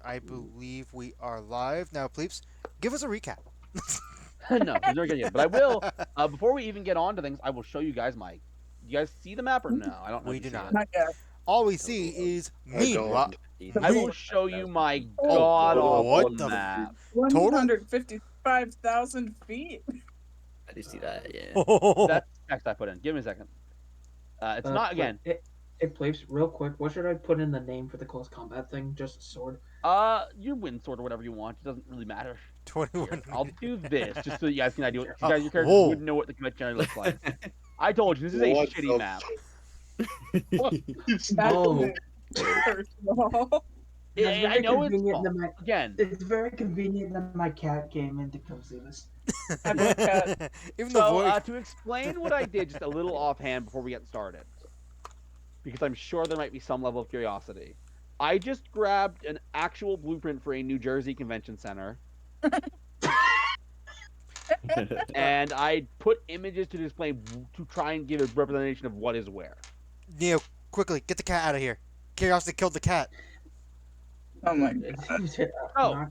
And I believe we are live now. Please give us a recap. No, he's not gonna get. But I will. Before we even get on to things, I will show you guys my. You guys see the map or no? I don't know if We you do see not. it. Not yet. All we Total see of is I meanwhile. don't I Me. will show you my Oh, god awful what the map. total? 155,000 feet. I do see that, yeah. That's the text I put in. Give me a second. It's not Wait, again. it please, real quick, what should I put in the name for the close combat thing? Just a sword? You win sword or whatever you want. It doesn't really matter. 21 Here, I'll do this just so you guys can idea. You Uh, guys, your characters whoa. wouldn't know what the convention looks like. I told you this is a What shitty the map. That's Oh. first of all. That's I very know it's convenient small. that my Again, it's very convenient that my cat came in to come see this. I love cats. Even the so voice. to explain what I did just a little offhand before we get started, because I'm sure there might be some level of curiosity. I just grabbed an actual blueprint for a New Jersey convention center, and I put images to display to try and give a representation of what is where. Neo, quickly, get the cat out of here. Curiosity killed the cat. Oh my god. So,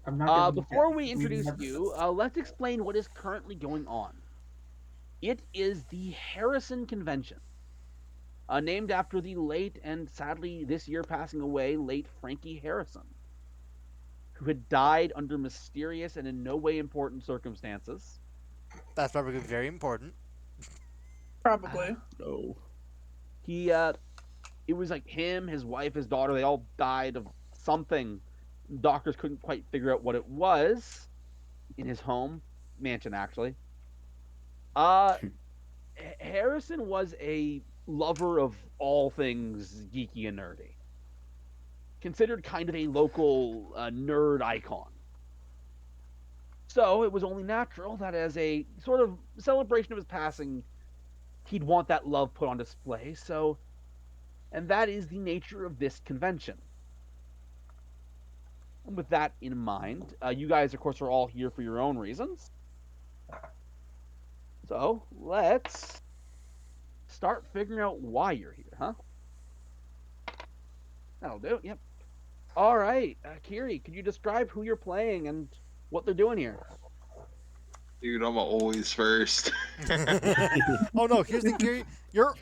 I'm not gonna before we introduce you, let's explain what is currently going on. It is the Harrison Convention, named after the late and sadly this year passing away late Frankie Harrison, who had died under mysterious and in no way important circumstances. That's probably very important. Probably. No. He, it was like him, his wife, his daughter, they all died of something. Doctors couldn't quite figure out what it was in his home, mansion actually. Harrison was a lover of all things geeky and nerdy. Considered kind of a local nerd icon. So it was only natural that as a sort of celebration of his passing, he'd want that love put on display. So, and that is the nature of this convention. And with that in mind, you guys, of course, are all here for your own reasons. So let's start figuring out why you're here, huh? That'll do. Yep. All right, Kiri, could you describe who you're playing and what they're doing here? Dude, I'm always first. Oh no, here's the thing, Gary. You're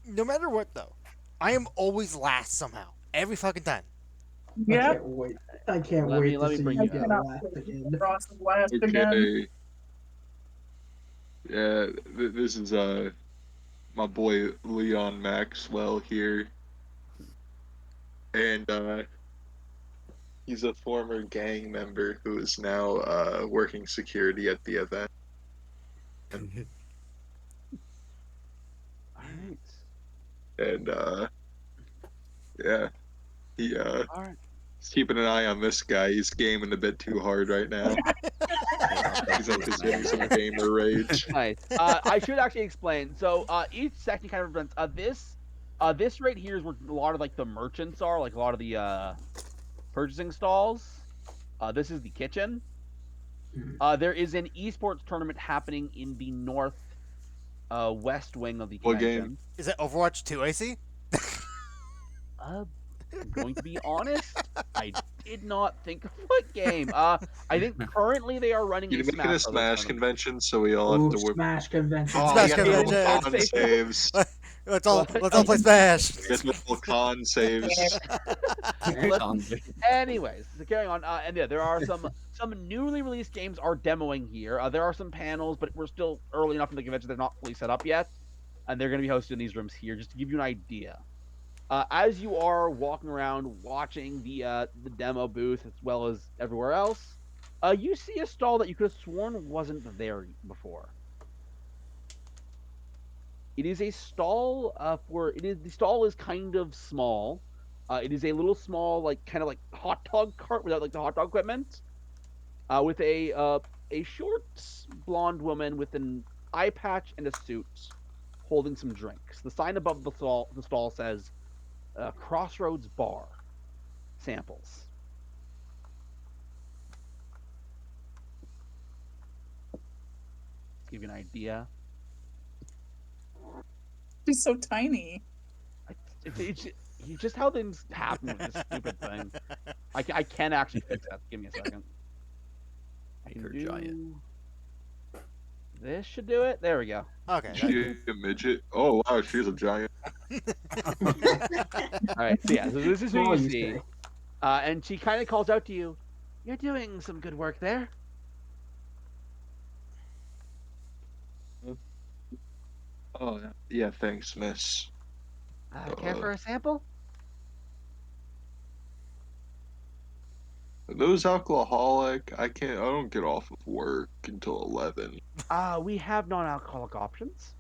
no matter what though, I am always last somehow. Every fucking time. I Yeah. can't wait. I can't Let wait me to see bring you you get up. Cannot last wait. again. Ross is last again. Okay. Yeah, this is my boy Leon Maxwell here, and he's a former gang member who is now working security at the event. All right. And yeah, he All right. he's keeping an eye on this guy. He's gaming a bit too hard right now. He's getting some gamer rage. Nice. I should actually explain. So each section kind of represents this right here is where a lot of like the merchants are, like a lot of the purchasing stalls. This is the kitchen. There is an esports tournament happening in the north west wing of the What convention. game? Is it Overwatch 2, I see? I'm going to be honest, I did not think of what game. I think currently they are running You a make it Smash a Brothers Smash tournament. convention, so we all have Ooh, to whip. Smash convention. Oh, Smash you got convention. the con Say- saves. let's all What? play Smash. Get multiple con saves. Anyways, so carrying on, and yeah, there are some newly released games are demoing here. There are some panels, but we're still early enough in the convention; they're not fully set up yet, and they're going to be hosted in these rooms here, just to give you an idea. As you are walking around watching the demo booth as well as everywhere else, you see a stall that you could have sworn wasn't there before. It is a stall the stall is kind of small. It is a little small, like kind of like hot dog cart without like the hot dog equipment. With a short blonde woman with an eye patch and a suit, holding some drinks. The sign above the stall says Crossroads Bar samples. To give you an idea. She's so tiny. just how things happen with this stupid thing. I can actually fix that. Give me a second. Make her giant. This should do it. There we go. Okay. Is she a midget? Oh wow, she's a giant. All right. So yeah, so this is who Oh, you you see, say. and she kind of calls out to you. You're doing some good work there. Oh yeah, thanks, miss. Care for a sample? Are those alcoholic? I can't. I don't get off of work until 11. We have non-alcoholic options.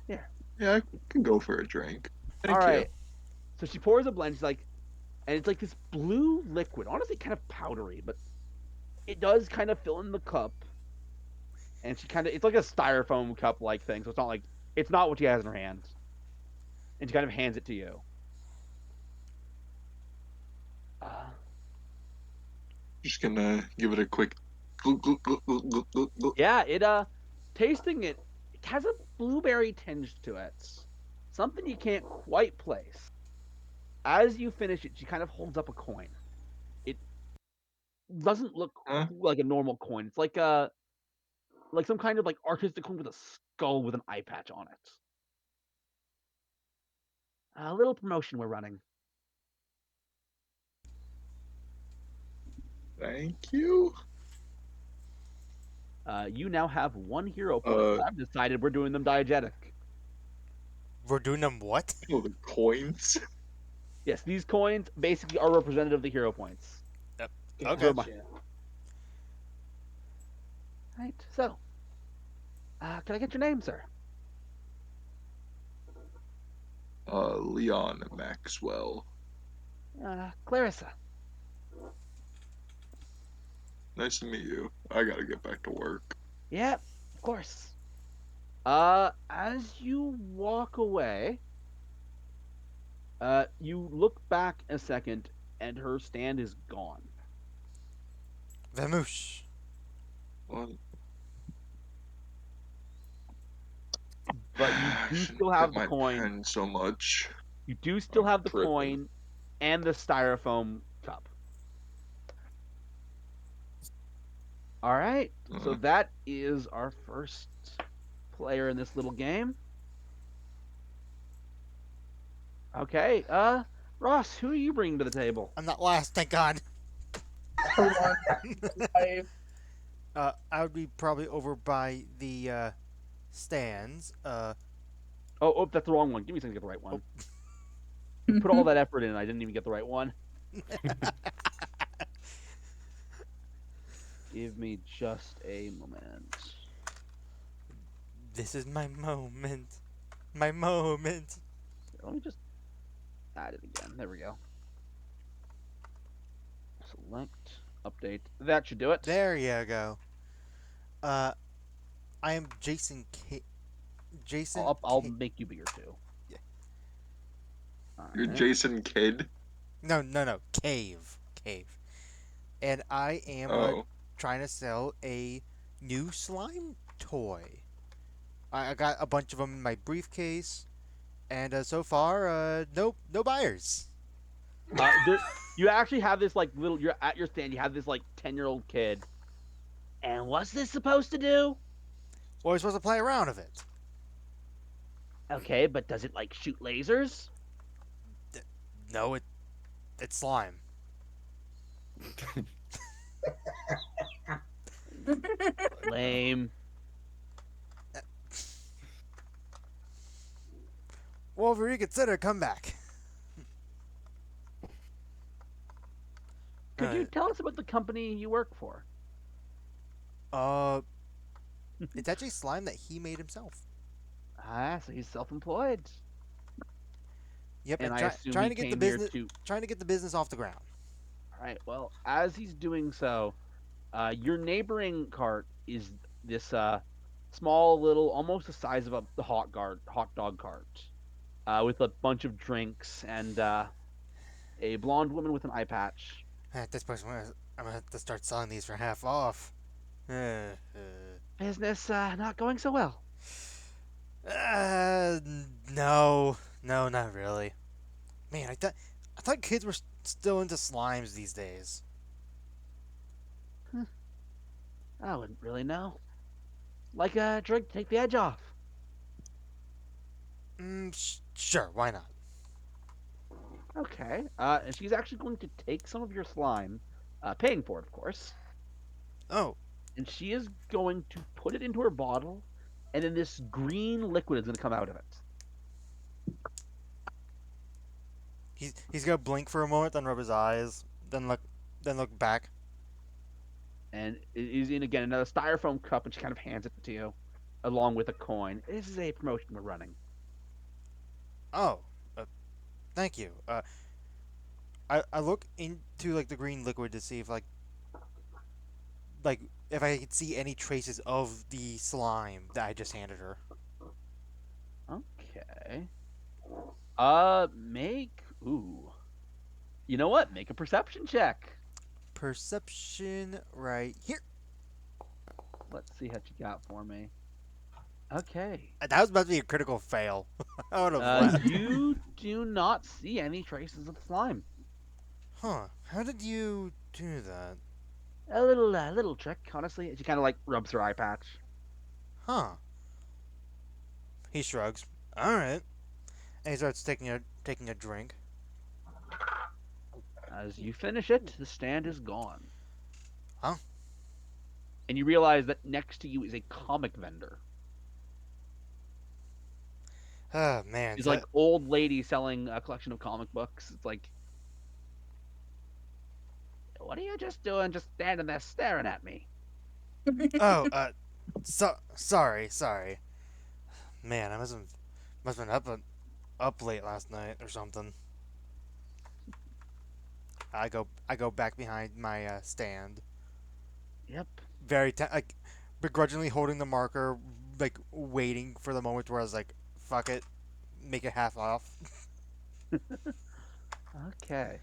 Here. Yeah, I can go for a drink. All Thank right. So she pours a blend. She's like, and it's like this blue liquid, honestly, kind of powdery, but it does kind of fill in the cup. And she it's like a styrofoam cup like thing, so it's not what she has in her hand. And she kind of hands it to you. Just gonna give it a quick. Glug, glug, glug, glug, glug, glug, glug. Yeah, tasting it has a blueberry tinge to it. Something you can't quite place. As you finish it, she kind of holds up a coin. It doesn't look Huh? like a normal coin. It's like some kind of like artistic coin with a skull with an eye patch on it. A little promotion we're running. Thank you. You now have 1 hero point. I've decided we're doing them diegetic. We're doing them what? Oh, the coins. Yes, these coins basically are representative of the hero points. Okay. Gotcha. Right. So, can I get your name, sir? Leon Maxwell. Clarissa. Nice to meet you. I gotta get back to work. Yeah, of course. As you walk away, you look back a second, and her stand is gone. Vamoosh. What? But you I do shouldn't still have hit the my coin. pen so much. You do still I'm have the tripping. coin and the styrofoam cup. All right. So that is our first player in this little game. Okay. Ross, who are you bringing to the table? I'm not last, thank God. For one, I would be probably over by the stands. Oh, that's the wrong one. Give me a second to get the right one. Put all that effort in, and I didn't even get the right one. Give me just a moment. This is my moment. My moment. Let me just add it again. There we go. Select, update. That should do it. There you go. I am Jason K. Jason. I'll K- make you bigger too. Yeah. You're Alright. Jason Kidd. No. Cave. And I am trying to sell a new slime toy. I got a bunch of them in my briefcase, and so far, no buyers. You actually have this like little. You're at your stand. You have this like 10-year-old kid. And what's this supposed to do? Well, we're supposed to play around with it. Okay, but does it like shoot lasers? No, it's slime. Lame. Well, if you reconsider, come back. Could you tell us about the company you work for? It's actually slime that he made himself. So he's self-employed. Yep, And and I assume trying he to get came the here business, to. trying to get the business off the ground. All right. Well, as he's doing so, your neighboring cart is this small little, almost the size of the hot dog cart, with a bunch of drinks and a blonde woman with an eye patch. At this point, I'm gonna have to start selling these for half off. Business not going so well. No, No, not really. Man, I thought kids were still into slimes these days. I wouldn't really know. Like a drink, take the edge off. Sure, why not? Okay. And she's actually going to take some of your slime, paying for it, of course, Oh, and she is going to put it into her bottle, and then this green liquid is going to come out of it. he's gonna blink for a moment, then rub his eyes, then look back. And it is in again another styrofoam cup, and she kind of hands it to you, along with a coin. This is a promotion we're running. Oh, uh, thank you. I look into like the green liquid to see if like if I could see any traces of the slime that I just handed her. Okay. Make ooh. You know what? Make a perception check. Perception right here. Let's see what you got for me. Okay. That was about to be a critical fail. I would have left. You do not see any traces of slime. Huh? How did you do that? A little trick, honestly. She kind of like rubs her eye patch. Huh? He shrugs. All right, and he starts taking a drink. As you finish it, the stand is gone. Huh? And you realize that next to you is a comic vendor. Oh man, She's like old lady selling a collection of comic books. It's like, what are you just doing, just standing there staring at me? oh, sorry. Man, I must have been up late last night or something. I go back behind my stand, Yep. like begrudgingly holding the marker, like waiting for the moment where I was like, fuck it, make it half off. Okay.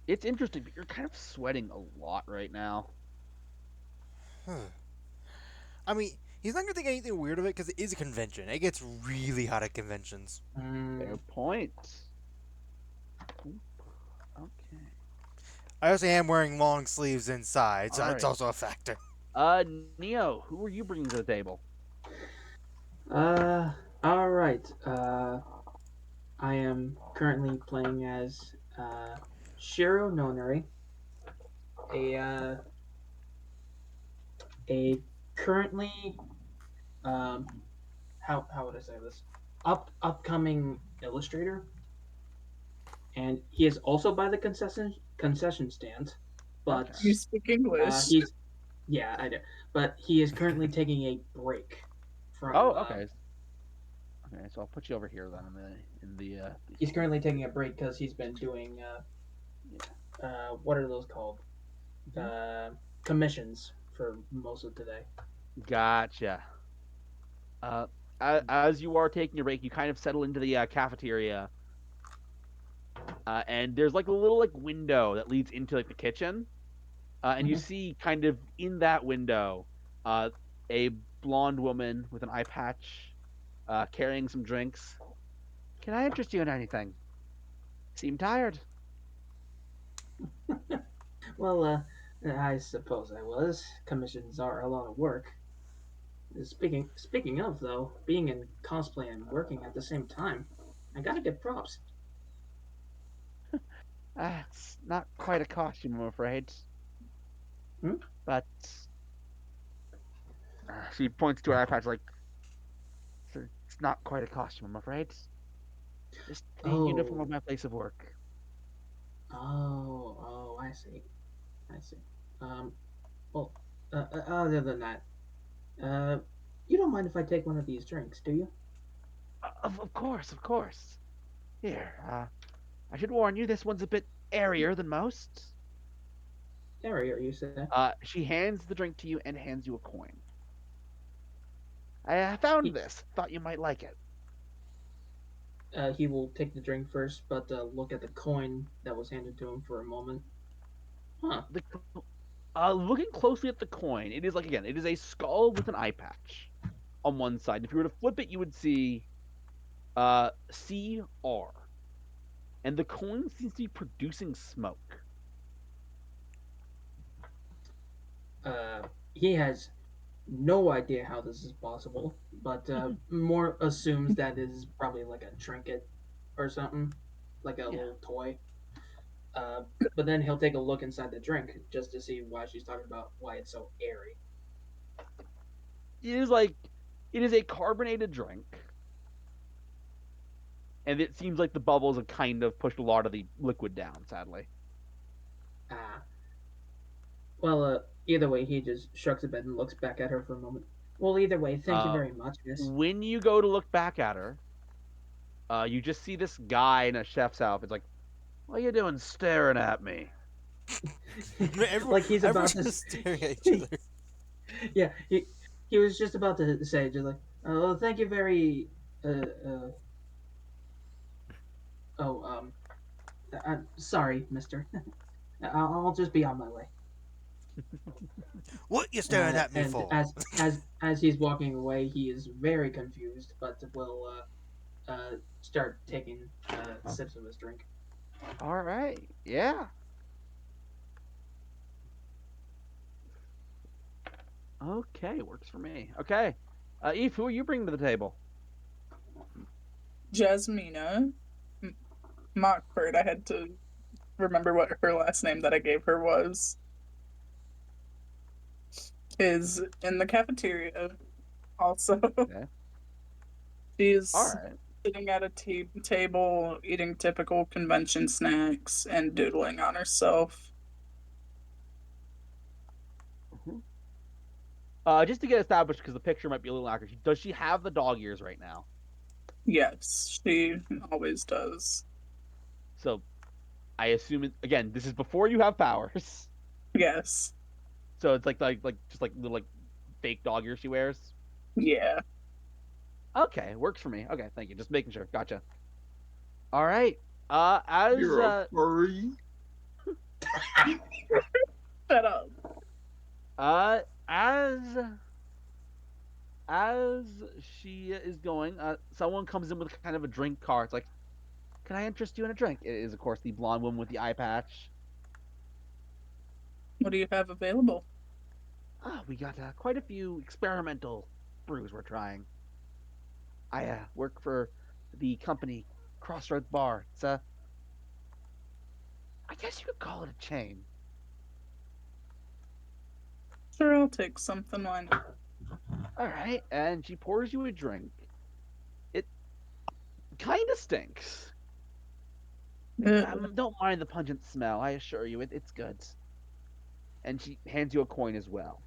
It's interesting, but you're kind of sweating a lot right now. I mean, he's not gonna think anything weird of it because it is a convention. It gets really hot at conventions. Fair point. Okay. I also am wearing long sleeves inside, so All it's right. also a factor. Neo, who are you bringing to the table? All right. I am currently playing as Shiro Nonari, a uh, a currently um, how would I say this? Upcoming illustrator, and he is also by the concession stand, but You speak English. he's yeah I do, but he is currently taking a break from. Oh, okay. Okay, so I'll put you over here then in the. He's currently taking a break because he's been doing what are those called? Commissions for most of today. Gotcha. Uh, as you are taking a break, you kind of settle into the cafeteria, and there's like a little like window that leads into like the kitchen, and you Mhm. see kind of in that window, a blonde woman with an eye patch, carrying some drinks. Can I interest you in anything? Seem tired. Well, I suppose I was. Commissions are a lot of work. Speaking of though, being in cosplay and working at the same time, I gotta get props. It's not quite a costume, I'm afraid. Hmm? But she points to her eye patch like, it's not quite a costume, I'm afraid. Just the uniform of Oh, my place of work. oh, I see. I see. Um, well, other than that, uh, you don't mind if I take one of these drinks, do you? Of course, of course. Here, I should warn you, this one's a bit airier than most. There, you say. She hands the drink to you and hands you a coin. I found He, this. Thought you might like it. he will take the drink first, but look at the coin that was handed to him for a moment. Huh. The, looking closely at the coin, it is like again, it is a skull with an eye patch on one side. If you were to flip it, you would see CR, and the coin seems to be producing smoke. He has no idea how this is possible, but more assumes that this is probably like a trinket or something, like a Yeah. little toy. Uh, but then he'll take a look inside the drink just to see why she's talking about why it's so airy. It is like it is a carbonated drink, and it seems like the bubbles have kind of pushed a lot of the liquid down. Sadly. Ah, well, either way, he just shrugs his head and looks back at her for a moment. Well, either way, thank you Uh, very much, miss. when you go to look back at her, you just see this guy in a chef's outfit. It's like, what are you doing staring at me? Everyone, Like he's about everyone's to. just staring at each other. Yeah, he was just about to say, just like, oh, thank you very. Oh, sorry, mister. I'll just be on my way. What you staring at me And for? as he's walking away, he is very confused, but will start taking sips of his drink. All right, yeah, okay, works for me. Okay, Eve, who are you bringing to the table? Jasmina Mockford. I had to remember what her last name that I gave her was. Is in the cafeteria. Also, Okay. All she's right. sitting at a table eating typical convention snacks and doodling on herself. Mhm. Just to get established, because the picture might be a little accurate. Does she have the dog ears right now? Yes, she always does. So I assume again, this is before you have powers. Yes. So it's like just like little like fake dog ears she wears. Yeah. Okay, works for me. Okay, thank you. Just making sure. Gotcha. All right. As You're a furry. Shut up. uh as as she is going, someone comes in with kind of a drink cart. It's like, can I interest you in a drink? It is, of course, the blonde woman with the eye patch. What do you have available? We got quite a few experimental brews we're trying. I work for the company Crossroads Bar. It's I guess you could call it a chain. Sure, I'll take something. Why not? All right, and she pours you a drink. It kind of stinks. Don't mind the pungent smell. I assure you, it's good. And she hands you a coin as well.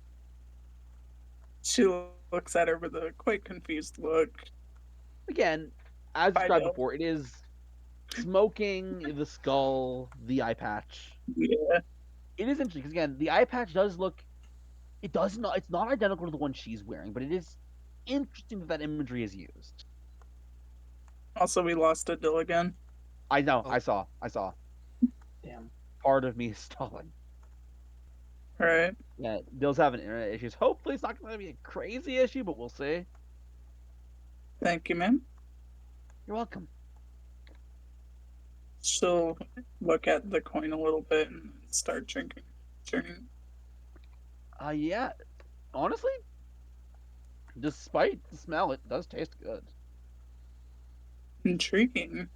She looks at her with a quite confused look. Again, as I described know. before, it is smoking, the skull, the eye patch. Yeah. It is interesting because again, the eye patch does look. It does not. It's not identical to the one she's wearing, but it is interesting that that imagery is used. Also, we lost a Dill again. I know. Oh, I saw. I saw. Damn. Part of me is stalling. Right. Yeah, Dill's having internet issues. Hopefully, it's not going to be a crazy issue, but we'll see. Thank you, ma'am. You're welcome. She'll look at the coin a little bit and start drinking. Drinking. Yeah. Honestly, despite the smell, it does taste good. Intriguing.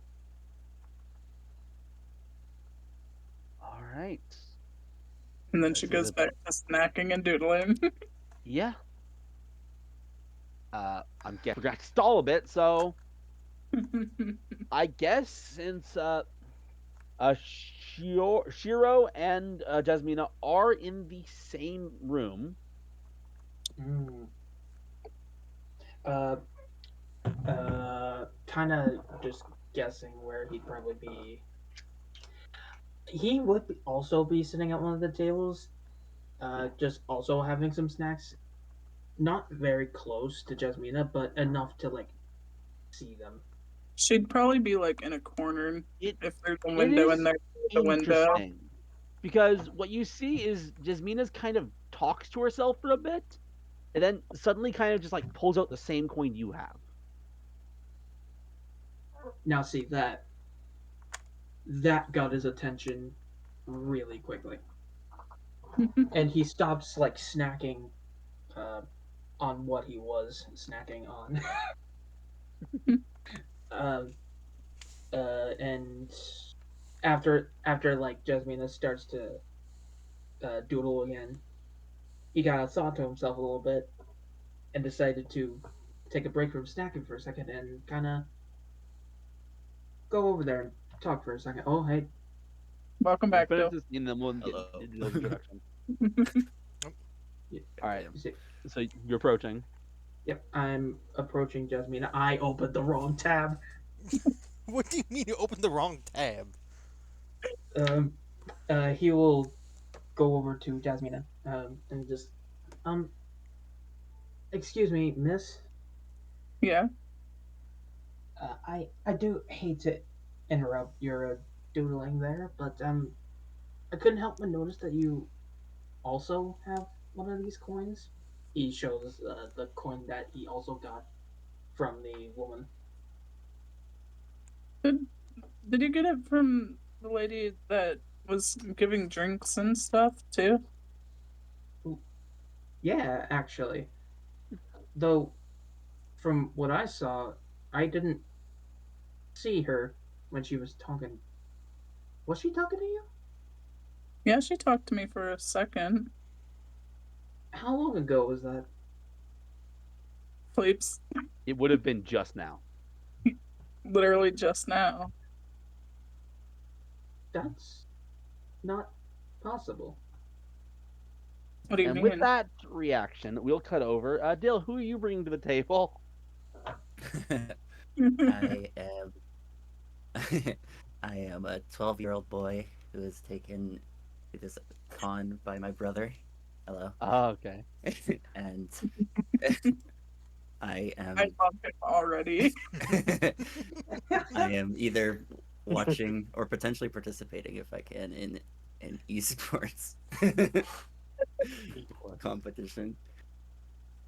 All right. And then This she is goes a back to snacking and doodling. yeah. I'm getting forgot to stall a bit, so I guess since Shiro and Jasmina are in the same room. Mm. Uh, kind of just guessing where he'd probably be. He would also be sitting at one of the tables, just also having some snacks. Not very close to Jasmina, but enough to like see them. She'd probably be like in a corner It if there's a it window in is there. The window. interesting because what you see is Jasmina's kind of talks to herself for a bit, and then suddenly kind of just like pulls out the same coin you have. Now see that got his attention really quickly, and he stops like snacking uh, on what he was snacking on. um, and after like Jasmina starts to doodle again, he kind of thought to himself a little bit and decided to take a break from snacking for a second and kind of go over there and talk for a second. Oh, hey. Welcome We'll back, finish Dill. this scene and then we'll get Hello. into the introduction. Yeah, All right. you see- So you're approaching. Yep, I'm approaching Jasmina. I opened the wrong tab. What do you mean you opened the wrong tab? Um, he will go over to Jasmina and just, um, excuse me, miss. Yeah. I do hate to interrupt your doodling there, but I couldn't help but notice that you also have one of these coins. He shows the coin that he also got from the woman. Did Did you get it from the lady that was giving drinks and stuff too? Yeah, actually. Though, from what I saw, I didn't see her when she was talking. Was she talking to you? Yeah, she talked to me for a second. How long ago was that? Sleeps It would have been just now. literally just now. That's not possible. What do you And with mean? that reaction, we'll cut over. Dill, who are you bringing to the table? I am I am a 12-year-old boy who is taken to this con by my brother. Hello. Oh, okay. And I am I love him already. I am either watching or potentially participating if I can in esports competition.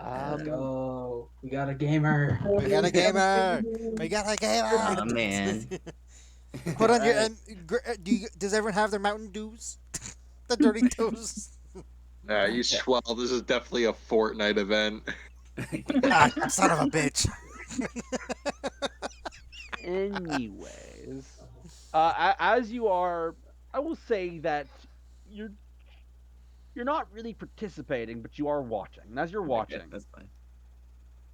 Let's Um, go. We got a gamer. We got a gamer. We got a Aw, gamer. man. Hold on, Alright. does everyone have their Mountain Dews? The Dirty Toes. Nah, you swell. This is definitely a Fortnite event. Ah, son of a bitch. anyways, as you are, I will say that you're you're not really participating, but you are watching. And as you're Okay, watching, that's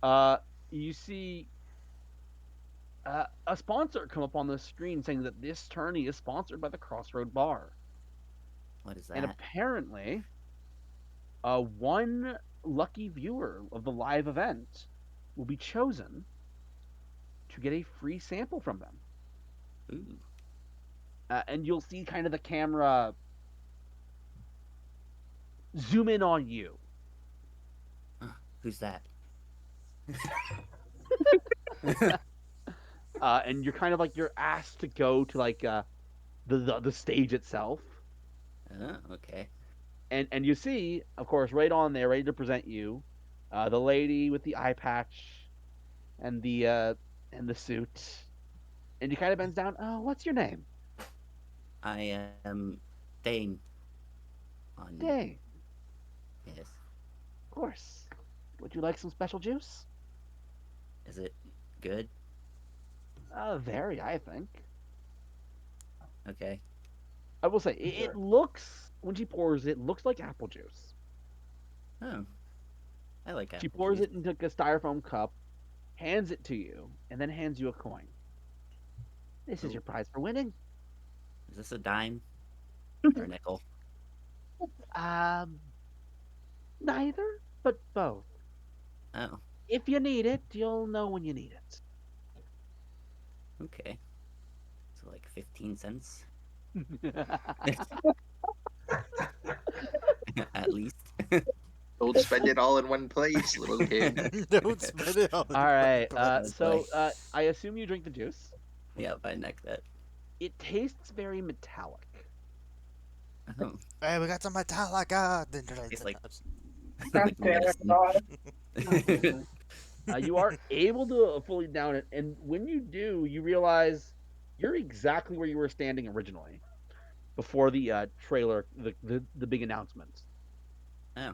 fine. you see a sponsor come up on the screen saying that this tourney is sponsored by the Crossroad Bar. What is And that? apparently, one lucky viewer of the live event will be chosen to get a free sample from them. Ooh. And you'll see kind of the camera zoom in on you. Who's that? And you're kind of like you're asked to go to like the stage itself. Oh, okay. And you see, of course, right on there, ready to present you, the lady with the eye patch and the suit. And he kind of bends down. Oh, what's your name? I am Dane. On Dang, yes. of course. Would you like some special juice? Is it good? Very, I think. Okay. I will say, it looks, when she pours it, looks like apple juice. Oh, I like apple She pours juice. it into a styrofoam cup, hands it to you, and then hands you a coin. This is Oh. your prize for winning. Is this a dime or a nickel? Um, neither, but both. Oh, If you need it, you'll know when you need it. okay. So like 15 cents at least. Don't spend it all in one place, little kid. Don't spit it all. All right. That's So I assume you drink the juice. Yeah, I neck that. It tastes very metallic. Oh, Hey, we got some Metallica. It's like God like damn it, medicine. God. You are able to fully down it, and when you do, you realize you're exactly where you were standing originally before the trailer, the big announcement. Oh,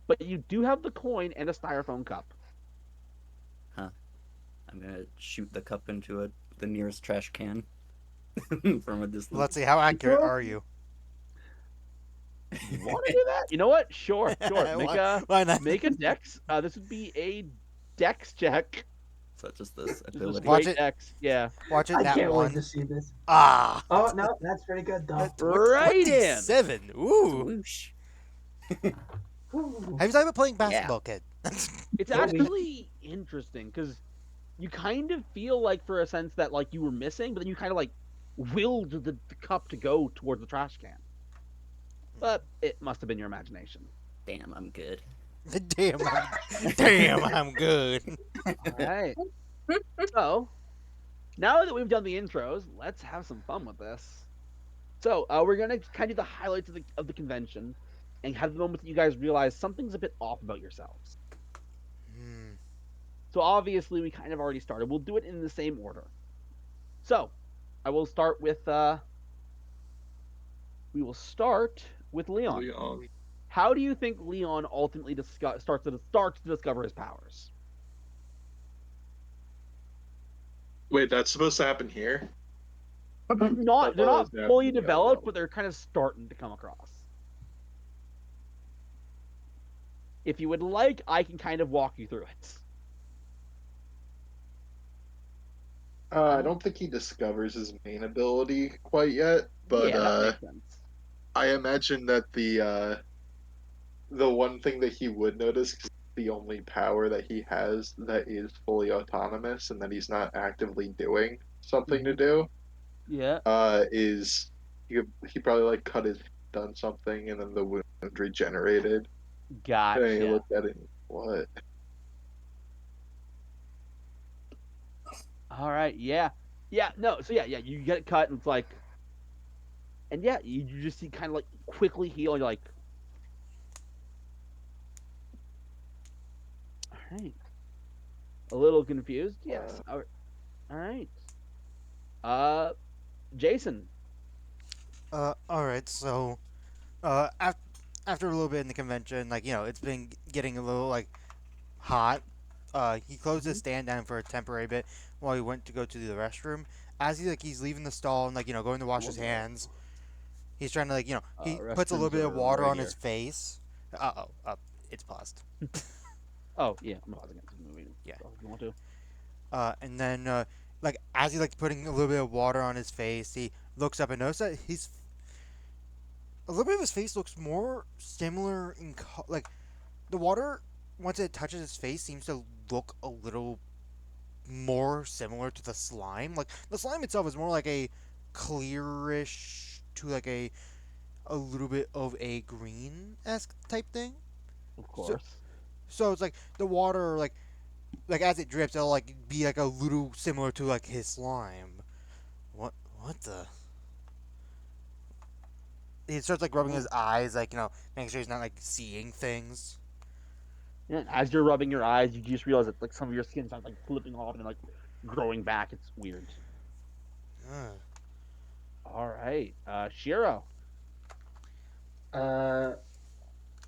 But you do have the coin and a styrofoam cup. huh. I'm gonna shoot the cup into the nearest trash can from a distance. Let's see, how accurate are you? You want to do that? You know what? Sure. Why not? Make a dex. This would be a dex check. Such as this This is ability. Watch straight it. dex. Yeah. Watch it, I that can't wait one. to see this. Ah! Oh no, that's pretty good though. Right in. 27. Ooh. Swoosh. Ooh. Have you thought about playing Yeah. basketball, kid? It's Maybe. actually interesting because you kind of feel like, for a sense, that like you were missing, but then you kind of like willed the cup to go towards the trash can. But it must have been your imagination. Damn, I'm good. Damn, I'm good. All right. So now that we've done the intros, let's have some fun with this. So we're gonna kind of do the highlights of the convention, and have the moment that you guys realize something's a bit off about yourselves. Hmm. So obviously we kind of already started. We'll do it in the same order. So I will start with we will start with Leon. Leon. How do you think Leon ultimately starts to discover his powers? Wait, that's supposed to happen here? They're That not was definitely fully a developed, level. but they're kind of starting to come across. If you would like, I can kind of walk you through it. I don't think he discovers his main ability quite yet, but Yeah, that makes sense. I imagine that the one thing that he would notice, 'cause the only power that he has that is fully autonomous and that he's not actively doing something to do, Yeah, is he probably like cut his hand on something and then the wound regenerated. And he gotcha. looked at it and what? All right, yeah, no. So yeah, you get it cut, and it's like, and yeah, you just see kind of like quickly heal. And you're like, all right, a little confused. Yes. All right. Jason. Alright, so, after a little bit in the convention, like, it's been getting a little, like, hot. He closed his stand down for a temporary bit while he went to go to the restroom. As he's leaving the stall and, like, going to wash his hands, he's trying to, like, he puts a little Restrooms bit of are water right on here. his face. It's paused. Oh yeah, I'm pausing it. Yeah. If you want to. And then, like, as he's, like, putting a little bit of water on his face, he looks up and notices that a little bit of his face looks more similar like, the water, once it touches his face, seems to look a little more similar to the slime. Like, the slime itself is more like a clearish to, like, a little bit of a green-esque type thing. Of So, course. so it's like the water, like as it drips, it'll, like, be like a little similar to, like, his slime. What the? He starts, like, rubbing his eyes, like, making sure he's not, like, seeing things. Yeah, as you're rubbing your eyes, you just realize that like some of your skin's not like flipping off and like growing back. It's weird. Ugh. All right, Shiro. Uh,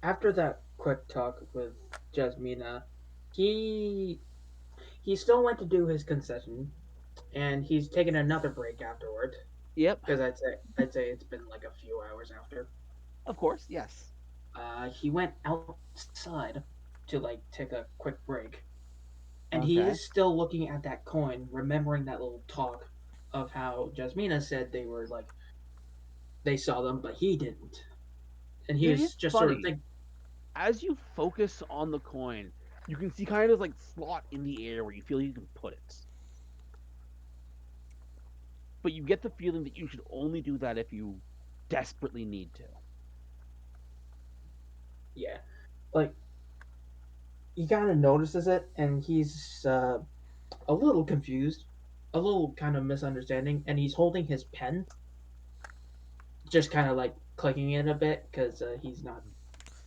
after that quick talk with Jasmina, he he still went to do his concession, and he's taken another break afterward Yep. because I'd say it's been like a few hours after. Of course. Yes. He went outside to like take a quick break, and he Okay. is still looking at that coin, remembering that little talk of how Jasmina said they were like they saw them, but he didn't, and he It is was just sort of funny. think, As you focus on the coin, you can see kind of like slot in the air where you feel you can put it. But you get the feeling that you should only do that if you desperately need to. yeah, like he kind of notices it, and he's a little confused, a little kind of misunderstanding, and he's holding his pen, just kind of like clicking it a bit because he's not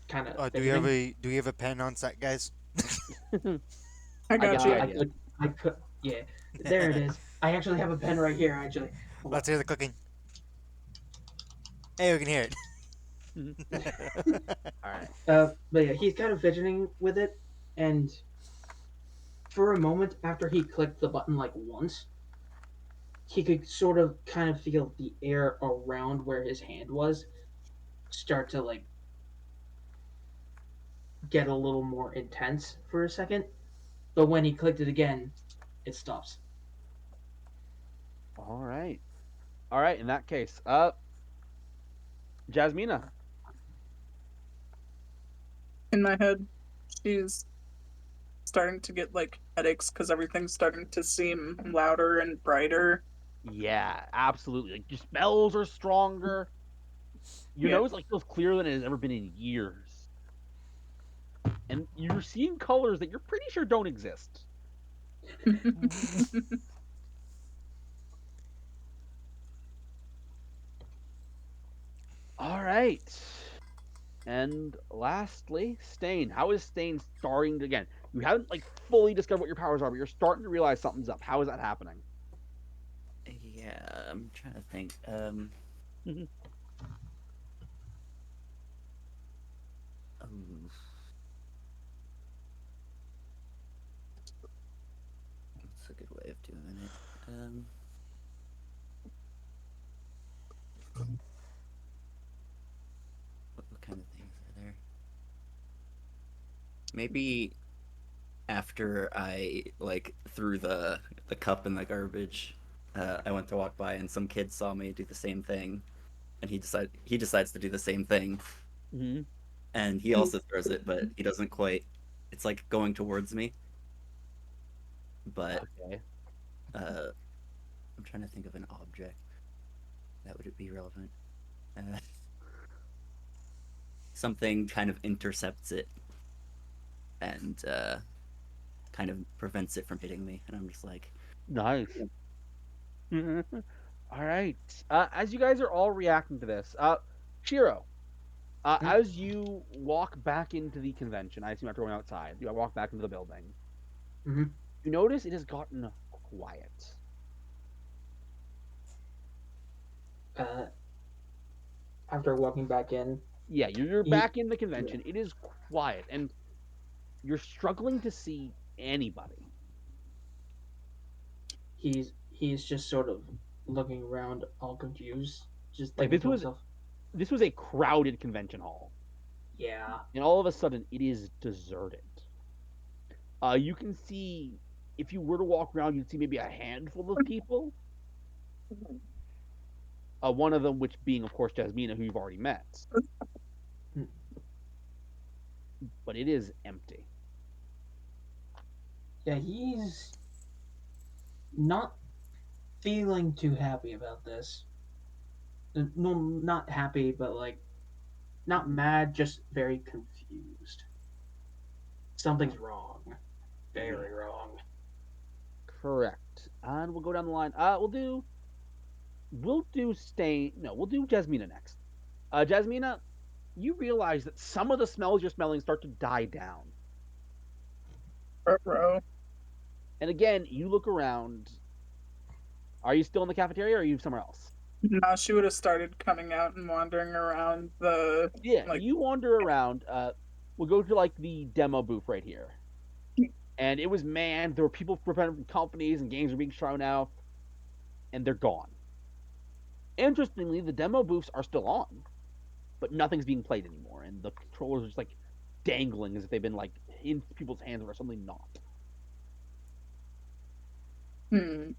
kind of Do we have fidgeting. a pen on set, guys? I I got get the you. idea. I could, yeah. There it is. I actually have a pen right here. Actually, hold Let's hear the clicking. Hey, we can hear Mhm. it. All right. but yeah, he's kind of fidgeting with it, and for a moment after he clicked the button like once, he could sort of kind of feel the air around where his hand was start to like get a little more intense for a second. But when he clicked it again, it stops. All right. All right. In that case, Jasmina. In my head, she's starting to get like headaches because everything's starting to seem louder and brighter. Yeah, absolutely. Like your spells are stronger. Your Yeah. nose like feels clearer than it has ever been in years, and you're seeing colors that you're pretty sure don't exist. All right. And lastly, Stain. How is Stain starting to again? You haven't like fully discovered what your powers are, but you're starting to realize something's up. How is that happening? Yeah, I'm trying to think. Um, what's a good way of doing it? What kind of things are there? Maybe after I like threw the cup in the garbage, I went to walk by and some kid saw me do the same thing, and he decides to do the same thing, Mm-hmm. and he also throws it, but he doesn't quite. It's like going towards me, but Okay. uh, I'm trying to think of an object that would be relevant. Uh, Something kind of intercepts it and kind of prevents it from hitting me, and I'm just like, Nice. All right. As you guys are all reacting to this, Shiro, Hmm? as you walk back into the convention, I assume after going outside, you walk back into the building. Mm-hmm. You notice it has gotten quiet. Uh, After walking back in, Yeah, you're he back in the yeah, convention. It is quiet, and you're struggling to see anybody. he's just sort of looking around, all confused, just Like thinking to himself, this was a crowded convention hall, "Yeah, and all of a sudden it is deserted. You can see if you were to walk around, you'd see maybe a handful of people. One of them, which being of course Jasmina, who you've already met, hmm, but it is empty. yeah." He's not feeling too happy about this. No, not happy, but like not mad, just very confused. Something's wrong, Yeah, very wrong. correct. And we'll go down the line. We'll do Stain. No, we'll do Jasmina next. Jasmina, you realize that some of the smells you're smelling start to die down. Bro. And again, you look around. Are you still in the cafeteria or are you somewhere else? Now she would have started coming out and wandering around the Yeah, like. you wander around. We'll go to like the demo booth right here. And it was manned. There were people representing from companies and games were being shown out, and they're gone. Interestingly, the demo booths are still on, but nothing's being played anymore, and the controllers are just like dangling as if they've been like in people's hands or something not. Hmm.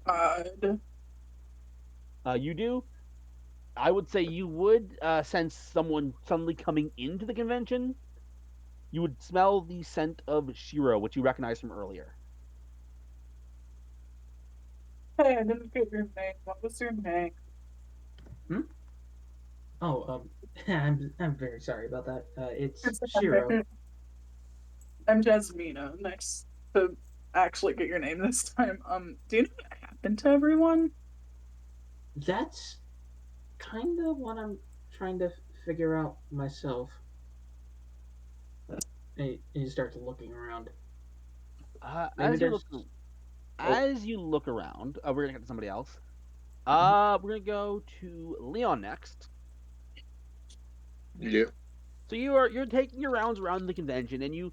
Odd. You do. I would say you would sense someone suddenly coming into the convention. You would smell the scent of Shiro, which you recognize from earlier. Hey, I didn't get your name. What was your name? Hmm? Oh, I'm very sorry about that. It's It's Shiro. okay. I'm Jasmina. Nice to actually get your name this time. Do you know what happened to everyone? That's kind of what I'm trying to figure out myself. And he starts looking around. Maybe As you there's. look, Oh, as you look around, we're gonna get to somebody else. We're gonna go to Leon next. Yeah. So you're taking your rounds around the convention, and you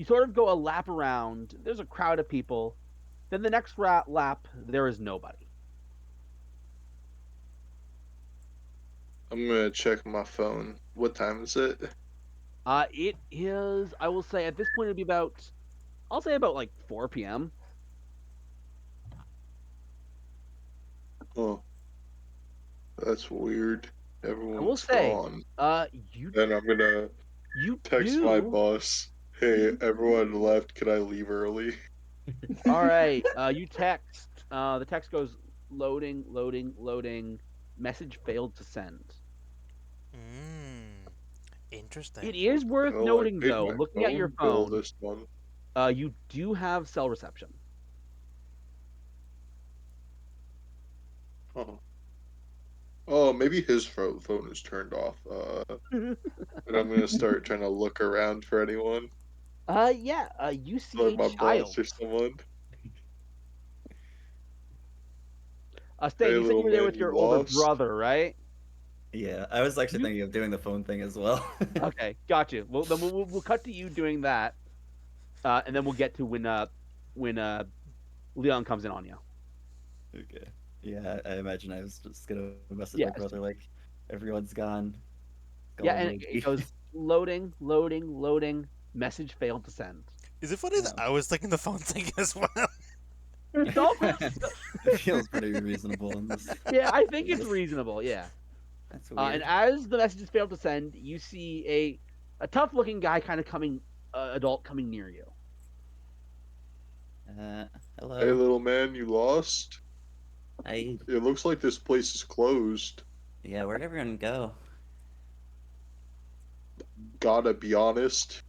sort of go a lap around. There's a crowd of people. Then the next lap, there is nobody. I'm gonna check my phone. What time is it? It is. I will say at this point it'll be about. I'll say about like 4 p.m. Oh, that's weird. I will Everyone's say, gone. you Then I'm gonna you text my do. boss. Hey, everyone left. Can I leave early? All right. You text. The text goes loading, loading, loading. Message failed to send. Mmm. Interesting. It is worth Oh, I noting paid though, my looking at your phone bill phone, this month. you do have cell reception. Oh, oh, maybe his phone is turned off. And I'm gonna start trying to look around for anyone, Yeah. You see like a my child. boss or someone. Stan, Hey, you said you little were there man, with you your older lost? brother, right? Yeah, I was actually You thinking of doing the phone thing as well. okay? Got you. Well, then we'll cut to you doing that, and then we'll get to when Leon comes in on you. Okay. Yeah, I imagine I was just gonna message my Yes. brother like, everyone's gone. Yeah, Gone, and it Loki. goes loading, loading, loading. Message failed to send. Is it funny that Oh. I was thinking the phone thing as well? It's all pretty. It feels pretty reasonable in this. Yeah, I think it's This. reasonable. Yeah. That's And weird. as the messages failed to send, you see a tough looking guy kind of coming, adult coming near you. Uh, Hey, hello. little man, you lost? I It looks like this place is closed. Yeah, where'd everyone go? Gotta be honest,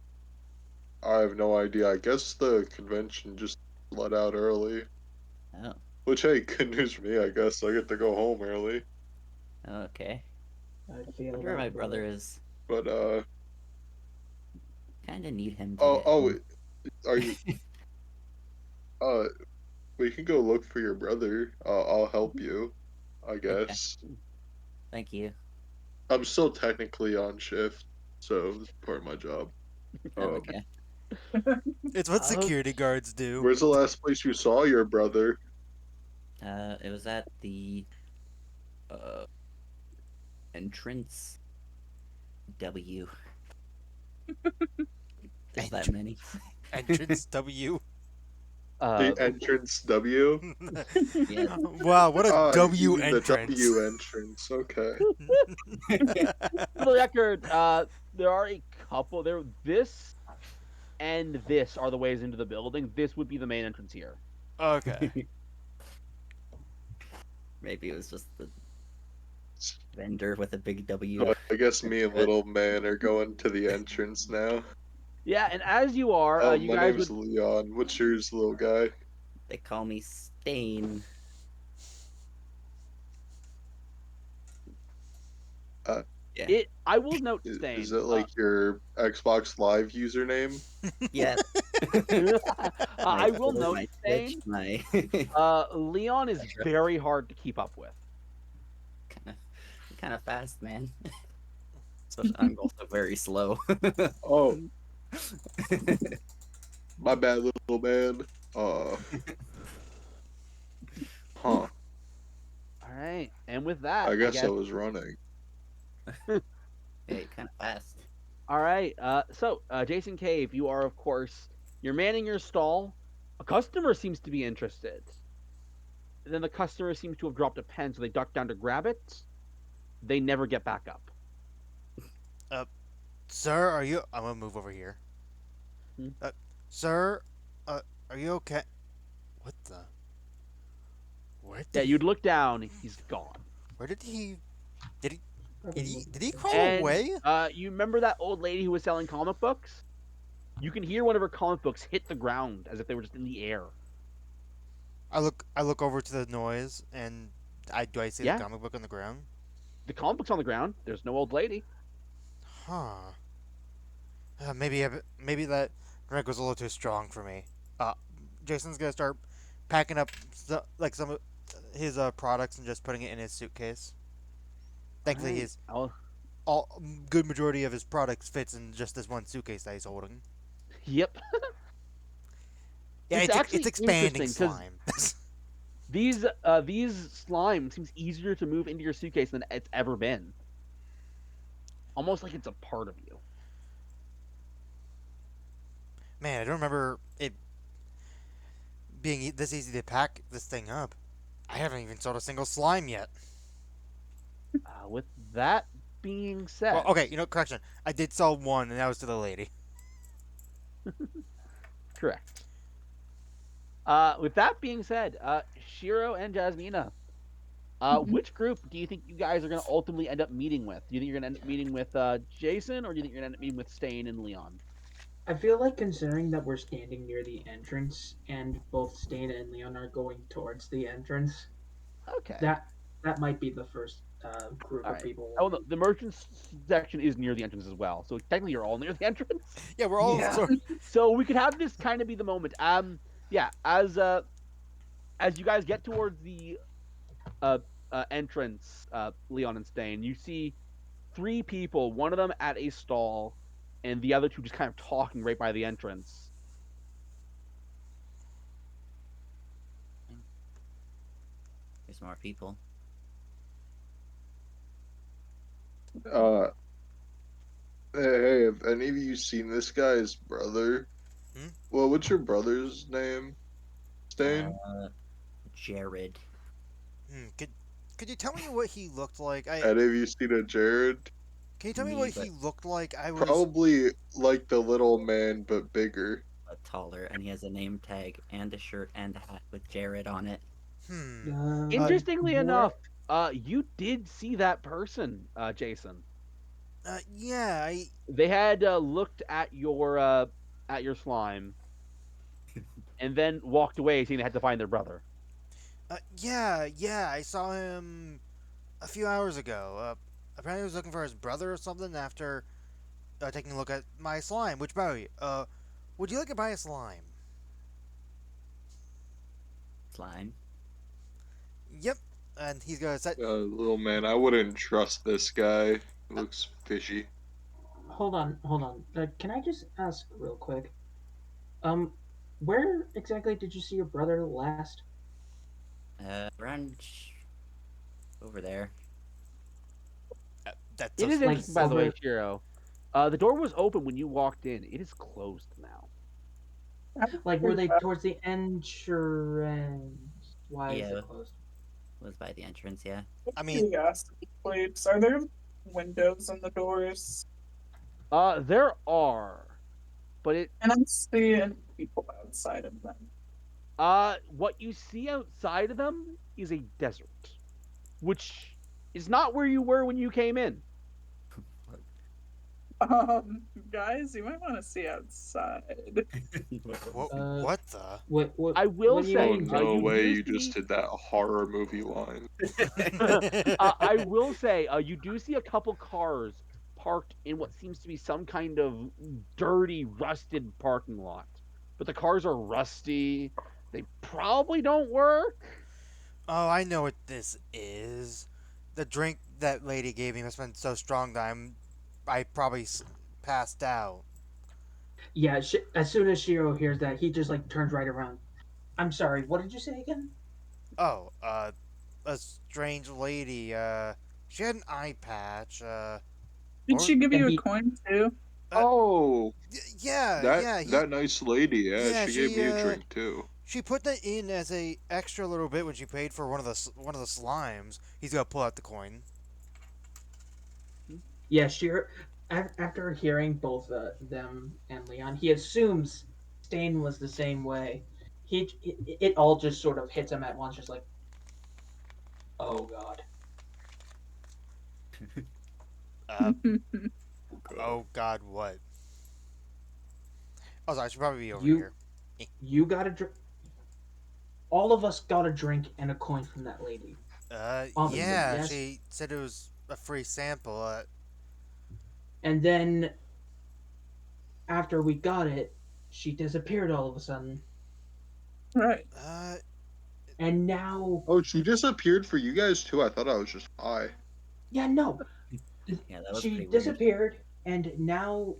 I have no idea. I guess the convention just let out early. Oh, Which, hey, good news for me, I guess. I get to go home early. okay. I feel Wonder where my that brother way. is. But, Kinda need him to oh, get oh, home. are you, uh, we can go look for your brother. I'll help you, I Okay, guess. thank you. I'm still technically on shift, so it's part of my job. Oh, Um, okay. It's what Okay. security guards do. where's the last place you saw your brother? It was at the uh entrance W. There's that Entr- many. entrance W. The Uh, entrance W? Yes. Wow, what a Ah, you W mean the entrance. W entrance. Okay. for the record, there are a couple there. This and this are the ways into the building. This would be the main entrance here. Okay. Maybe it was just the vendor with a big W. So I guess That's me and it. little man are going to the entrance now. Yeah, and as you are, Oh, you my guys name's would. Leon. What's yours, little guy? They call me Stain. Uh, Yeah. It. I will note, is Stain. it like your Xbox Live username? Yeah. My I will Twitter, note, my Twitch, Stain. my Leon is very hard to keep up with. kind of fast, man. So I'm also very slow. Oh, my bad, little man. Uh, huh. All right, and with that, I I guess I guess. was running. Hey, kind of fast. All right. Jason Cave, you are of course you're manning your stall. A customer seems to be interested. Then the customer seems to have dropped a pen, so they duck down to grab it. They never get back up. Uh, sir, are you? I'm gonna move over here. Hmm? Uh, sir, are you okay? What the? Where Yeah, did you'd he? look down. He's gone. Where did he? Did he? Probably Did he crawl And away? you remember that old lady who was selling comic books? You can hear one of her comic books hit the ground as if they were just in the air. I look over to the noise, and I see the Yeah, comic book on the ground. the comic book's on the ground. There's no old lady. Huh. Maybe that drink was a little too strong for me. Uh, Jason's gonna start packing up some of his products and just putting it in his suitcase. All Thankfully, right. his all good majority of his products fits in just this one suitcase that he's holding. Yep. Yeah, It's it's actually expanding interesting because slime. these slime seems easier to move into your suitcase than it's ever been. Almost like it's a part of you. Man, I don't remember it being this easy to pack this thing up. I haven't even sold a single slime yet. With that being Well, said, okay, correction. I did sell one, and that was to the lady. correct. With that being said, Shiro and Jasmina, which group do you think you guys are going to ultimately end up meeting with? Do you think you're going to end up meeting with Jason, or do you think you're going to end up meeting with Stain and Leon? I feel like considering that we're standing near the entrance and both Stain and Leon are going towards the entrance, Okay. that might be the first group All of right. people. Oh, no, the merchants section is near the entrance as well, so technically you're all near the entrance. Yeah, we're all Yeah. So we could have this kind of be the moment. Yeah, as you guys get towards the uh, entrance, Leon and Stain, you see three people. One of them at a stall, and the other two just kind of talking right by the entrance. There's more people. Uh, hey, have any of you seen this guy's brother? Hmm? Well, what's your brother's name? Stain? Jared. Could you tell me what he looked like? Any of you seen a Jared? Can you tell me Me, what but he looked like? I was Probably like the little man, but bigger. taller, and he has a name tag and a shirt and a hat with Jared on it. hmm. Interestingly More, enough, you did see that person, Jason. Yeah, They had looked at your slime, and then walked away, saying they had to find their brother. yeah, I saw him a few hours ago. Apparently he was looking for his brother or something after taking a look at my slime. Which, by the way, would you like to buy a slime? Slime. Yep. And he's gonna set. Little man, I wouldn't trust this guy. He looks fishy. hold on. Can I just ask real quick? Where exactly did you see your brother last? Around over there. That's It a is Like interesting, by the way, over, Shiro. The door was open when you walked in. It is closed now. like were they towards the entrance? Why is Yeah, it it closed? was by the entrance. Yeah. I mean, Curiosity plates. Are there windows in the doors? There are, but And I'm seeing people outside of them. what you see outside of them is a desert, which is not where you were when you came in. Guys, you might want to see outside. what? Uh, What the? what I will what do you say, Oh mean? no you way! do You just see. did that horror movie line. I will say, you do see a couple cars parked in what seems to be some kind of dirty, rusted parking lot. But the cars are rusty. They probably don't work. Oh, I know what this is. The drink that lady gave me must have been so strong that I probably passed out. Yeah, as soon as Shiro hears that, he just like turns right around. I'm sorry. What did you say again? Oh, a strange lady. She had an eye patch. Did Or she give And you a he coin too? Oh, yeah, that yeah. He, that nice lady. Yeah, yeah. she gave me a drink too. She put that in as a extra little bit when she paid for one of the slimes. He's gonna pull out the coin. Yeah, Shiro. After hearing both them and Leon, he assumes Stain was the same way. It all just sort of hits him at once, just like, oh god. Uh, oh God, what? Oh, sorry, I should probably be over You here. you got a drink. All of us got a drink and a coin from that lady. All of you, Yeah. yes. She said it was a free sample. And then after we got it, she disappeared all of a sudden. Right. uh, And now, Oh, she disappeared for you guys too. I thought I was just high. yeah, no, Yeah, that was she pretty weird. disappeared, and now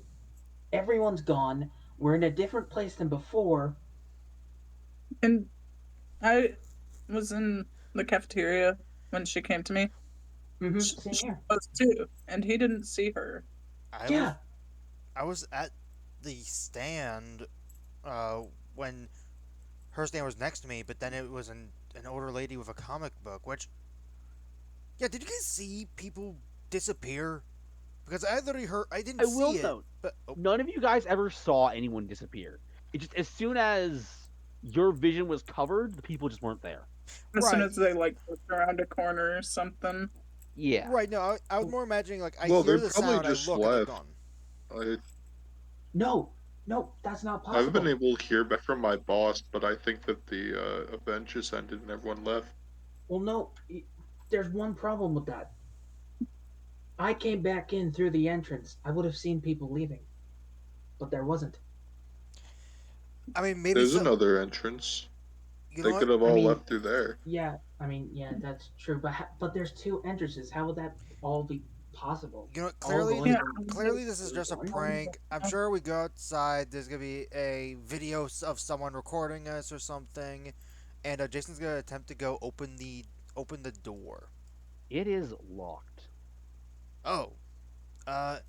everyone's gone. We're in a different place than before. And I was in the cafeteria when she came to me. Same She here. was too, and he didn't see her. I was Yeah, I was at the stand uh, when her stand was next to me, but then it was an older lady with a comic book. Which, yeah, did you guys see people disappear? Because I literally heard, I didn't I will see it, note, but oh, none of you guys ever saw anyone disappear. It just as soon as your vision was covered, the people just weren't there. As soon right, as they like looked around a corner or something. Yeah. right. No, I was more imagining like I Well, they hear the probably sound, I just look, and they're left. gone. I, no, no, that's not I've been possible. able to hear back from my boss, but I think that the event just ended and everyone left. Well, no, there's one problem with that. I came back in through the entrance. I would have seen people leaving, but there wasn't. I mean, maybe There's so. another entrance. You know They what? could have I all mean, left through there. yeah, yeah, that's true. But there's two entrances. How would that all be possible? You know what? All Clearly, going Yeah. from clearly, this is just a one? prank. I'm sure we go outside. There's gonna be a video of someone recording us or something, and Jason's gonna attempt to go open the door. It is locked. Oh, uh,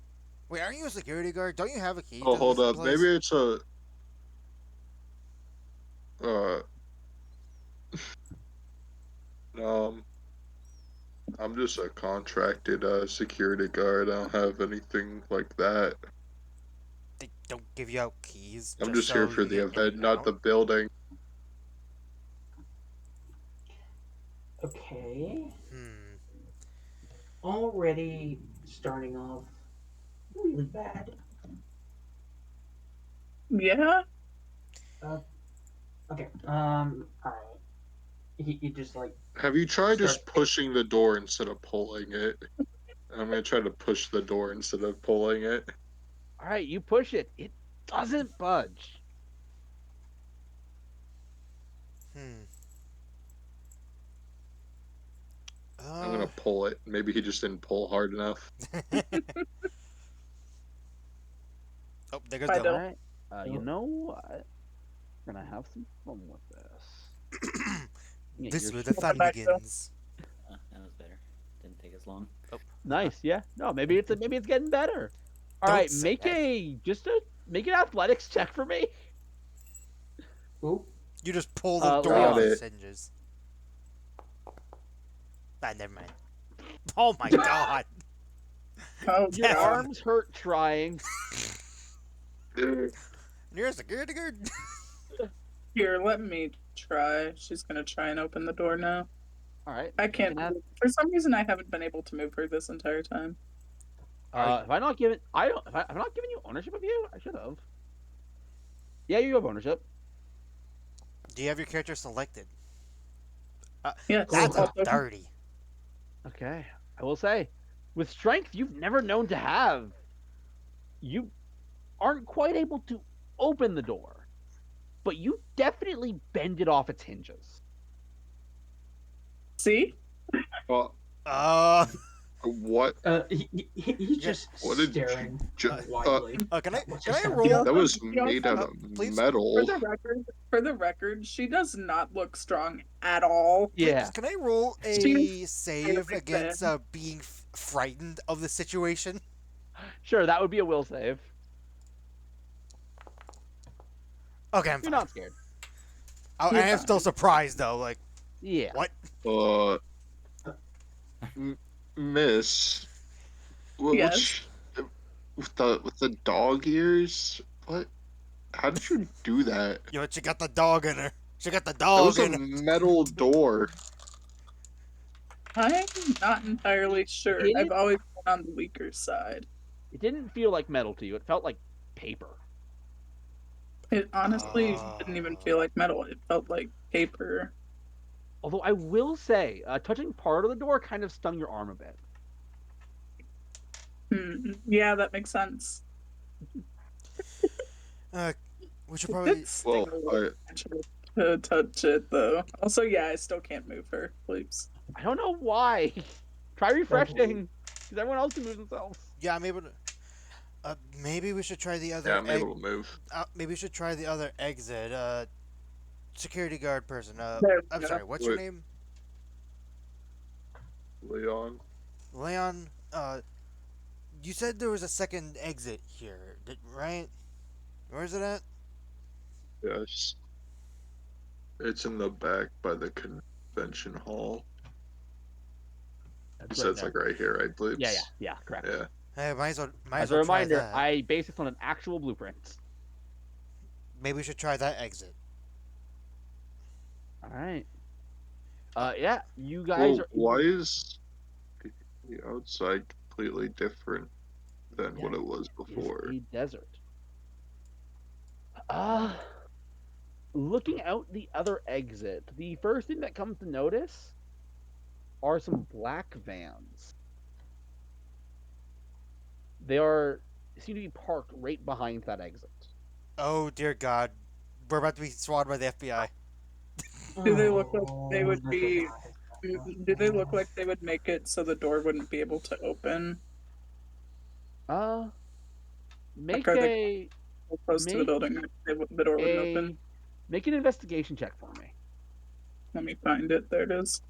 wait, aren't you a security guard? Don't you have a key Oh, to hold this up. place? Maybe it's a. Uh, um, I'm just a contracted security guard. I don't have anything like that. They don't give you out keys I'm just just here so for you the get in event, and not out. the building. Okay. Hmm. Already starting off really bad. Yeah. Uh, okay. All right. He just like Have you tried starts. just pushing the door instead of pulling it? I'm gonna try to push the door instead of pulling it. All right, you push it. It doesn't budge. Hmm. I'm gonna pull it. Maybe he just didn't pull hard enough. Oh, there goes I the. All don't. right. You know what? We're gonna have some fun with this. Yeah, This you're where the Well, fun I don't. begins. That was better. Didn't take as long. Oh, nice. Yeah. No, maybe it's getting better. All Don't right, say that. make an athletics check for me. Ooh. You just pull the door Leon. off its hinges. Ah, never mind. Oh my god. Oh, Your Yeah. arms hurt trying. You're a security guard? here, let me try. She's gonna try and open the door now. All right. I you can't. can have- For some reason, I haven't been able to move her this entire time. Have I not given? Have I not given you ownership of you? I should have. Yeah, you have ownership. Do you have your character selected? Yes. That's Cool. a 30. Okay. I will say, with strength you've never known to have, you aren't quite able to open the door, but you definitely bend it off its hinges. See? Well, Uh, what? He's just What did staring you? widely. can I What's can just I happening? roll? That was Yeah, made out of please, metal. For the record, she does not look strong at all. Yeah. Can I roll a She's save really against thin. being frightened of the situation? Sure, that would be a will save. Okay, I'm You're fine. not scared. I am still surprised though. Like, Yeah. what? Uh, Miss, Yes. with the dog ears? What? How did you do that? You know, she got the dog in her. She got the That dog was a in her. metal door. I'm not entirely sure. It- I've always been on the weaker side. It didn't feel like metal to you. It felt like paper. It honestly didn't even feel like metal. It felt like paper. Although I will say, touching part of the door kind of stung your arm a bit. Yeah, that makes sense. We should It probably. did sting Well, a little to touch it, though. Also, yeah, I still can't move her, please. I don't know why. Try refreshing, because everyone else can move themselves. Yeah, I'm able to. Maybe we should try the yeah, other I'm able to move. maybe we should try the other exit. Security guard person. There we I'm go. sorry. What's your Wait, name? Leon. Leon. You said there was a second exit here, right? Where is it at? Yes, it's in the back by the convention hall. That's So right it's there. like right here, right, Bloops? Yeah, correct. Yeah. Hey, might as As a well try reminder, that. I based this on an actual blueprint. Maybe we should try that exit. All right. Yeah, you guys Well, are. why is the outside completely different than what Yeah, it was It's before? a desert. Looking out the other exit, the first thing that comes to notice are some black vans. They seem to be parked right behind that exit. Oh dear God, we're about to be swatted by the FBI. Do they look like they would that's be? okay. Do they look like they would make it so the door wouldn't be able to open? Make Like, are they a so close to the make building that the door wouldn't open? make an investigation check for me. Let me find it. There it is.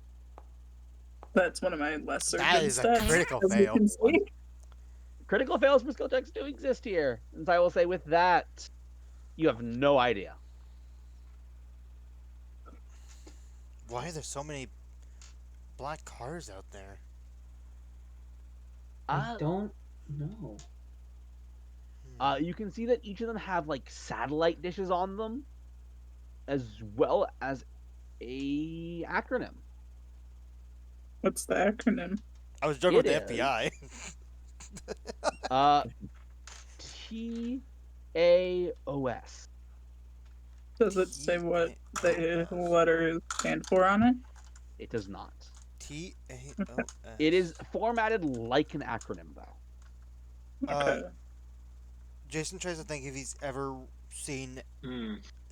That's one of my lesser That good is a stats, critical as you fail. can see. Critical fails for skill checks do exist here, and I will say with that, you have no idea. Why are there so many black cars out there? I don't know. You can see that each of them have like satellite dishes on them, as well as a acronym. What's the acronym? I was joking with It the is. FBI. TAOS. Does it say what the letters stand for on it? It does not. TAOS. It is formatted like an acronym, though. Okay. Jason tries to think if he's ever seen,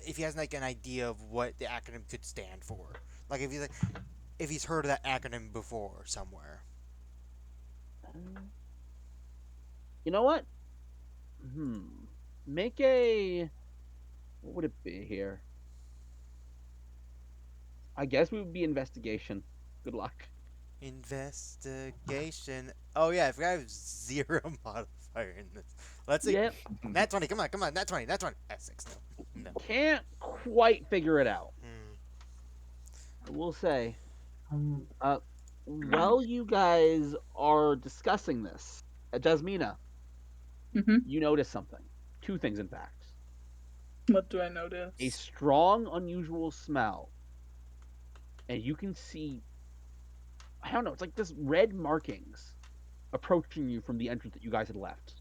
if he has like an idea of what the acronym could stand for. Like if he's heard of that acronym before somewhere. You know what? Make a. What would it be here? I guess we would be investigation. Good luck. Investigation. Oh yeah, I forgot I have 0 modifier in this. Let's see. Yep. Nat 20. Come on. Nat 20. 6. No. Can't quite figure it out. Hmm. I will say. Um, While you guys are discussing this, Jasmina, you notice something. 2 things, in fact. What do I notice? A strong, unusual smell. And you can see, I don't know, it's like this red markings approaching you from the entrance that you guys had left.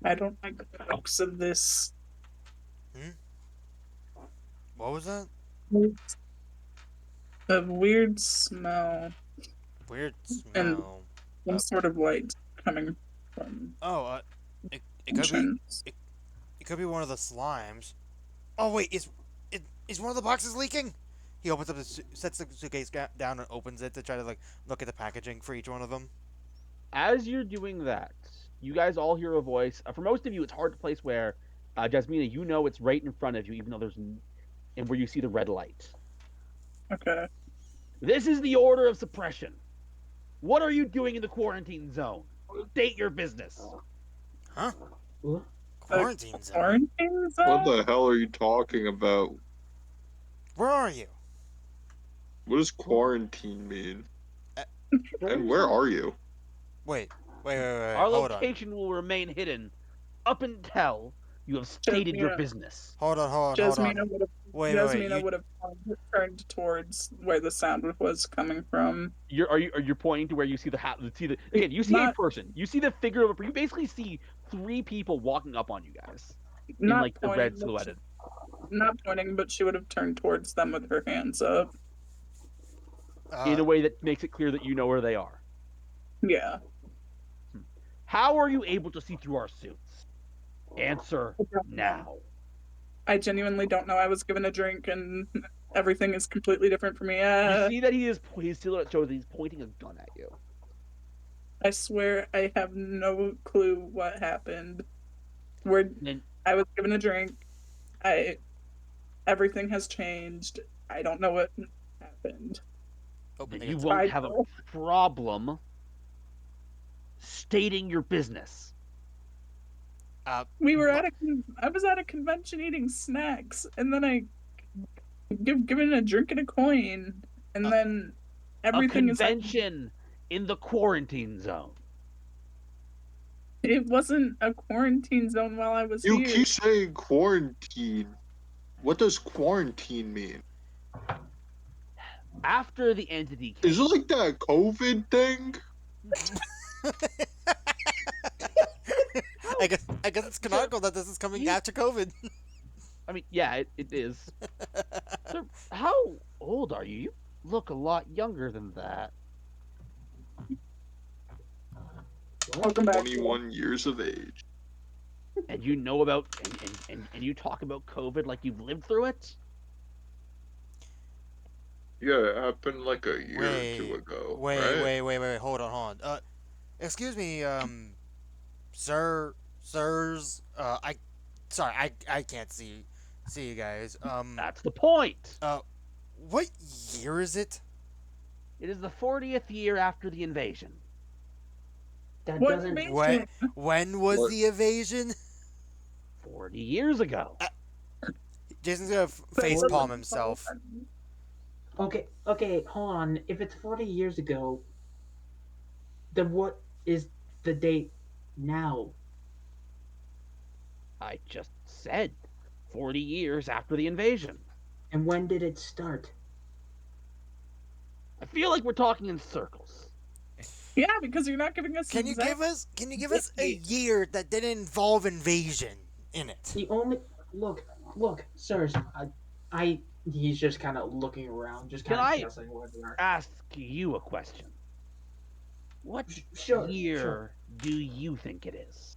I don't like the looks of this. What was that? A weird smell. Weird smell. And some sort of light coming from. Oh, it could be one of the slimes. Oh wait, is one of the boxes leaking? He opens up sets the suitcase down and opens it to try to like look at the packaging for each one of them. As you're doing that, you guys all hear a voice. For most of you, it's hard to place where, Jasmina, you know it's right in front of you, even though there's, and where you see the red light. Okay. This is the order of suppression. What are you doing in the quarantine zone? State your business. Huh? what? Quarantine zone. Quarantine zone? What the hell are you talking about? Where are you? What does quarantine mean? And where are you? Wait. Our Hold on. location will remain hidden up until you have stated your Jasmina. business. Hold on. Jasmina would have. Wait. Jasmina would have turned towards where the sound was coming from. Are you pointing to where you see the again? You see a person. You see the figure of a. You basically see 3 people walking up on you guys in Not like the red pointing, silhouetted. not pointing, but she would have turned towards them with her hands up. In a way that makes it clear that you know where they are. Yeah. How are you able to see through our suits? Answer now. I genuinely don't know. I was given a drink and everything is completely different for me. You see that his silhouette shows that he's pointing a gun at you. I swear I have no clue what happened. I was given a drink. Everything has changed. I don't know what happened. Then you won't have a problem stating your business. I was at a convention eating snacks, and then I given a drink and a coin, and then everything is. A convention in the quarantine zone. It wasn't a quarantine zone while I was You here. keep saying quarantine. What does quarantine mean? After the entity came, Is it like that COVID thing? I guess it's canonical that this is coming after COVID. I mean, yeah, it is. Sir, how old are you? You look a lot younger than that. Welcome back. 21 years of age. And you know about and you talk about COVID like you've lived through it? Yeah, it happened like a year or two ago. Wait, hold on. Excuse me, sirs, I can't see you guys. That's the point. What year is it? It is the 40th year after the invasion. That What doesn't. invasion? When was the invasion? 40 years ago. Jason's gonna face palm himself. Okay, hold on. If it's 40 years ago, then what is the date now? I just said 40 years after the invasion. And when did it start? I feel like we're talking in circles. Yeah, because you're not giving us. Can you give us a year that didn't involve invasion in it? The only look, sirs. He's just kind of looking around, just kind of guessing where they are. Ask you a question. What year do you think it is?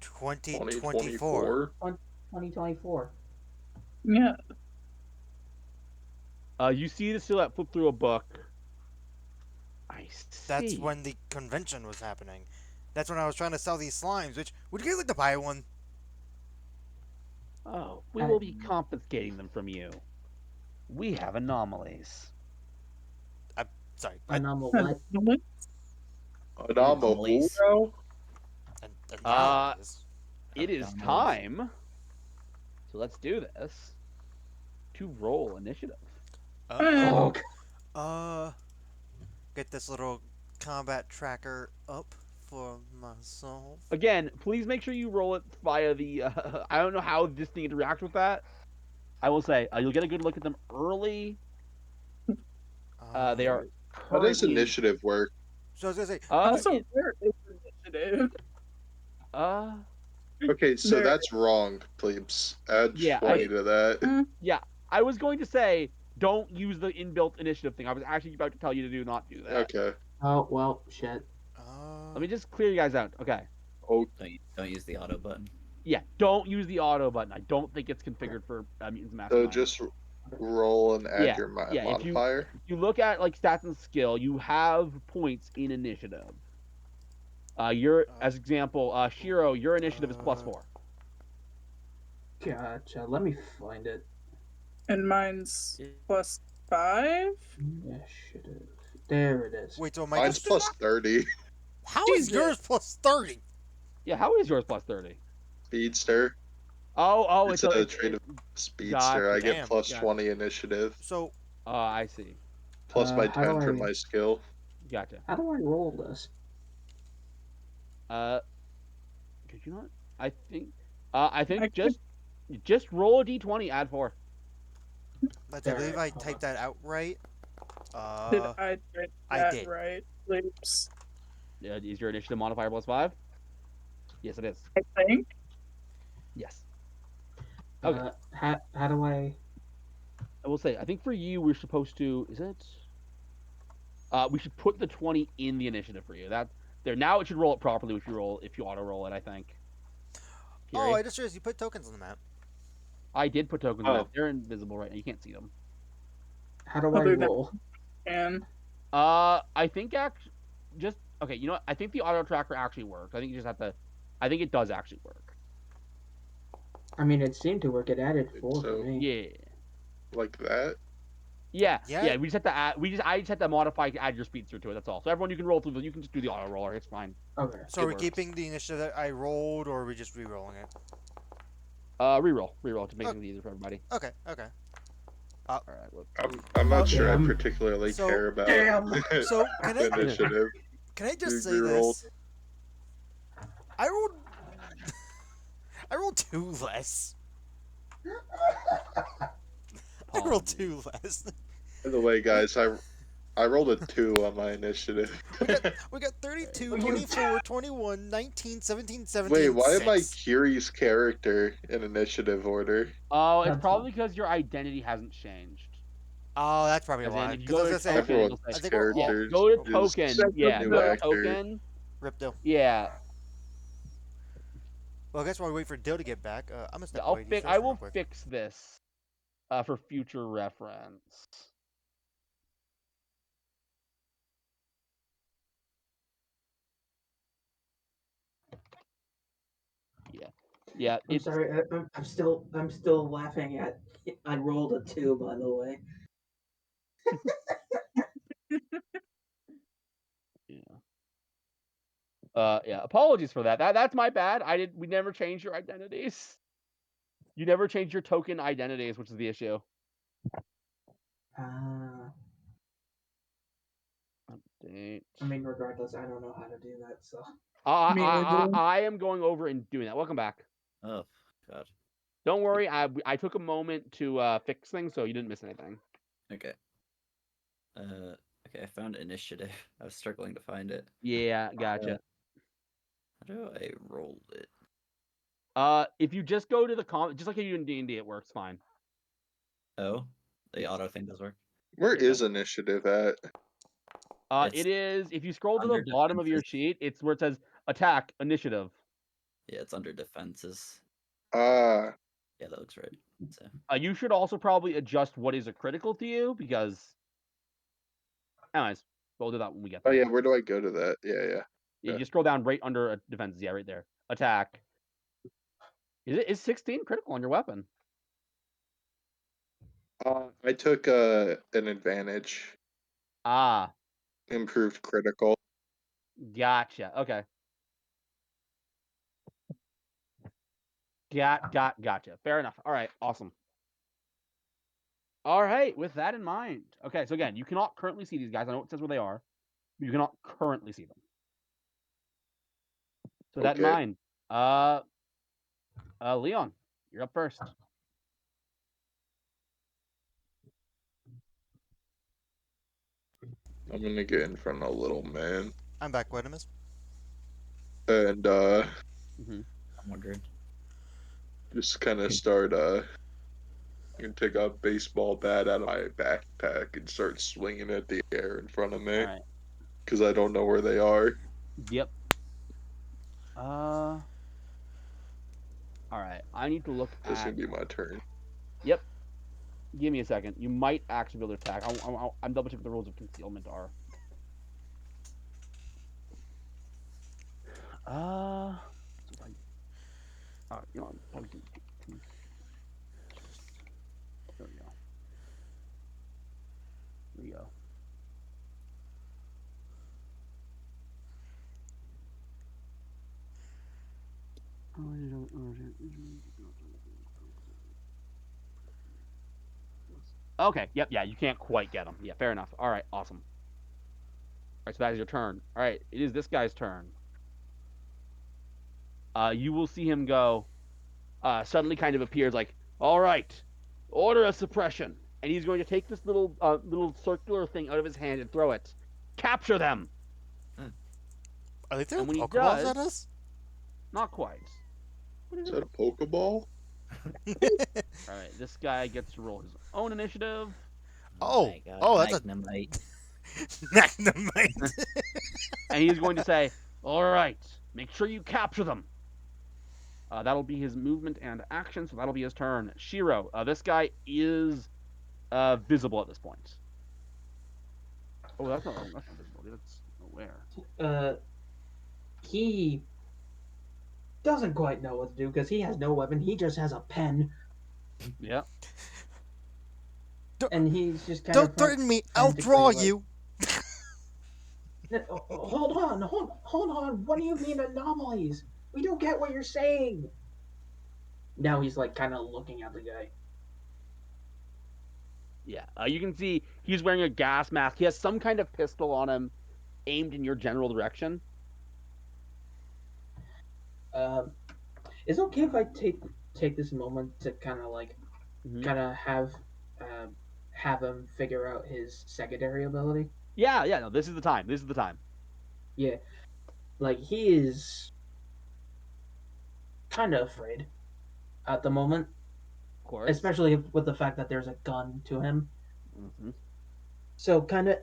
2024. 2024. Yeah. You see the silhouette flip through a book. I see. That's when the convention was happening. That's when I was trying to sell these slimes. Which would you guys like to buy one? Oh, we will be confiscating them from you. We have anomalies. Sorry. Anomaly. Anomaly. It is time. So let's do this. To roll initiative. Get this little combat tracker up for myself. Again, please make sure you roll it via the. I don't know how this thing interacts with that. I will say you'll get a good look at them early. They are. How does initiative work? So I was gonna say. Also, where is initiative? Okay, so that's wrong, plebes. Add 20 to that. Yeah, I was going to say don't use the inbuilt initiative thing. I was actually about to tell you to not do that. Okay. Oh well, shit. Let me just clear you guys out. Okay. Oh, don't use the auto button. Yeah, don't use the auto button. I don't think it's configured for mutants mastermind. So just roll and add your modifier. If you look at like stats and skill, you have points in initiative. As example, Shiro, your initiative is +4. Gotcha. Let me find it. And mine's +5. Initiative. There it is. Wait, so mine's +30. How is yours +30? Yeah, how is yours +30? Speedster. Oh, it's a trait of speedster. I get +20 initiative. So. I see. Plus my 10 for my skill. Gotcha. How do I roll this? Could you not? I think just roll a d20, add 4. I believe I typed that out right. Did I type that did. right? Oops. Is your initiative modifier +5? Yes, it is. I think. Yes. Okay. How do I? I will say, I think for you, we're supposed to. Is it? We should put the 20 in the initiative for you. That there now it should roll it properly if you auto roll it. I think. Oh, Kiri, I just realized you put tokens on the map. I did put tokens on the Oh, map. They're invisible right now. You can't see them. How do I Other than roll? and I think just okay. You know what? I think the auto tracker actually works. I think you just have to. I think it does actually work. I mean, it seemed to work. It added wait, 4 for so me. Yeah. like that? Yeah, Yeah. yeah. We just have to add. I just have to modify add your speedster to it. That's all. So everyone, you can roll through. You can just do the auto roller. It's fine. Okay. So It are we works. keeping the initiative that I rolled, or are we just re-rolling it? Reroll to make Oh, things easier for everybody. okay. Okay. All right. Whoops. I'm not sure I Damn. particularly So care about Damn. so initiative. can I just You say rerolled. this? I rolled I rolled 2 less. I rolled 2 less. By the way, guys, I rolled a 2 on my initiative. We got 32, You 24, 21, 19, 17, 17, Wait, and why am I 6. Kiri's character in initiative order? Oh, it's That's probably because your identity hasn't changed. Oh, that's probably As why. in, if you Because I go was to gonna say, token, it'll Everyone's I say, think we're yeah, all character go to is token. Yeah, new go to actor. token. Rip Dill. Yeah, Well, I guess while we wait for Dill to get back, I'm gonna yeah. step away to use the I restroom real will quick. fix this for future reference. Yeah, yeah. I'm It's sorry. I'm still laughing at. I rolled a 2, by the way. yeah. Yeah. Apologies for that. That's my bad. We never changed your identities. You never changed your token identities, which is the issue. Uh, Update. I mean, regardless, I don't know how to do that. So. I am going over and doing that. Welcome back. Oh god. Don't worry. I took a moment to fix things, so you didn't miss anything. Okay. Okay, I found initiative. I was struggling to find it. Yeah, gotcha. How do I roll it? If you just go to the just like you do in D&D, it works fine. Oh, the Yes. auto thing does work. Where Yeah. is initiative at? It is if you scroll to the under bottom of your defenses. sheet, it's where it says attack initiative. Yeah, it's under defenses. Ah, Yeah, that looks right. So You should also probably adjust what is a critical to you because. Anyways, we'll do that when we get oh there. yeah. Where do I go to that? Yeah. You Yeah. just scroll down right under defenses. Yeah, right there. Attack. Is 16 critical on your weapon? I took an advantage, Ah, improved critical. gotcha. Okay. Gotcha. Fair enough. All right. Awesome. All right. With that in mind. Okay. So again, you cannot currently see these guys. I know it says where they are, but you cannot currently see them. So that in Okay. mind, Leon, you're up first. I'm gonna get in front of a little man I'm back, Wedimus. and Mm-hmm. I'm wondering. just kind of start gonna take a baseball bat out of my backpack and start swinging at the air in front of me All right. because I don't know where they are. Yep. All right. I need to look That's at. gonna be my turn. Yep. Give me a second. You might actually be able to attack. I'm double checking what the rules of concealment are. So you know, probably there we go. There we go. Okay. Yep. Yeah. You can't quite get him. Yeah. Fair enough. All right. Awesome. All right. So that is your turn. All right. It is this guy's turn. You will see him go. Suddenly, kind of appears like, all right, order a suppression, and he's going to take this little circular thing out of his hand and throw it. Capture them. Are they throwing And when he Pokeballs does, at us? not quite. Is that a Pokeball? All right, this guy gets to roll his own initiative, Oh Oh, my god, oh, that's a Magnemite. dynamite. and he's going to say, "All right, make sure you capture them." That'll be his movement and action, so that'll be his turn. Shiro, this guy is visible at this point. Oh, that's not visibility. That's aware. Uh, he doesn't quite know what to do because he has no weapon. He just has a pen, Yeah. and he's just kind of Don't threaten me. I'll frantically draw like, you. Hold on. What do you mean anomalies? We don't get what you're saying. Now he's like kind of looking at the guy. Yeah. You can see he's wearing a gas mask. He has some kind of pistol on him, aimed in your general direction. Um, is it okay if I take this moment to kind of like kind of uh, have him figure out his secondary ability? Yeah. Yeah. No, this is the time. This is the time. Yeah, like he is kind of afraid at the moment, Of course. especially with the fact that there's a gun to him. Mm-hmm. So kind of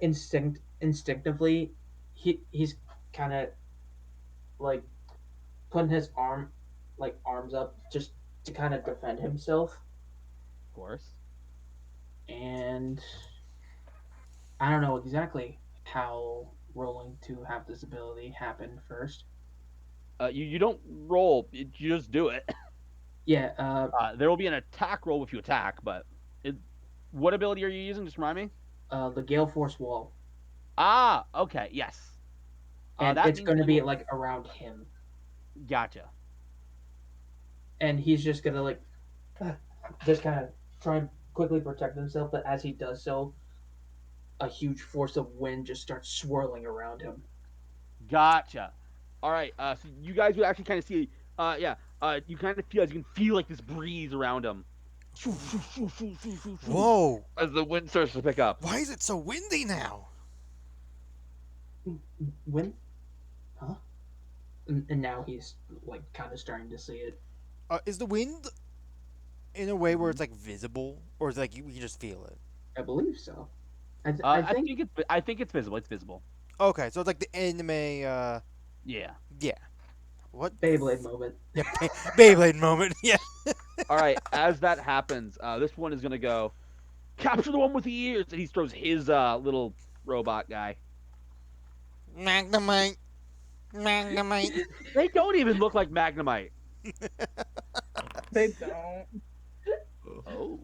instinctively, he's kind of like putting his arms up just to kind of defend himself. Of course. And I don't know exactly how rolling to have this ability happen first. You don't roll. You just do it. Yeah, There will be an attack roll if you attack, but it, what ability are you using? Just remind me. the Gale Force wall, Ah, okay, yes. and That it's means going to you be will. like around him, Gotcha. and he's just gonna like just kind of try and quickly protect himself. But as he does so, a huge force of wind just starts swirling around him. Gotcha. All right. So you guys would actually kind of see. Yeah. You kind of feel as you can feel like this breeze around him. Shoo, shoo, shoo, shoo, shoo, shoo, shoo, Whoa. as the wind starts to pick up. Why is it so windy now? Wind, huh? And now he's like kind of starting to see it. Is the wind in a way where it's like visible, or is it like you can just feel it? I believe so. I I think think it's. I think it's visible. It's visible. Okay, so it's like the anime. Yeah. Yeah. What? Beyblade moment. Yeah, Beyblade moment. Yeah. All right. As that happens, this one is gonna go capture the one with the ears, and he throws his little robot guy. Magnemite. Magnemite. They don't even look like Magnemite. They don't. Oh.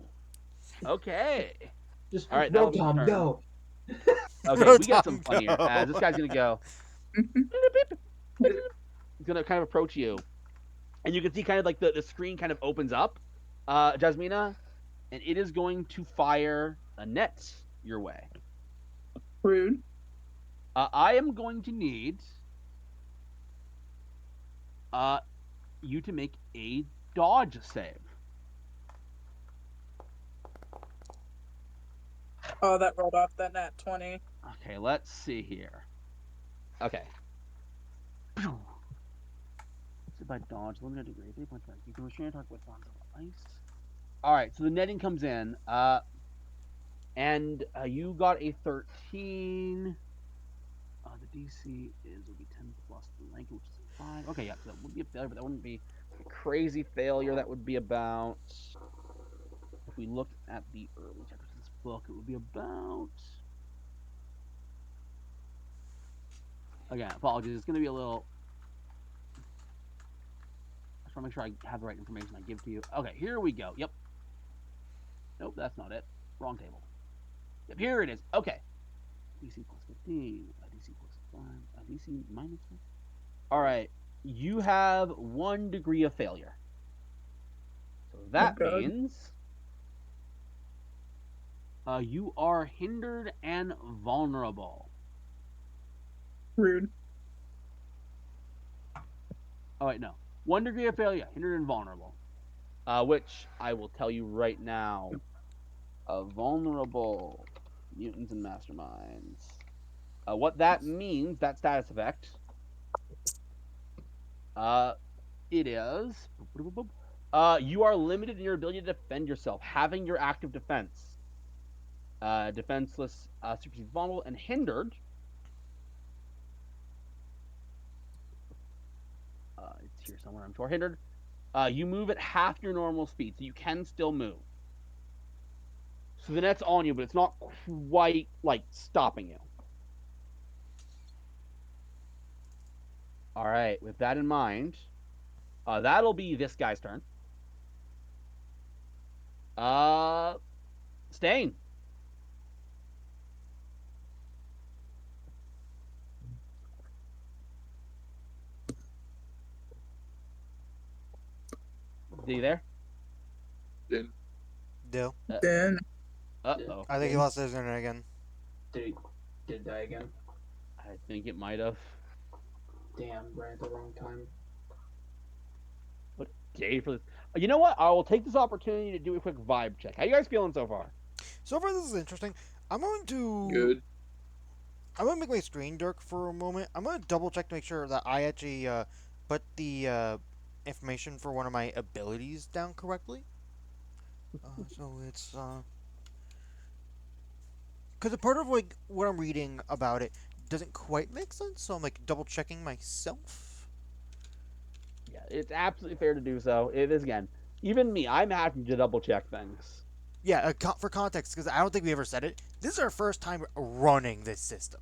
Okay. Just All right. That'll be his Rotom, turn. go. Okay, we got some Rotom, fun here. go. This guy's gonna go. He's gonna kind of approach you, and you can see kind of like the screen kind of opens up, Jasmina, and it is going to fire a net your way. Rude. I am going to need you to make a dodge save. Oh, that rolled off that nat 20. Okay, let's see here. Okay. By dodge, limited degree, 3 points back. You can restrain attack with bonds of ice. All right, so the netting comes in, and you got a 13. The DC will be 10 plus the rank, which is 5. Okay, yeah, so that would be a failure, but that wouldn't be a crazy failure. That would be about, if we look at the early chapters of this book, it would be about. Again, apologies. It's going to be a little. I just want to make sure I have the right information I give to you. Okay, here we go. Yep. Nope, that's not it. Wrong table. Yep, here it is. Okay. DC plus 15, DC plus 5, DC minus 5. All right. You have 1 degree of failure. So that means you are hindered and vulnerable. Rude. Oh, wait, no. 1 degree of failure, hindered and vulnerable. Which I will tell you right now. Vulnerable mutants and masterminds. What that means, that status effect, it is You are limited in your ability to defend yourself. Having your active defense, defenseless, supersedes vulnerable, and hindered. It's here somewhere, I'm sure. Hindered. You move at half your normal speed, so you can still move. So the net's on you, but it's not quite like stopping you. All right, with that in mind, that'll be this guy's turn. Stain. Are you there? Then Dill. Then Uh-oh. I think he lost his internet again. Did it die again? I think it might have. Damn, right at the wrong time. What day for this? You know what? I will take this opportunity to do a quick vibe check. How you guys feeling so far? So far, this is interesting. I'm going to good. I'm gonna make my screen dark for a moment. I'm gonna double check to make sure that I actually put the information for one of my abilities down correctly. So it's because a part of like what I'm reading about it doesn't quite make sense. So I'm like double checking myself. Yeah, it's absolutely fair to do so. It is again. Even me, I'm happy to double check things. Yeah, for context, because I don't think we ever said it. This is our first time running this system,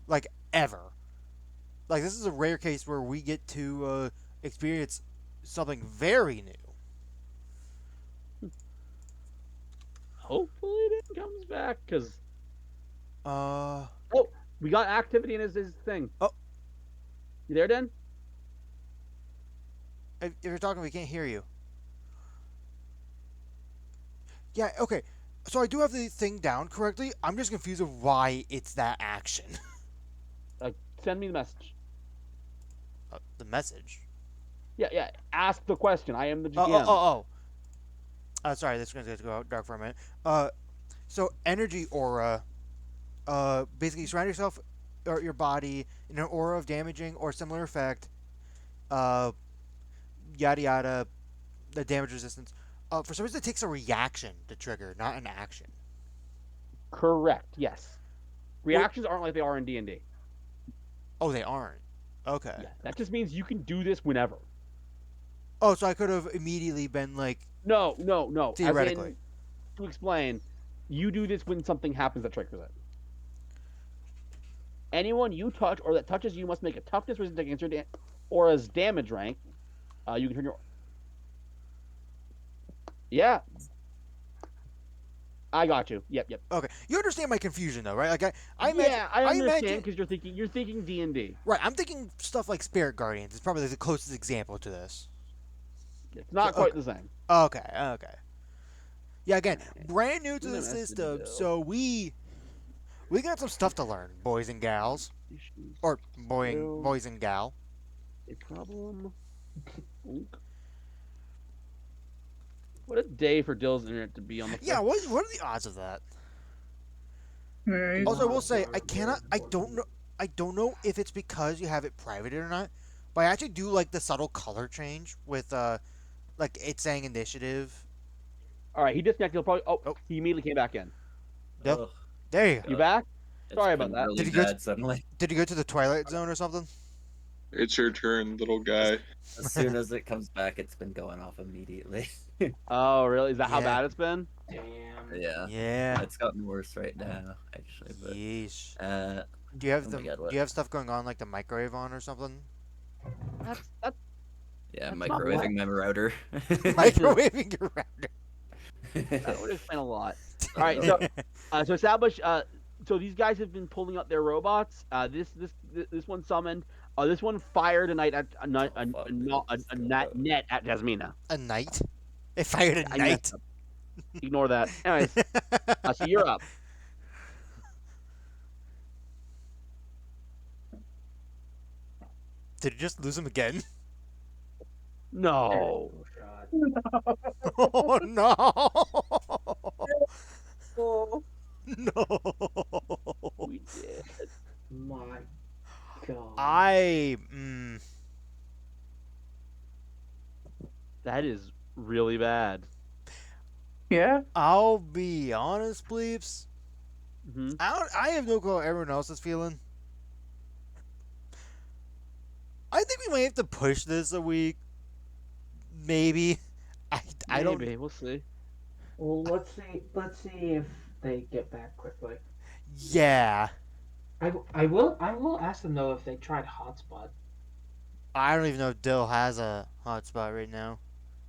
like ever. Like this is a rare case where we get to experience something very new. Hopefully, it comes back because Uh we got activity in his thing. Oh. You there, Den? if you're talking, we can't hear you. Yeah, okay. So I do have the thing down correctly. I'm just confused of why it's that action. Send me the message. The message. Yeah. Ask the question. I am the Oh, GM. Sorry, this is going to go dark for a minute. So energy aura. Basically, surround yourself or your body in an aura of damaging or similar effect. Yada yada. The damage resistance. For some reason, it takes a reaction to trigger, not an action. Correct. Yes. Reactions aren't like they are in D&D. Oh, they aren't. Okay. Yeah, that just means you can do this whenever. Oh, so I could have immediately been like. No. Theoretically. As in, to explain, you do this when something happens that triggers it. Anyone you touch or that touches you must make a toughness resistance against your aura's damage rank. You can turn your. Yeah. I got you. Yep. Okay, you understand my confusion though, right? Like I understand because you're thinking D&D. Right, I'm thinking stuff like Spirit Guardians. It's probably the closest example to this. It's not quite the same. Okay. Yeah, again, brand new to the system, so we got some stuff to learn, boys and gals, or boys and gal. A problem. What a day for Dill's internet to be on the. Yeah, what are the odds of that? Right. Also, I will say I don't know if it's because you have it private or not, but I actually do like the subtle color change with like it's saying initiative. All right, he disconnected. He'll probably. Oh, he immediately came back in. Yep. Ugh, There you go. You back? it's Sorry about been that. Really Did you go bad suddenly. Did you go to the Twilight Zone or something? It's your turn, little guy. As soon as it comes back, it's been going off immediately. Oh, really? Is that how Yeah. bad it's been? Damn. Yeah. Yeah. It's gotten worse right now, actually. But Yeesh. oh Do you have my God, what? Do you have stuff going on like the microwave on or something? That's Yeah, That's not microwaving my router. Microwaving your router. that would explain a lot. All right, so establish. So these guys have been pulling up their robots. This one summoned. This one fired a net at net at Jasmina. A knight? It fired a I knight. messed up. Ignore that. Anyways, so you're up. Did you just lose him again? No. Shot. Oh no! No! We did. My God. I That is really bad. Yeah. I'll be honest, bleeps. Hmm. I have no clue how everyone else is feeling. I think we might have to push this a week. Maybe. I don't. Maybe we'll see. Well, let's see if they get back quickly. Yeah. I will ask them though if they tried hotspot. I don't even know if Dill has a hotspot right now.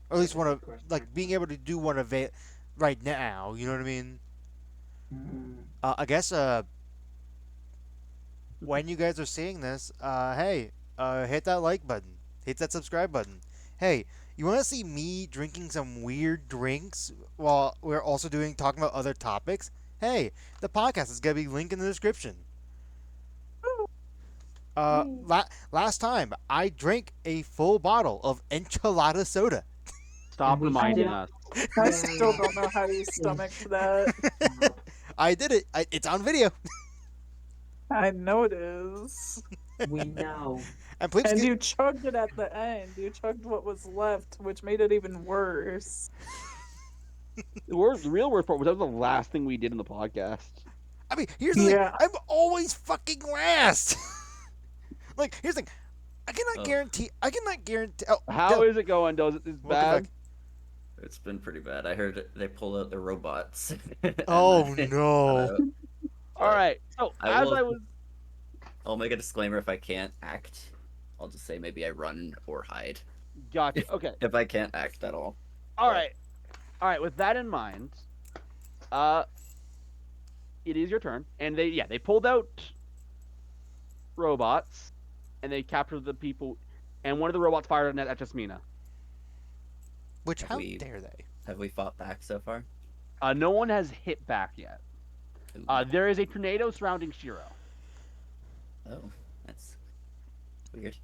Or at least That's a one good of, question, like, being actually. able to do one of it right now. You know what I mean? Mm, I guess, when you guys are seeing this, hey, hit that like button. Hit that subscribe button. Hey, you want to see me drinking some weird drinks while we're also talking about other topics? Hey, the podcast is gonna be linked in the description. yay. Last time I drank a full bottle of enchilada soda. And Stop we reminding still, us. I yeah, still don't know how you yes, stomached that. stop. I did it. It's on video. I know it is. We know. And please And get. you chugged it at the end. You chugged what was left, which made it even worse. The real worst part was that was the last thing we did in the podcast. I mean, here's the thing. Yeah. I'm always fucking last. Like, here's the thing. I cannot Oh. guarantee. I cannot guarantee. Oh, How Dylan, is it going? Does it is welcome bad? back. It's been pretty bad. I heard they pulled out the robots. and Oh then got no. out. All But right. So I as will. I was, I'll make a disclaimer if I can't act. I'll just say maybe I run or hide gotcha. Okay. if I can't act at all. All But- right. All right. With that in mind, uh, it is your turn, and they pulled out robots, and they captured the people, and one of the robots fired a net at Jasmina. Which, Have how we- dare they? Have we fought back so far? No one has hit back yet. Ooh. There is a tornado surrounding Shiro. Oh, that's weird.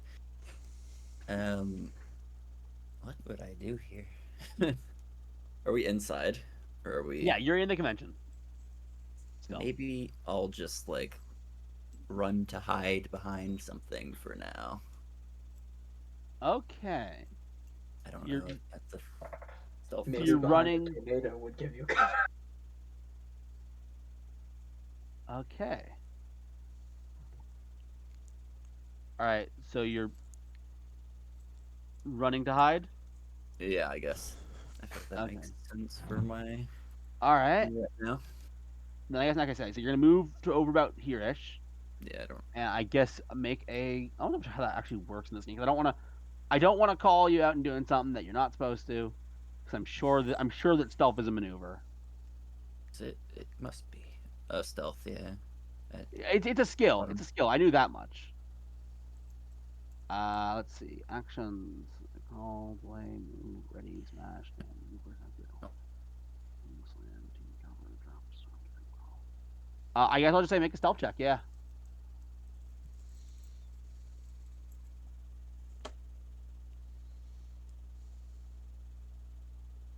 What would I do here? Are we inside, or are we? Yeah, you're in the convention. Still. Maybe I'll just like run to hide behind something for now. Okay. I don't You're- know. If that's a stealth. Maybe You're behind running- the tornado would give you cover. Okay. All right. So you're running to hide. Yeah, I guess. I think that Okay. makes sense for my All right. right now. Then I guess not gonna say. So you're gonna move to over about here-ish, Yeah, I don't. and I guess make a. I don't know how that actually works in this game. 'Cause I don't want to. I don't want to call you out and doing something that you're not supposed to, because I'm sure that stealth is a maneuver. It must be stealth. Yeah. It's a skill. It's a skill. I knew that much. Let's see. Actions. Call, play, move, ready, smash, and move. Slam, team cover, drop, start, call. I guess I'll just say make a stealth check. Yeah.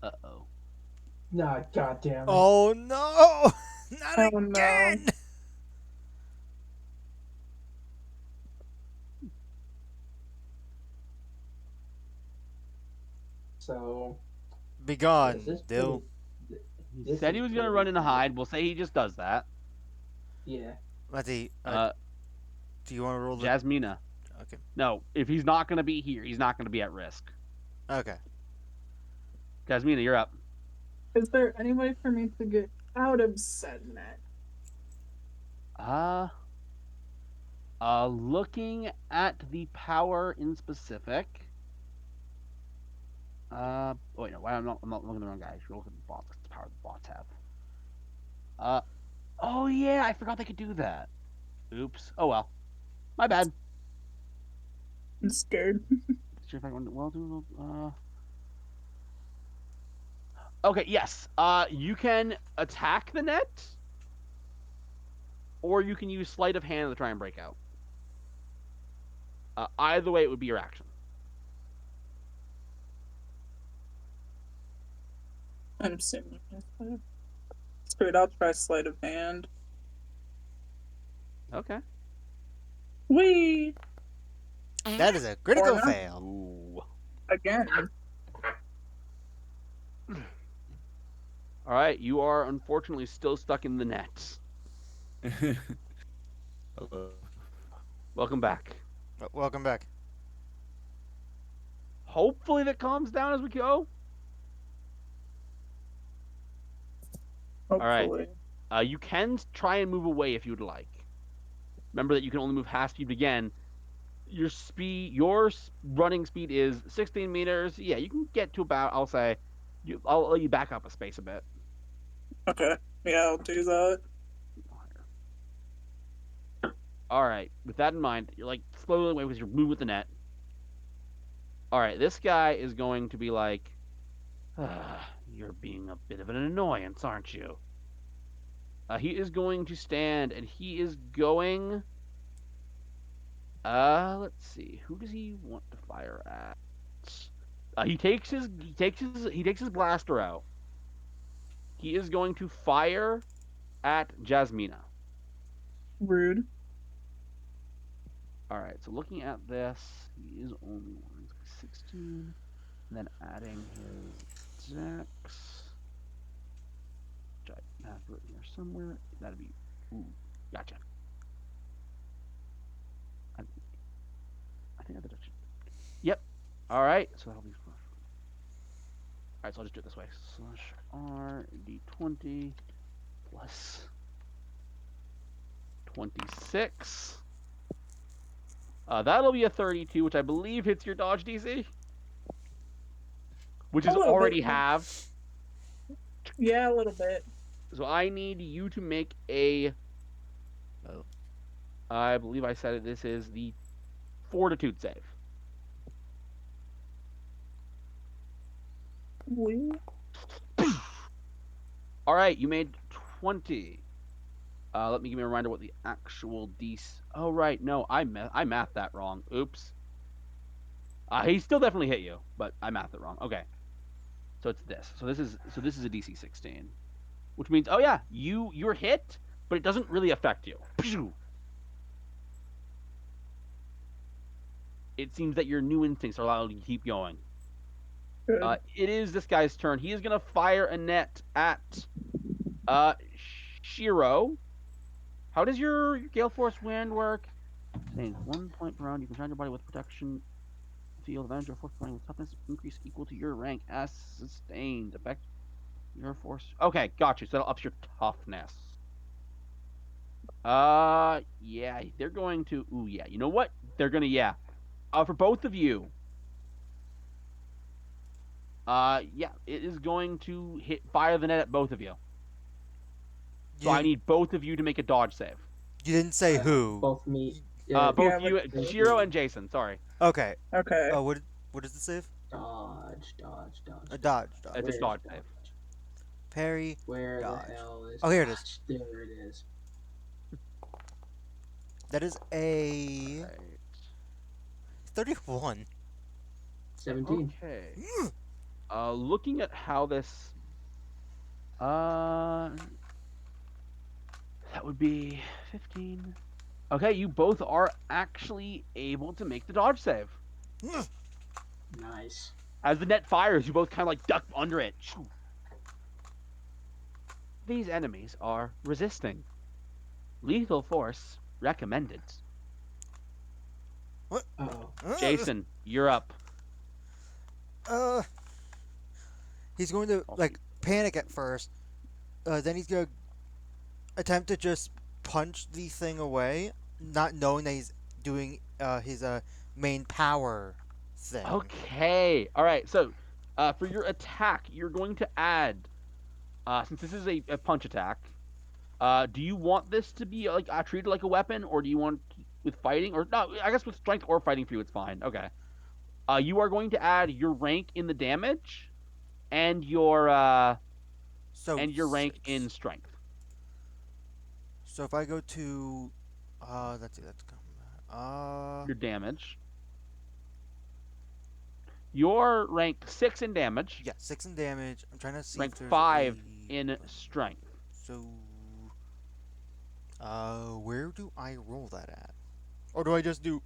Uh-oh. Nah, goddamn it. Oh no! Not Oh, no. again! So Be gone, this is Dill. pretty- He This said is he was gonna pretty run in and bad. hide. We'll say he just does that. Yeah. Let's see. Uh, Do you want to roll the? Jasmina. Okay. No, if he's not gonna be here, he's not gonna be at risk. Okay. Jasmina, you're up. Is there any way for me to get out of said net? Looking at the power in specific. Oh wait, no, I'm not looking at the wrong guy. You're looking at the bots. 'Cause the power the bots have. Oh yeah, I forgot they could do that. Oops. Oh well. My bad. I'm scared. See if I can Okay, yes. You can attack the net, or you can use sleight of hand to try and break out. Either way, it would be your action. I'm assuming. Screw it, I'll try sleight of hand. Okay. Whee! That is a critical Or not. fail. Ooh. Again. All right, you are unfortunately still stuck in the net. Hello. Welcome back. Welcome back. Hopefully that calms down as we go. All right. Hopefully. You can try and move away if you would like. Remember that you can only move half speed again. Your running speed is 16 meters. Yeah, you can get to about. I'll let you back up a space a bit. Okay. Yeah, I'll do that. All right. With that in mind, you're like slowly away because you're moving with the net. All right. This guy is going to be like, you're being a bit of an annoyance, aren't you? He is going to stand and he is going. Let's see. Who does he want to fire at? He takes his blaster out. He is going to fire at Jasmina. Rude. All right. So looking at this, he is only 16, and then adding his dex. Which I have written here somewhere. That'd be. Ooh, gotcha. I think I have the dex. Yep. All right. So that'll be. All right. So I'll just do it this way. /R d20 plus 26. That'll be a 32, which I believe hits your dodge DC, which is already halved. Yeah, a little bit. So I need you to make a. Oh, I believe I said it. This is the Fortitude save. All right, you made 20. Let me give me a reminder what the actual DC. Oh right, no, I mathed that wrong. Oops. He still definitely hit you, but I mathed it wrong. Okay, so it's this. So this is a DC 16, which means you're hit, but it doesn't really affect you. It seems that your new instincts are allowed to keep going. It is this guy's turn. He is gonna fire a net at Shiro. How does your Gale Force wind work? Saying 1 point per round, you can surround your body with protection field. Advantage your force point with toughness increase equal to your rank as sustained. Effect your force. Okay, got you. So that'll ups your toughness. Yeah, they're going to. Ooh, yeah. You know what? They're gonna. Yeah. For both of you. Yeah, it is going to fire the net at both of you. So I need both of you to make a dodge save. You didn't say who. Both me. Both you, Shiro and Jason. Sorry. Okay. Okay. What is the save? Dodge. Dodge. It's a dodge save. Parry. Where dodge. the hell is? Oh, here it is. There it is. That is a 31. 17. Okay. Looking at how this. That would be 15. Okay, you both are actually able to make the dodge save. Nice. As the net fires, you both kind of like duck under it. These enemies are resisting. Lethal force recommended. What? Jason, you're up. He's going to like panic at first. Then he's gonna attempt to just punch the thing away, not knowing that he's doing his main power thing. Okay. All right. So, for your attack, you're going to add, since this is a punch attack, do you want this to be like treated like a weapon, or do you want with fighting, or no? I guess with strength or fighting for you, it's fine. Okay. You are going to add your rank in the damage, and your rank in strength. So if I go to, let's see, your damage. Your rank 6 in damage. Yeah, 6 in damage. I'm trying to see. Rank if there's 5 in strength. So, where do I roll that at? Or do I just do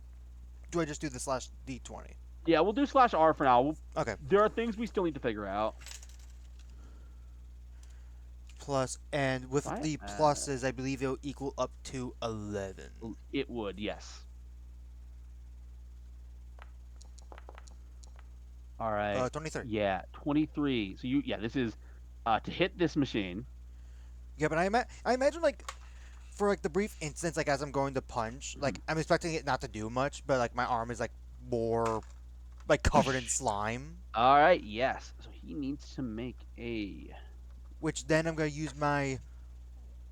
the /d20? Yeah, we'll do /R for now. Okay. There are things we still need to figure out. plus, and with Right? the pluses, I believe it'll equal up to 11. It would, yes. All right. 23. Yeah, 23. So this is to hit this machine. Yeah, but I imagine like for like the brief instance, like as I'm going to punch, like I'm expecting it not to do much, but like my arm is like more like covered in slime, All right, yes. So he needs to make a which then I'm gonna use my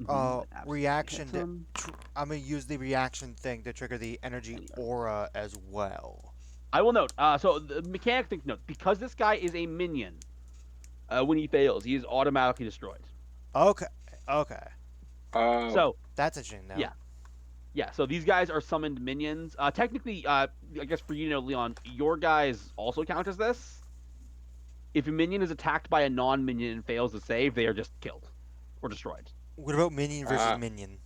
that absolutely reaction hits to. him. I'm gonna use the reaction thing to trigger the energy Anyway. aura as well. I will note. So the mechanic thing note because this guy is a minion. When he fails, he is automatically destroyed. Okay, okay, Oh, So that's interesting. Now, yeah, yeah. So these guys are summoned minions. Technically, I guess for you to know, Leon, your guys also count as this. If a minion is attacked by a non-minion and fails to save, they are just killed or destroyed. what about minion versus ah, minion?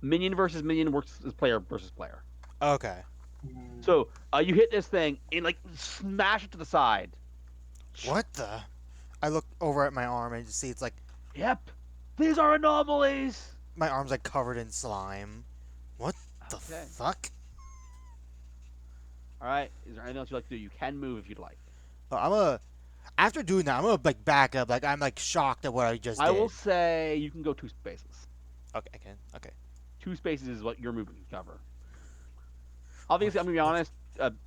Minion versus minion works as player versus player. Okay, So you hit this thing and like smash it to the side. what the? I look over at my arm and just see it's like Yep, these are anomalies. my arm's like covered in slime. What the Okay. fuck? All right. Is there anything else you'd like to do? You can move if you'd like. I'm gonna after doing that, I'm gonna like back up. Like I'm like shocked at what I just I did. will say you can go 2 spaces. Okay, I can. Okay. 2 spaces is what your movement can cover. Obviously, I'm gonna be honest,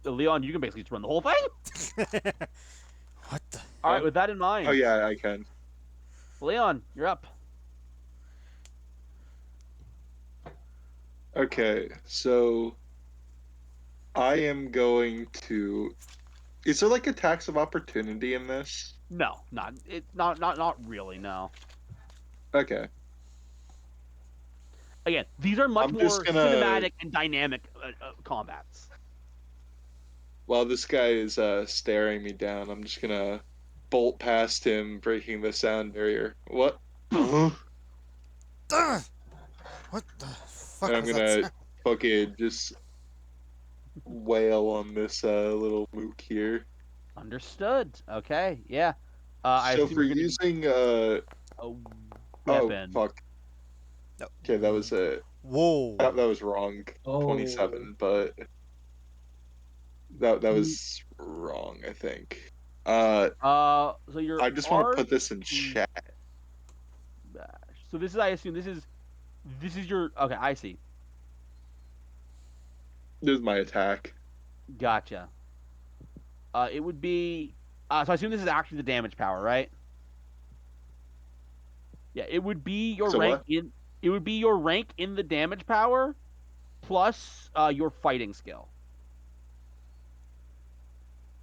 Leon, you can basically just run the whole thing. What the? All right. With that in mind, oh yeah, I can. Leon, you're up. Okay, so I am going to. Is there like a tax of opportunity in this? No, not really. No. Okay. Again, these are much I'm more just gonna- cinematic and dynamic combats. While this guy is staring me down, I'm just gonna bolt past him, breaking the sound barrier. What? And Ugh! What the fuck I'm was that gonna sound? fucking just wail on this little mook here. Understood. Okay. Yeah. I So assume for you're gonna using a oh weapon. fuck. No. Okay, that was Whoa. that was wrong. Oh. 27, but that was wrong, I think. So your I just want to R put this in chat. dash. So this is, I assume, this is your. Okay, I see. This is my attack. Gotcha. It would be. So I assume this is actually the damage power, right? Yeah, it would be your So rank what? in. It would be your rank in the damage power, plus your fighting skill.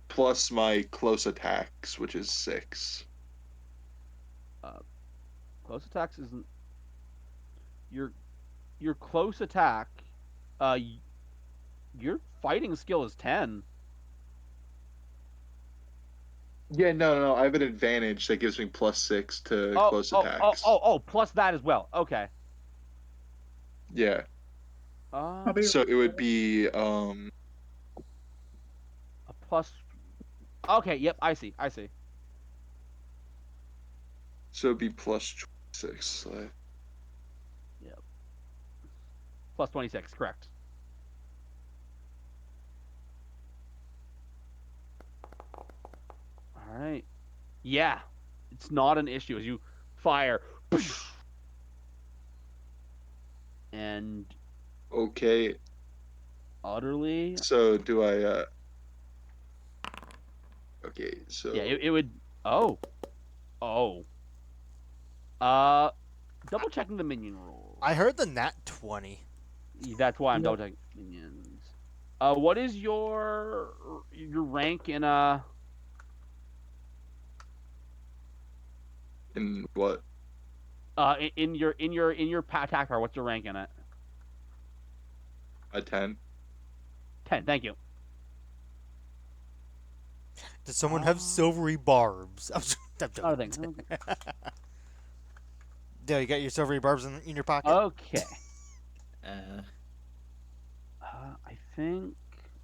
Plus my close attacks, which is 6. Close attacks isn't. Your close attack. Your fighting skill is 10. Yeah, no. I have an advantage that gives me plus 6 to close attacks. Plus that as well. Okay. Yeah. I'll be So it would be A plus. Okay. Yep. I see. so it'd be plus 26. So Plus 26. Correct. All right. Yeah. It's not an issue as you fire. And okay. utterly. So do I okay, so Yeah. It would. Oh. Double checking the minion rules. I heard the nat 20. That's why I'm Yep. double checking minions. What is your rank in in what? in your attack power? What's your rank in it? A 10. 10. Thank you. Does someone have silvery barbs? I'm Not a joking. thing. There, you got your silvery barbs in your pocket. Okay. Uh, I think.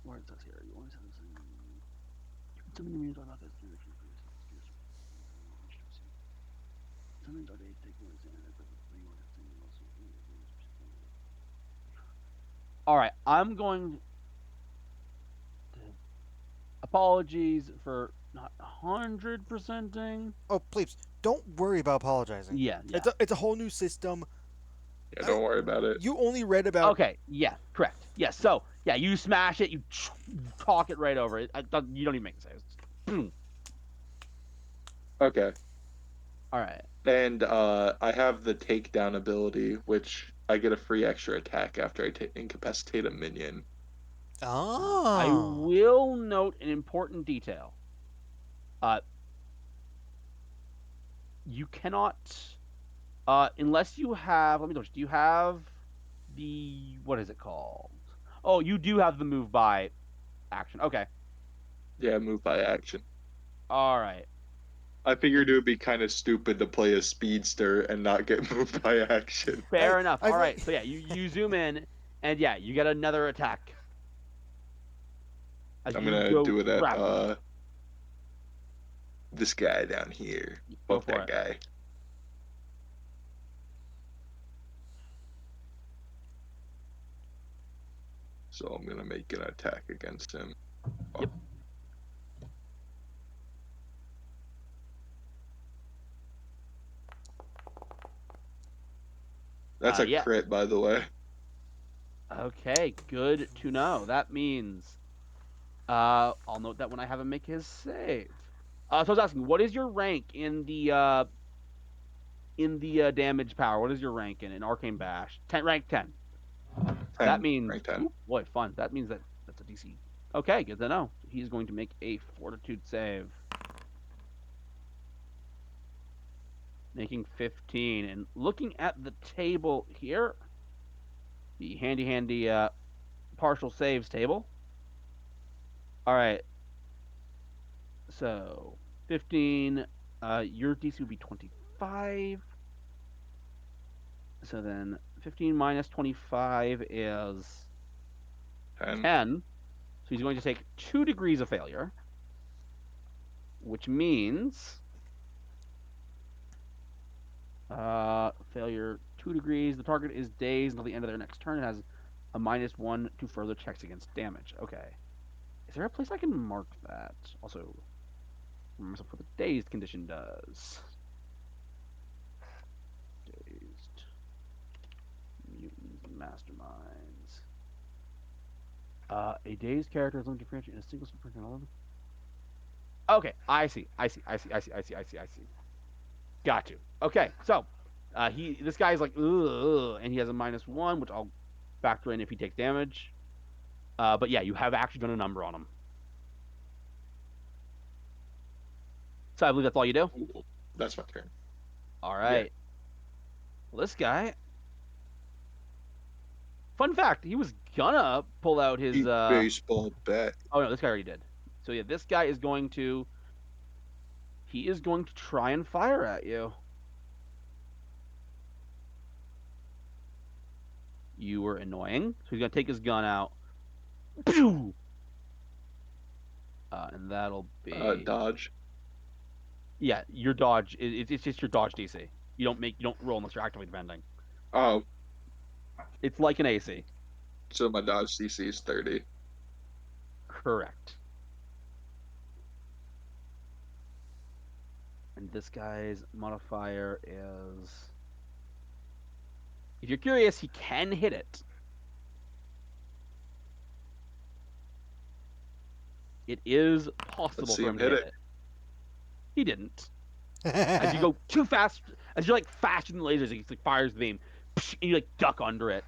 Where is this here? You want to All right, I'm going. Apologies for not 100%ing. Oh, please, don't worry about apologizing. Yeah, yeah. It's a whole new system. Yeah, don't worry about it. You only read about. Okay, yeah, correct. Yeah, so yeah, you smash it, you talk it right over it. You don't even make saves. Boom. Okay. All right. And I have the takedown ability, which I get a free extra attack after I incapacitate a minion. I Oh. will note an important detail. You cannot, unless you have. Let me know. Do you have the what is it called? Oh, you do have the move by action. Okay. Yeah, move by action. All right. I figured it would be kind of stupid to play a speedster and not get moved by action. Fair enough. I All think. right. So yeah, you zoom in, and yeah, you get another attack as I'm you gonna go do it at rapidly. this guy down here. Go Fuck for that it. guy. So I'm gonna make an attack against him. Yep. That's a Yeah. crit, by the way. Okay. Good to know. That means I'll note that when I have him make his save. So I was asking, what is your rank in the damage power? What is your rank in Arcane Bash? Rank 10. That 10, means, rank 10. ooh, boy, fun. That means that's a DC. Okay, good to know. He's going to make a Fortitude save, making 15. And looking at the table here, the handy partial saves table. All right, so 15. Your DC would be 25. So then 15 minus 25 is 10. 10. So he's going to take 2 degrees of failure, which means failure 2 degrees. The target is dazed until the end of their next turn and has a -1 to further checks against damage. Okay. Is there a place I can mark that? Also, remember what the dazed condition does. Dazed. Mutants and masterminds. A dazed character is limited to differentiate in a single suppression element. Okay, I see. Got you. Okay, so this guy's like, ugh, and he has a -1, which I'll factor in if he takes damage. But yeah, you have actually done a number on him. So I believe that's all you do. That's my turn. All right. Yeah. Well, this guy. Fun fact: he was gonna pull out his baseball bat. Oh no, this guy already did. So yeah, this guy is going to. He is going to try and fire at you. You were annoying, so he's gonna take his gun out. Pew! And that'll be dodge. Yeah, your dodge. It's just your dodge DC. You don't roll unless you're actively defending. Oh. It's like an AC. So my dodge DC is 30. Correct. And this guy's modifier is. If you're curious, he can hit it. It is possible for him to hit it. He didn't. As you go too fast, as you're like faster than lasers, he like fires the beam, and you like duck under it.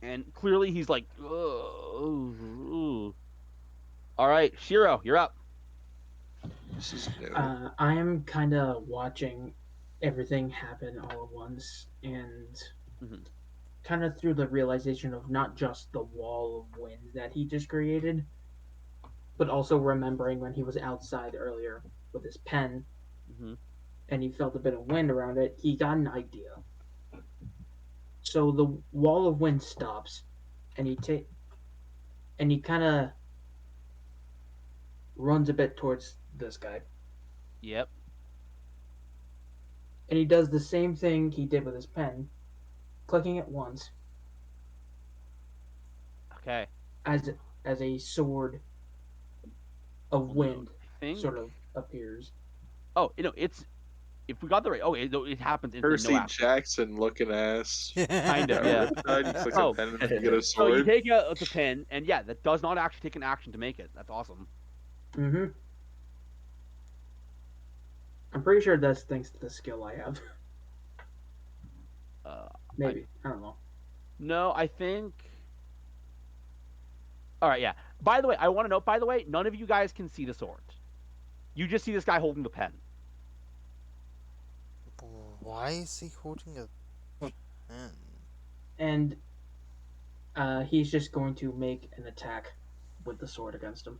And clearly he's like, ugh. All right, Shiro, you're up. This is new. I am kind of watching everything happen all at once, and kind of through the realization of not just the wall of wind that he just created, but also remembering when he was outside earlier with his pen, and he felt a bit of wind around it, he got an idea. So the wall of wind stops, and he kind of runs a bit towards this guy. Yep. and he does the same thing he did with his pen, clicking it once Okay. as as a sword of wind I think. sort of appears. Oh, it's if we got the right. Oh, it happens instantly. No Percy action. Jackson looking ass. Kind of, Got yeah. Riptide, you click a Oh, pen and then you get a so you sword. take out the pin, and yeah, that does not actually take an action to make it. That's awesome. Mm-hmm. I'm pretty sure that's thanks to the skill I have. Uh, Maybe. I don't know. no, I think. All right, yeah. By the way, I want to note. By the way, none of you guys can see the sword. You just see this guy holding the pen. Why is he holding a pen? And he's just going to make an attack with the sword against him.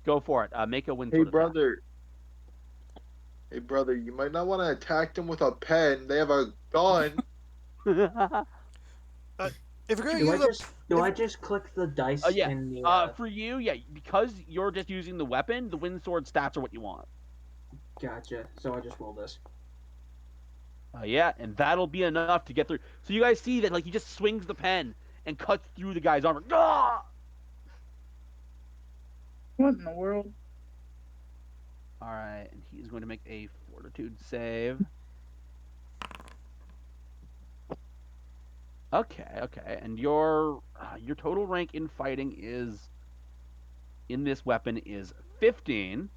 Go for it. Make a wind Hey sword brother. Hey brother, you might not want to attack them with a pen. They have a gun. attack. If you're gonna Do I use a, just do if, I just click the dice Yeah. in the? For you, yeah, because you're just using the weapon, the wind sword stats are what you want. Gotcha. So I just roll this. Yeah, and that'll be enough to get through. So you guys see that, like, he just swings the pen and cuts through the guy's armor. Ah! What in the world? All right, and he's going to make a fortitude save. Okay, and your total rank in fighting is in this weapon is 15.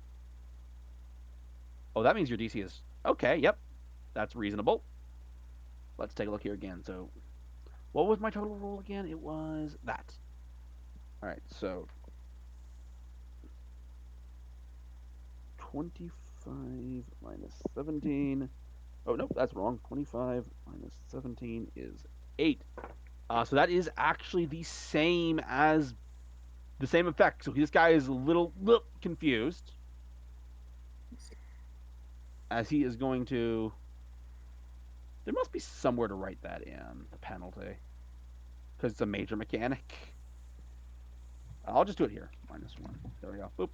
Oh, that means your DC is okay. Yep, that's reasonable. Let's take a look here again. So, what was my total roll again? It was that. All right, so 25 minus 17. Oh, no, that's wrong. 25 minus 17 is 8. So that is actually the same effect. So this guy is a little confused as he is going to. There must be somewhere to write that in, the penalty, because it's a major mechanic. I'll just do it here. -1. There we go. Boop.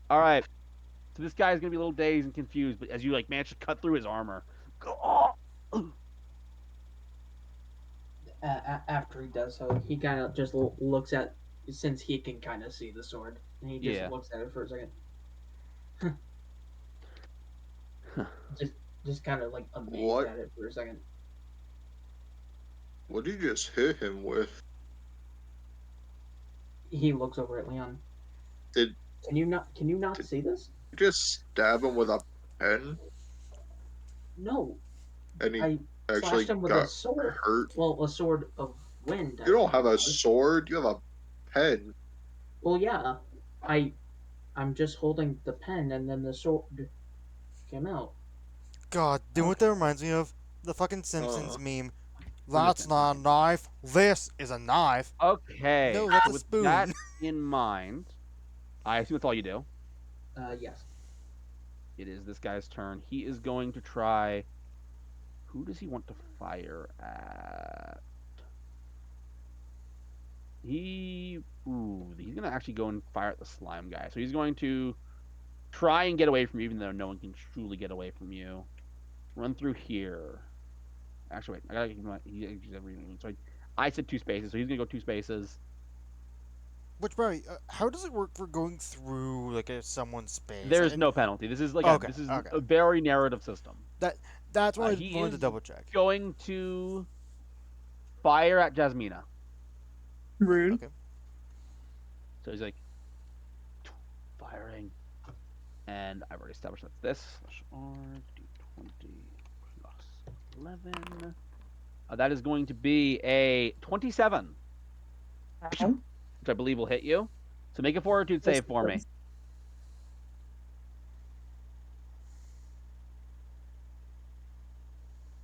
All right. So this guy is going to be a little dazed and confused, but as you like manage to cut through his armor. After he does so, he kind of just looks at, since he can kind of see the sword, and he just Yeah. looks at it for a second. just kind of like amazed What? at it for a second. What did you just hit him with? He looks over at Leon. Did Can you not see this? you just stab him with a pen? No, And he I actually slashed him with got a sword. hurt? Well, a sword of wind. You don't I have a suppose. sword, you have a pen. Well, yeah, I'm just holding the pen, and then the sword came out. God, do you know what that reminds me of? The fucking Simpsons Uh, meme. Who's That's this not a knife. This is a knife. Okay. No, that's a With spoon. that in mind, I assume that's all you do. Yes. It is this guy's turn. He is going to try. Who does he want to fire at? He's gonna actually go and fire at the slime guy. So he's going to try and get away from you, even though no one can truly get away from you. Run through here. Actually, wait. I gotta give him. So I said 2 spaces, so he's gonna go 2 spaces. Which, Barry, how does it work for going through like someone's space? There's no penalty. This is like Okay, this is okay. a very narrative system. That's what I He wanted to is double check. going to fire at Jasmina. Rude. Okay. So he's like firing, and I've already established that's this. R d20 plus 11. That is going to be a 27, which I believe will hit you. So make a fortitude save for me.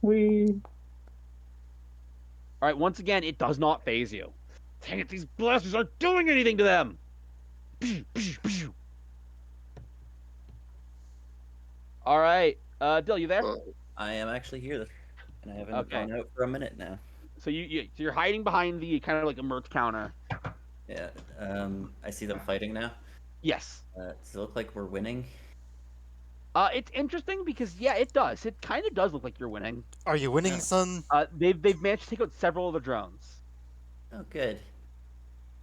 We All right. Once again, it does not phase you. Dang it! These blasters aren't doing anything to them. All right, Dill, you there? I am actually here, and I haven't gone out for a minute now. So you're hiding behind the kind of like a merch counter. Yeah. I see them fighting now. Yes. Does it look like we're winning? It's interesting because it does. It kind of does look like you're winning. Are you winning, Yeah. son? They've managed to take out several of the drones. Oh, good.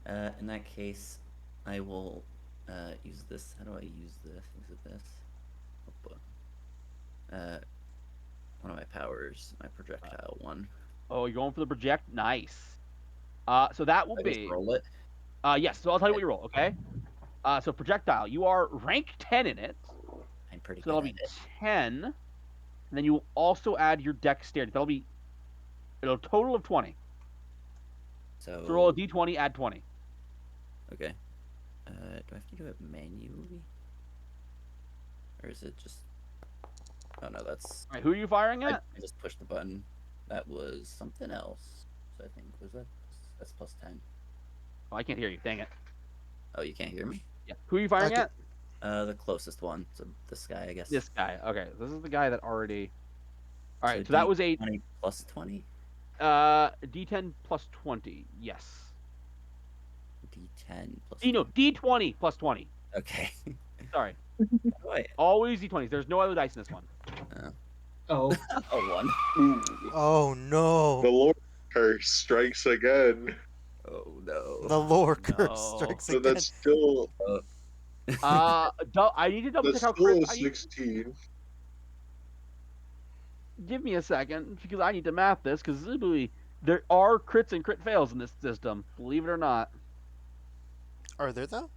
In that case, I will use this. How do I use this? Is it this? One of my powers, my projectile one. Oh, you're going for the project? Nice. So that will I just be. roll it. Yes. So I'll tell you what you roll. Okay. So projectile, you are rank 10 in it. I'm pretty So good that'll at be it. 10, and then you will also add your dexterity. That'll be a total of 20. So So roll a d20, add 20. okay. Do I have to do it manually, or is it just? Oh no, that's. All right. Who are you firing I at? just pushed the button. That was something else. So I think was that. That's plus 10. Oh, I can't hear you. Dang it. Oh, you can't hear me. Yeah. Who are you firing Okay. at? The closest one. So this guy, I guess. This guy. Okay. This is the guy that already. All right. So that D was a 20 plus 20. d10 plus 20. Yes. D10 plus No, 20. d20 plus 20. Okay. Sorry. Oh, wait. Always d20s. There's no other dice in this one. Oh, Oh, one. Oh no. The Lord curse strikes again. Oh no. The lore No. curse strikes So again. that's still I need to double check that's how still crit. a 16. Give me a second because I need to math this because there are crits and crit fails in this system. Believe it or not, Are there though?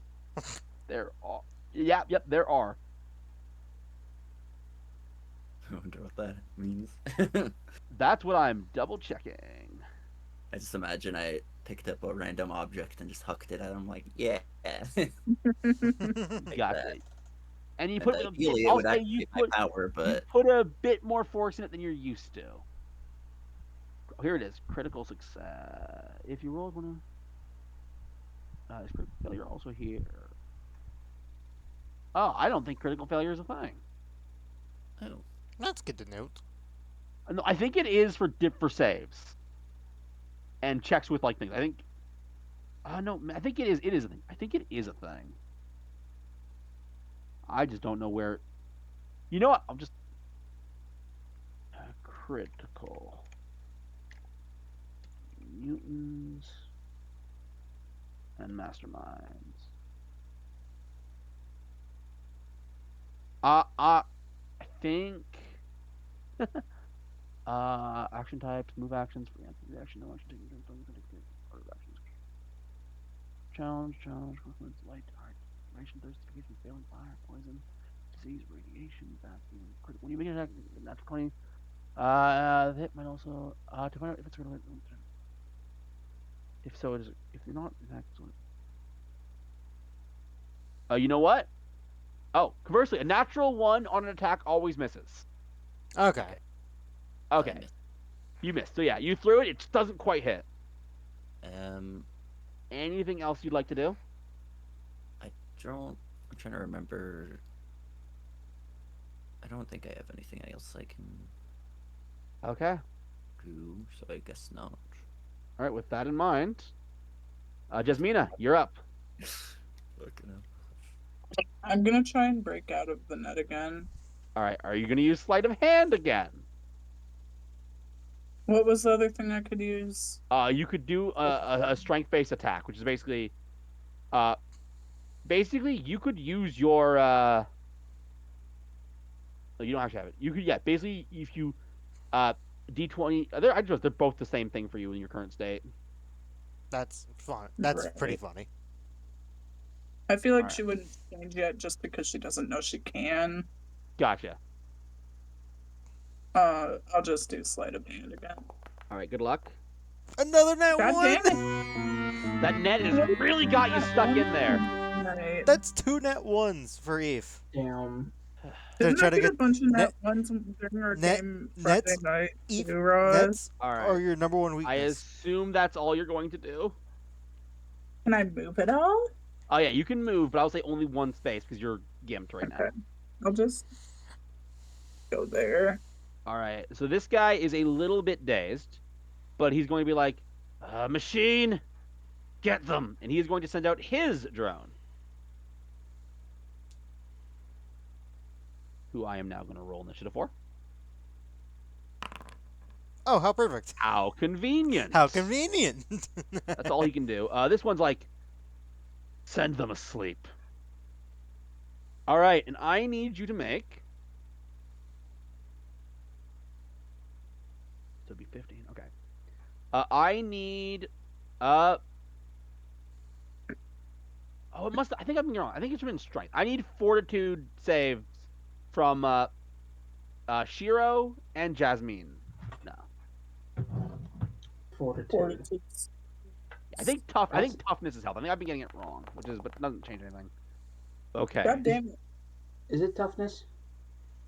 there are. Yep, there are. I wonder what that means. That's what I'm double checking. I just imagine I picked up a random object and just hucked it at him like, yeah. Exactly. And you And put. ideally, it I'll would say you activate my put. power, You but put a bit more force in it than you're used to. Oh, here it is. Critical success. If you rolled one of. Is critical failure also here? Oh, I don't think critical failure is a thing. oh, That's good to note. No, I think it is for saves and checks with like things. I think. No, I think it is. It is a thing. I think it is a thing. I just don't know where. You know what? I'll just critical mutants and masterminds. I think. Action types, move actions, preemptive reaction, no action taken, order of actions. Challenge, consequence, light, hard, duration, thirstification, failing, fire, poison, disease, radiation, vacuum, critical. When you make an attack, natural 20. The hit might also to find out if it's going to. If so, it is. If you're not, you know what? Oh, conversely, a natural 1 on an attack always misses. Okay. Okay, you missed. So yeah, you threw it. It just doesn't quite hit. Anything else you'd like to do? I don't. I'm trying to remember. I don't think I have anything else I can Okay. do, so I guess not. All right. With that in mind, Jasmina, you're up. Fucking hell. I'm gonna try and break out of the net again. All right. Are you going to use sleight of hand again? What was the other thing I could use? You could do a strength-based attack, which is basically you could use your. You don't actually have it. You could basically if you d20. They're both the same thing for you in your current state. That's fun. That's Right. pretty funny. I feel like Alright. she wouldn't change yet just because she doesn't know she can. Gotcha. I'll just do sleight of hand again. All right. Good luck. Another net God one. damn it! That net has really got you stuck in there. Right. That's 2 net ones for Eve. damn. They're Didn't I trying to get a get bunch of net net- ones during our net- game Friday nets- night? Eve, too, Roz? nets All are right. your number one I weakness. assume that's all you're going to do. Can I move it all? Oh yeah, you can move, but I'll say only one space because you're gimped right now. Okay. I'll just go there. All right. So this guy is a little bit dazed, but he's going to be like, "Machine, get them!" And he is going to send out his drone. who I am now going to roll initiative for. Oh, how perfect. How convenient. How convenient. That's all he can do. This one's like, send them asleep. All right, and I need you to make. So it'd be 15. Okay. I need. Oh, it must. I think I'm wrong. I think it's been strength. I need fortitude saves from Shiro and Jasmine. No, Fortitude. I think tough. I That's- think toughness is health. I think I've been getting it wrong, but doesn't change anything. Okay. God damn it. Is it toughness?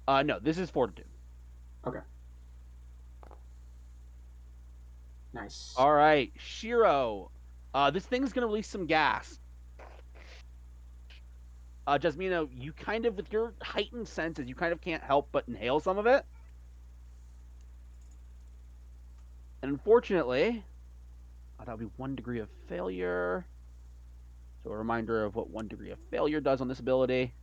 No, this is fortitude. Okay. Nice. All right, Shiro. This thing's gonna release some gas. Jasmino, you kind of, with your heightened senses, you kind of can't help but inhale some of it. And unfortunately, that would be 1 degree of failure. So a reminder of what 1 degree of failure does on this ability.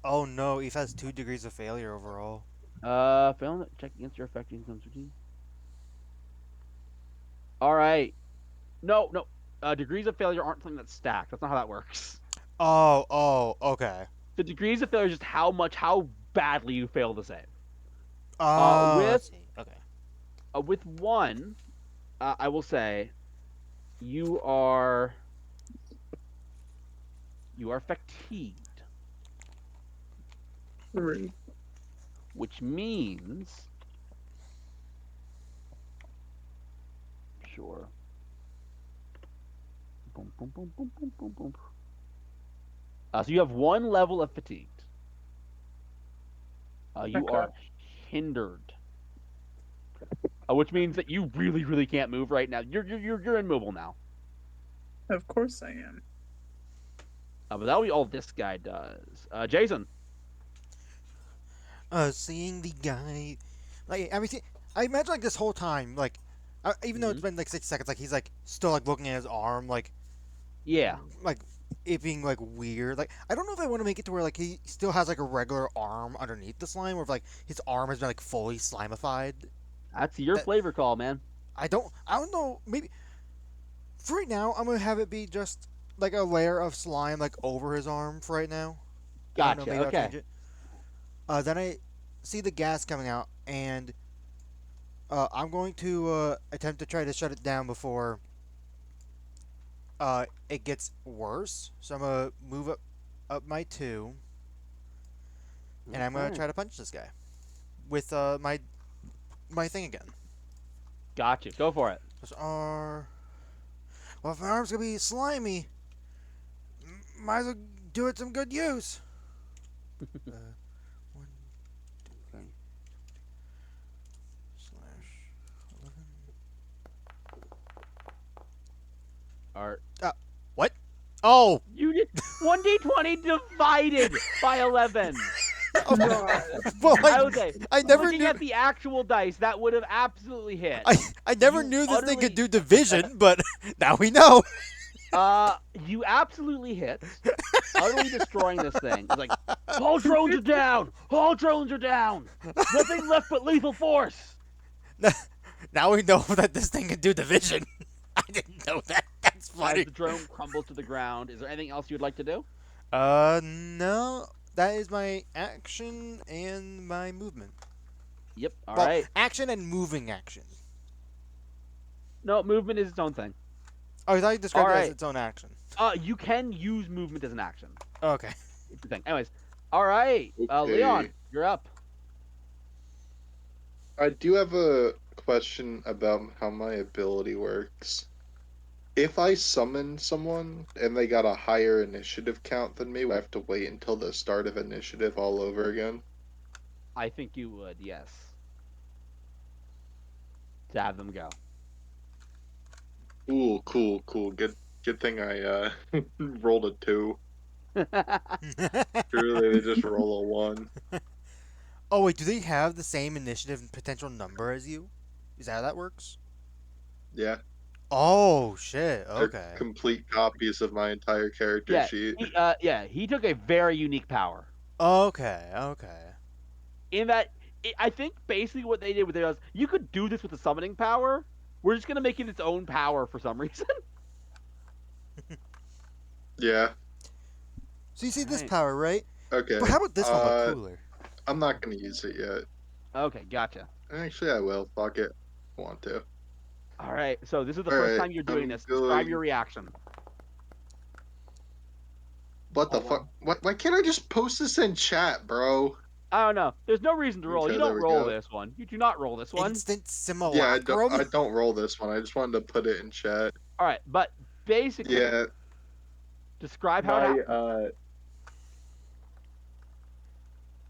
Oh no, Eve has 2 degrees of failure overall. Failing to check against your effect income routine. All right. No. Degrees of failure aren't something that's stacked. That's not how that works. Oh, okay. The degrees of failure is just how badly you fail to save. Let's see. Okay. With 1, I will say, you are fatigued, Rude. which means, sure. Boom, boom, boom, boom, boom, boom, boom. So you have 1 level of fatigued. You Okay. are hindered, which means that you really, really can't move right now. You're immobile now. Of course I am. But that'll be all this guy does. Jason. Seeing the guy, like everything. I imagine like this whole time, like, even though it's been like 6 seconds, like he's like still like looking at his arm, Yeah. like it being like weird. Like I don't know if I want to make it to where like he still has like a regular arm underneath the slime, or if like his arm has been like fully slimified. That's your That- flavor call, man. I don't know. Maybe for right now, I'm gonna have it be just like a layer of slime like over his arm for right now. I don't know. Gotcha. Maybe I'll Okay. change it. Then I see the gas coming out, and I'm going to attempt to try to shut it down before it gets worse. So I'm gonna move up my 2, and I'm gonna Okay. try to punch this guy with my thing again. Gotcha. Go for it. Press R. Well, if my arm's gonna be slimy, might as well do it some good use. 1, 2, Okay. /11. Art. What? Oh, You did 1d20 divided by 11. well, I would say, I never looking knew. at the actual dice, that would have absolutely hit. I never You knew this thing could utterly- do division, but now we know. You absolutely hit, utterly destroying this thing. It's like, all drones are down! All drones are down! Nothing left but lethal force! Now we know that this thing can do division. I didn't know that. That's As funny. the drone crumbles to the ground, is there anything else you'd like to do? No. That is my action and my movement. Yep, all Well, right. action and moving action. No, movement is its own thing. Oh, I thought you described it as Alright. its own action. You can use movement as an action. Okay. It's the thing. Anyways, all right. Okay. Leon, you're up. I do have a question about how my ability works. If I summon someone and they got a higher initiative count than me, I have to wait until the start of initiative all over again. I think you would, yes. To have them go. Ooh, cool. Good thing I rolled a 2. Truly, they just roll a 1. Oh, wait, do they have the same initiative and potential number as you? Is that how that works? Yeah, Oh, shit. they're Okay. complete copies of my entire character sheet. He took a very unique power. Okay. In that, I think basically what they did with it was you could do this with the summoning power. We're just gonna make it its own power for some reason. Yeah. So you see this Right. power, right? But Okay. how about this one, but cooler? I'm not gonna use it yet. Okay, gotcha. Actually, I will. Fuck it. I want to. All right. So this is the All first right. time you're doing I'm this. Describe your going. reaction. What the Hold fuck? on. Why can't I just post this in chat, bro? I don't know. There's no reason to roll. You Okay, there don't we roll go. this one. You do not roll this one. Instant Yeah, simulacrum? I don't roll this one. I just wanted to put it in chat. All right, but basically, Yeah, describe how it my happened.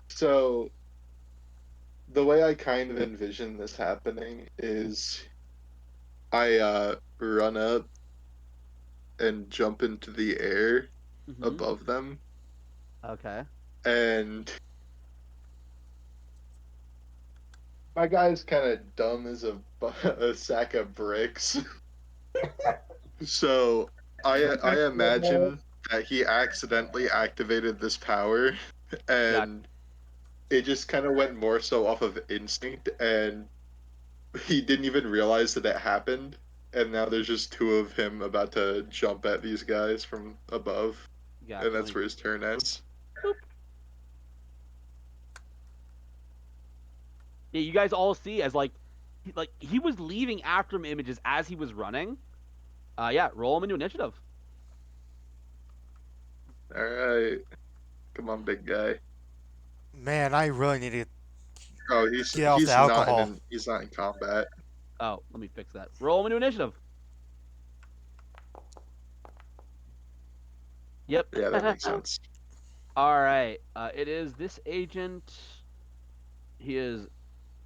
so the way I kind of envision this happening is I run up and jump into the air Mm-hmm. above them, Okay. and my guy's kind of dumb as a sack of bricks. So I imagine that he accidentally activated this power, Got and it just kind of went more so off of instinct, and he didn't even realize that it happened. And now there's just two of him about to jump at these guys from above, and gotcha. that's where his turn ends. Boop. Yeah, you guys all see as like he was leaving after him images as he was running. Yeah, roll him into initiative. All right, come on, big guy. Man, I really need to Oh, get off the alcohol. he's not in combat. Oh, let me fix that. Roll him into initiative. Yep. Yeah, that makes sense. All right. It is this agent. He is.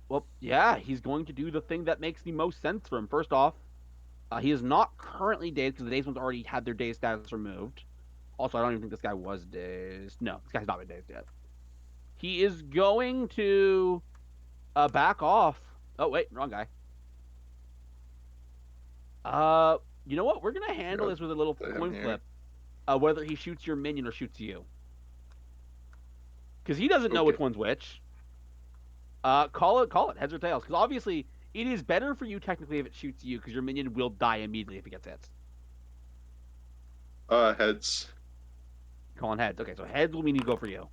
Well, yeah, he's going to do the thing that makes the most sense for him. First off, he is not currently dazed because the dazed ones already had their dazed status removed. Also, I don't even think this guy was dazed. No, this guy's not been dazed yet. He is going to back off. Oh wait, wrong guy. You know what? We're gonna handle this with a little coin flip. Whether he shoots your minion or shoots you, because he doesn't know which one's which. Call it heads or tails. Because obviously, it is better for you technically if it shoots you, because your minion will die immediately if it gets hit. Heads. Calling heads. Okay, so heads will mean he'd go for you.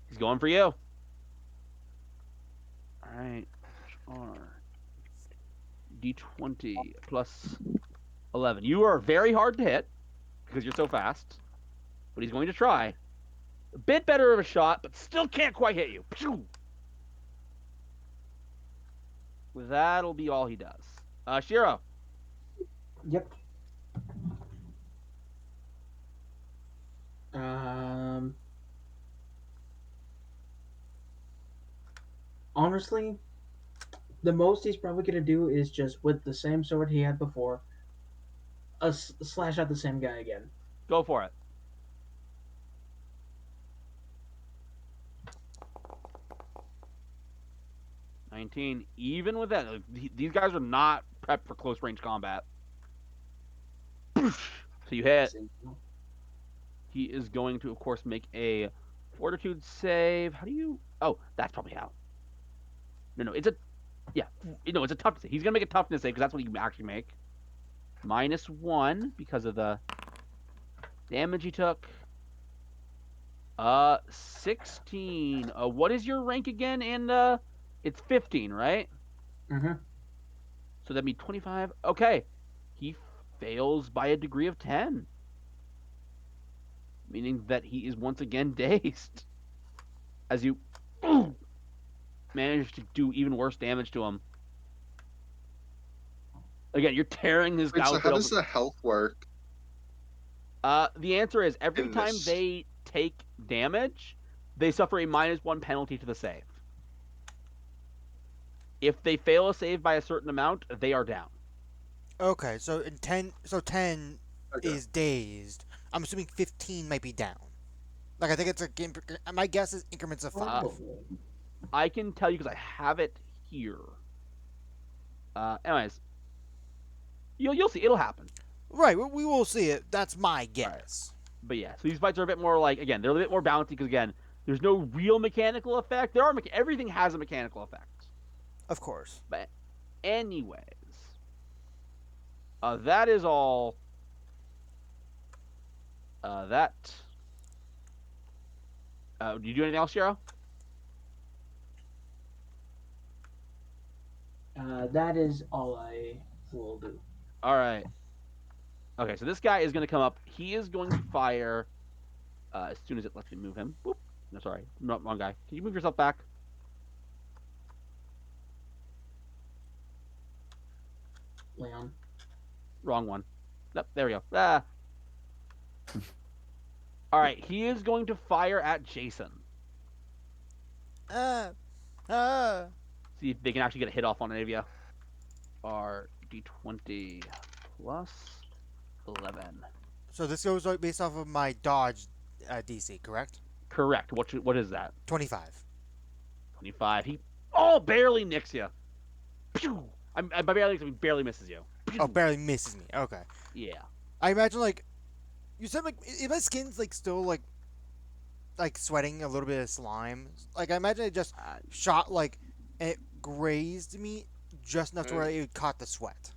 He's going for you. All right. D20 plus 11. You are very hard to hit because you're so fast, but he's going to try. A bit better of a shot, but still can't quite hit you. Pew! That'll be all he does. Shiro. Yep. Um. Honestly, the most he's probably gonna do is just with the same sword he had before, slash at the same guy again. Go for it. $19. Even with that, these guys are not prepped for close range combat. So you hit. He is going to, of course, make a fortitude save. How do you? Oh, that's probably how. No, it's a. Yeah, it's a toughness save. He's gonna make a toughness save because that's what you actually make. -1 because of the damage he took. 16. What is your rank again? And it's 15, right? Mm-hmm. So that'd be 25. Okay, he fails by a degree of 10, meaning that he is once again dazed. As you manage to do even worse damage to him. Again, you're tearing his Wait, so outfit how open. does the health work? The answer is every in time this? they take damage, they suffer a -1 penalty to the save. If they fail a save by a certain amount, they are down. Okay, so 10 Okay. is dazed. I'm assuming 15 might be down. Like I think it's my guess is increments of 5. I can tell you because I have it here. Anyways, you'll see. It'll happen. Right, we will see it. That's my guess. But yeah, so these fights are a bit more like, again, they're a bit more bouncy because, again, There's no real mechanical effect. Everything has a mechanical effect. Of course. But anyways, that is all. That. Do you do anything else, Shiro? That is all I will do. All right. Okay, so this guy is going to come up. He is going to fire as soon as it lets me move him. Boop. No, sorry. No, wrong guy. Can you move yourself back? Leon. Wrong one. Nope, there we go. Ah. All right, he is going to fire at Jason. Uh, See if they can actually get a hit off on any of you. D20 plus 11. So this goes based off of my dodge DC, correct? Correct. What is that? 25. 25. He barely nicks you. Pew! I barely misses you. Pew! Oh, barely misses me. Okay. Yeah. I imagine like you said like if my skin's like still like sweating a little bit of slime. Like I imagine it just shot like and it grazed me just enough to where it caught the sweat.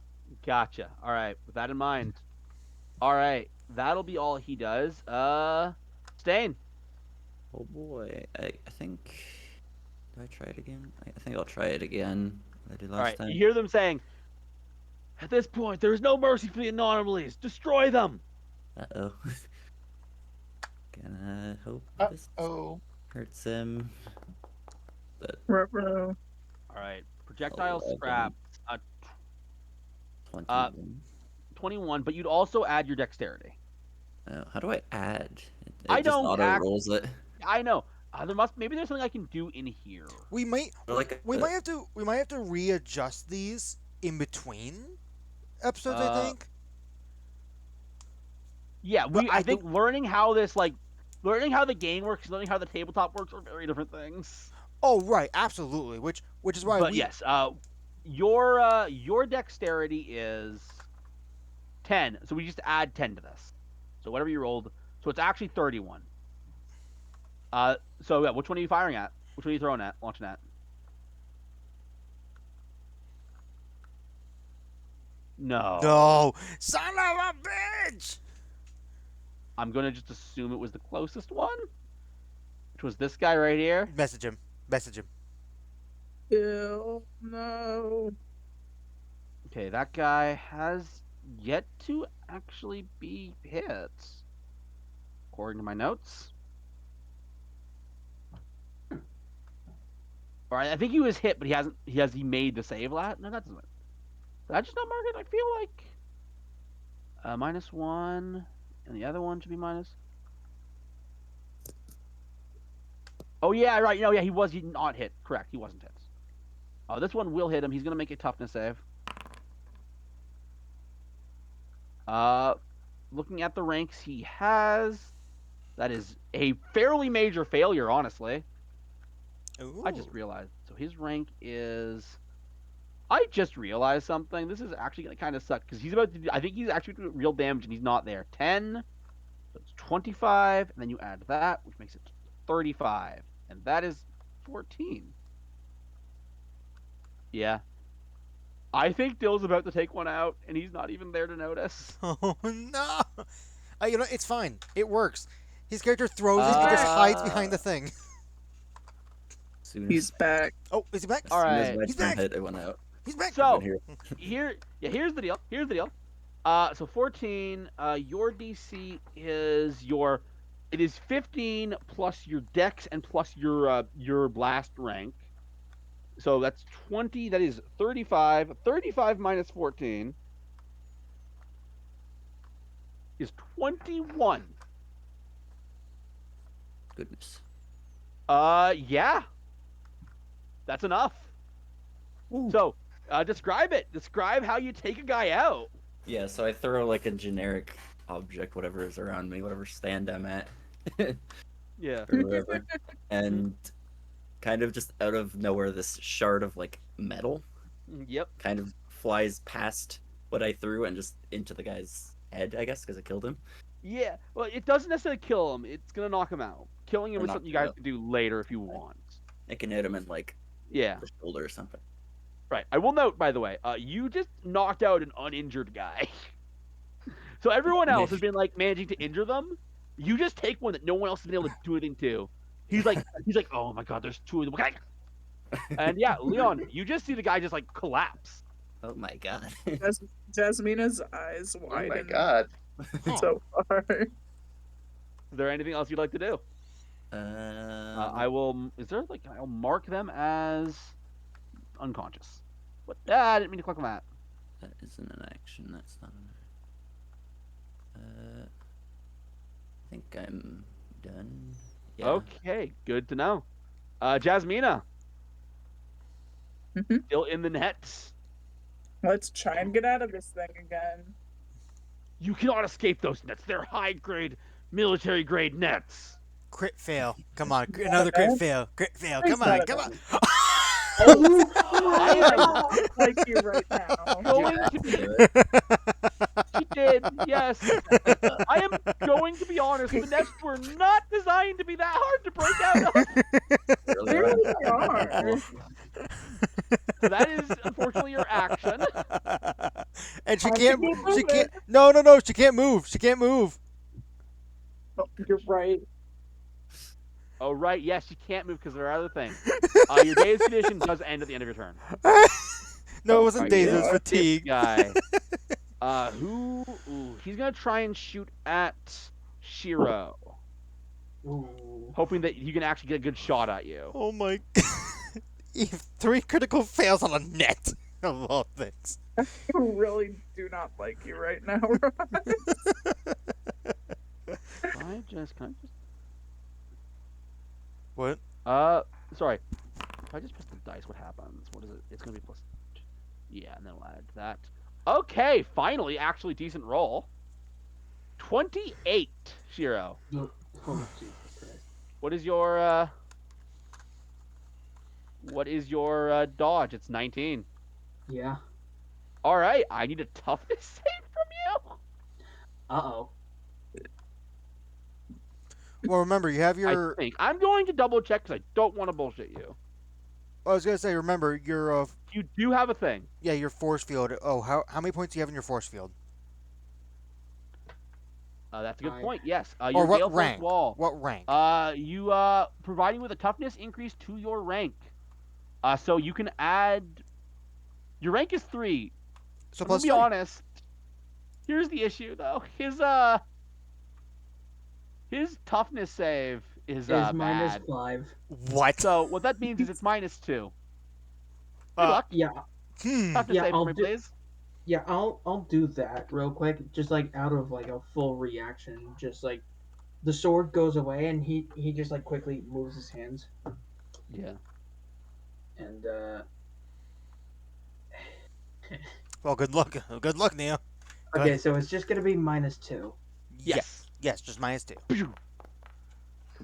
Gotcha. All right. With that in mind. All right. That'll be all he does. Stain. Oh boy, I think. Do I try it again? I think I'll try it again. What I did last All right. time. You hear them saying, "At this point, there is no mercy for the anomalies. Destroy them." Uh-oh. Gonna hope this Uh-oh. hurts him. But Ruh-roh. All right. Projectile 11. scrap. 21. 21, but you'd also add your dexterity. How do I add? It I just don't auto rolls it. I know. Maybe there's something I can do in here. We might Like we might have to readjust these in between episodes, I think. Yeah, But I think learning how the game works, learning how the tabletop works are very different things. Oh, right, absolutely. Which is why But yes, your dexterity is 10, so we just add 10 to this. So whatever you rolled, so it's actually 31. So yeah, which one are you firing at? Which one are you throwing at? Launching at? No. No, son of a bitch. I'm gonna just assume it was the closest one, which was this guy right here. Message him. Ew, no. Okay, that guy has yet to actually be hit, according to my notes. All right, I think he was hit, but he made the save lat? No, that doesn't. Did I just not mark it? I feel like -1, and the other one should be minus. Oh yeah, right. No, yeah, he not hit. Correct, he wasn't hit. Oh, this one will hit him. He's gonna make a toughness save. Looking at the ranks he has, that is a fairly major failure, honestly. Ooh. I just realized. So his rank is. I just realized something. This is actually gonna kind of suck because he's about to. I think he's actually doing real damage and he's not there. 10. So it's 25, and then you add that, which makes it 35, and that is 14. Yeah. I think Dill's about to take one out, and he's not even there to notice. Oh no! You know, it's fine. It works. His character throws it and just hides behind the thing. Soon He's back. Oh, is he back? All right. as my He's turn back. hit, it went out. He's back. So Here. here's the deal. So 14. Your DC is it is 15 plus your dex and plus your blast rank. So that's 20. That is 35. 35 minus 14 is 21. Goodness. Yeah. That's enough. Ooh. So, describe it. Describe how you take a guy out. Yeah, so I throw like a generic object, whatever is around me, whatever stand I'm at, Yeah. or whatever, and kind of just out of nowhere, this shard of like metal Yep. kind of flies past what I threw and just into the guy's head, I guess, because it killed him. Yeah. Well, it doesn't necessarily kill him. It's gonna knock him out. killing him Or is knock something you it guys out. can do later if you want. I can hit him in like Yeah. the shoulder or something. Right. I will note, by the way, you just knocked out an uninjured guy. So everyone else has been like managing to injure them. You just take one that no one else has been able to do anything to. He's like, oh my god, there's two of them. And yeah, Leon, you just see the guy just like collapse. Oh my god. Jasmina's eyes Oh my widen god. so far. Is there anything else you'd like to do? I will. Is there like I'll mark them as unconscious. What? I didn't mean to click on that. That isn't an action. That's not an. I think I'm done. Yeah. Okay, good to know. Jasmina, Mhm. still in the nets. Let's try and get out of this thing again. You cannot escape those nets. They're high grade, military grade nets. Crit fail. Come on, another crit fail. Crit fail. Come on, come on. I am Like you right now. going to be. She did, yes. I am going to be honest. The nets were not designed to be that hard to break out of. They really are. So that is unfortunately your action. And she I can't. think She you can't. No. She can't move. She can't move. Oh, you're right. Oh right, yes, you can't move because there are other things. Your day's condition does end at the end of your turn. No, it wasn't Alright, days. It was God. fatigue. This guy. He's gonna try and shoot at Shiro, Ooh. hoping that he can actually get a good shot at you. Oh my. 3 critical fails on a net of all things. I really do not like you right now, Ron. Can I just What? sorry. If I just press the dice, what happens? What is it? It's gonna be plus. Yeah, and then we'll add that. Okay, finally, actually decent roll. 28, Shiro. Oh, Jesus Christ. What is your dodge? It's 19. Yeah. All right, I need a toughness save from you. Uh-oh. Well, remember, you have your. I think I'm going to double check because I don't want to bullshit you. I was gonna say, remember your. You do have a thing. Yeah, your force field. Oh, how many points do you have in your force field? That's a good I- point. Yes. Or Your what Gale Force rank? wall. What rank? You providing with a toughness increase to your rank. So you can add. Your rank is 3. So I'm plus gonna be 3. honest. Here's the issue, though. His toughness save is Is minus bad. 5. What? So what that means is it's minus 2. Good Uh, luck. Yeah, Toughness yeah, save I'll for me, do- please. yeah, I'll do that real quick, just like out of like a full reaction, just like the sword goes away and he just like quickly moves his hands Yeah. and well, good luck. Good luck, Neo. Go okay, ahead. so it's just gonna be minus 2. Yes. Yes, just -2.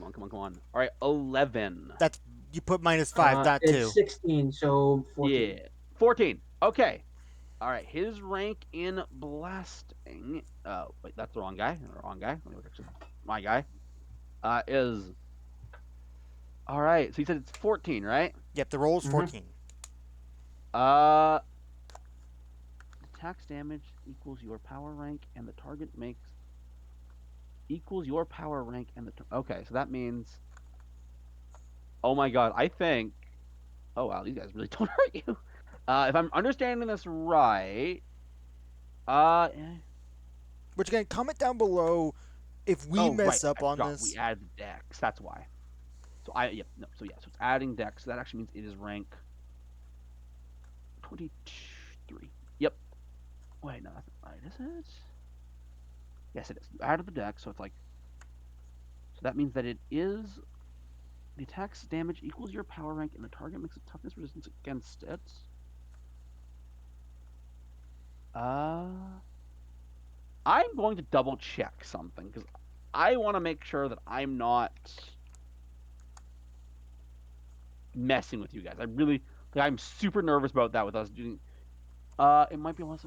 Come on. All right, 11. That's you put -5, not 2. It's 16, so 14. Yeah. 14. Okay. All right, his rank in blasting. Oh, wait, that's the wrong guy. Let me look actually. My guy. Is. All right, so he said it's 14, right? Yep, the roll is Mhm. 14. Tax damage equals your power rank, and the target makes equals your power rank, and okay. So that means, oh my god, I think. Oh wow, these guys really don't hurt you. If I'm understanding this right, Which again, comment down below if we mess up I on forgot. this. We added the dex. That's why. So so it's adding dex. So that actually means it is rank 23. Yep. Wait, no, that's not right, is it? Yes, it is. You added the dex, so it's like. So that means that it is. The attack's damage equals your power rank, and the target makes a toughness resistance against it. I'm going to double check something because I want to make sure that I'm not messing with you guys. I'm super nervous about that with us doing. It might be less.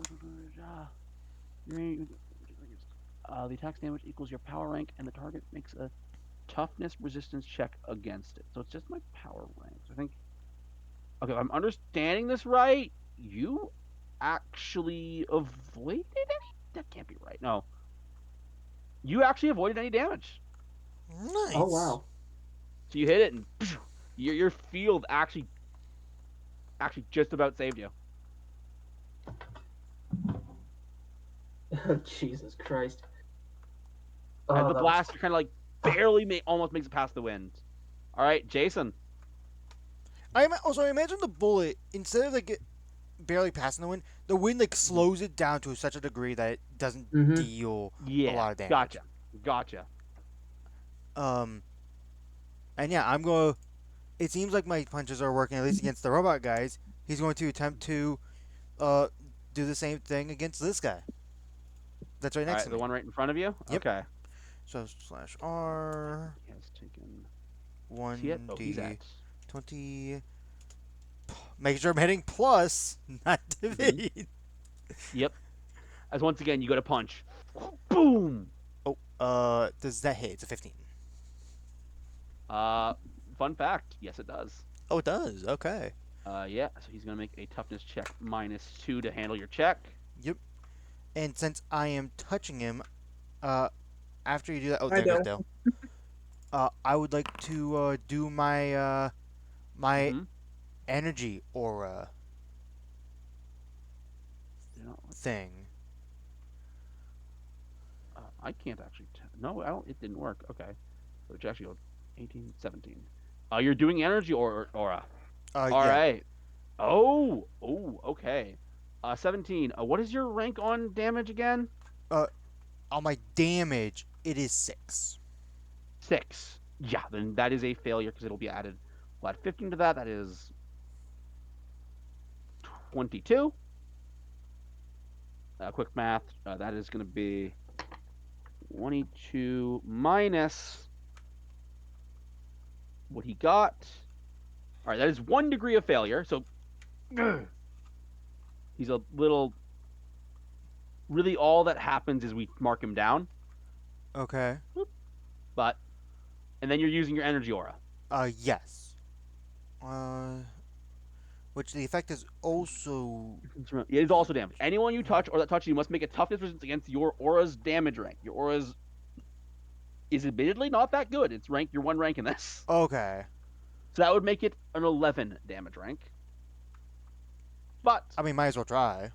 The attack's damage equals your power rank, and the target makes a toughness resistance check against it. So it's just my power ranks. I think. Okay, if I'm understanding this right, you actually avoided any. That can't be right. No, you actually avoided any damage. Oh Nice. wow. So you hit it, and your field actually just about saved you. Jesus Christ. As Oh, the that was. blaster kind of like barely almost makes it past the wind. All right, Jason. I imagine the bullet instead of like barely passing the wind like slows it down to such a degree that it doesn't Mm-hmm. deal a Yeah, lot of damage. gotcha. Um, and yeah, I'm going. It seems like my punches are working at least against the robot guys. He's going to attempt to uh do the same thing against this guy. That's right All next right, to the me. one right in front of you. Yep. Okay. So slash R He has taken. Is he at? one Oh, he's D at. 20. Make sure I'm hitting plus, not divide. Yep. As once again, you got a punch. Boom. Oh, does that hit? It's a 15. Uh, Fun fact. Yes, it does. Oh, it does. Okay. Yeah. So he's gonna make a toughness check -2 to handle your check. Yep. And since I am touching him, uh, after you do that, oh, I there goes do. Dale. I would like to do my Mm-hmm. energy aura You know, thing. I can't actually. No, I don't. It didn't work. Okay. So it's actually 18, 17. You're doing energy aura. All Yeah. right. Okay. 17. What is your rank on damage again? On my damage, it is 6. 6. Yeah, then that is a failure because it'll be added. We'll add 15 to that. That is 22. Quick math. That is going to be 22 minus what he got. All right, that is 1 degree of failure. So he's a little. Really, all that happens is we mark him down. Okay. But, and then you're using your energy aura. Yes. Which the effect is also. It is also damage. Anyone you touch or that touches you must make a toughness resistance against your aura's damage rank. Your aura's is admittedly not that good. It's rank. You're 1 rank in this. Okay. So that would make it an 11 damage rank. But I mean, might as well try.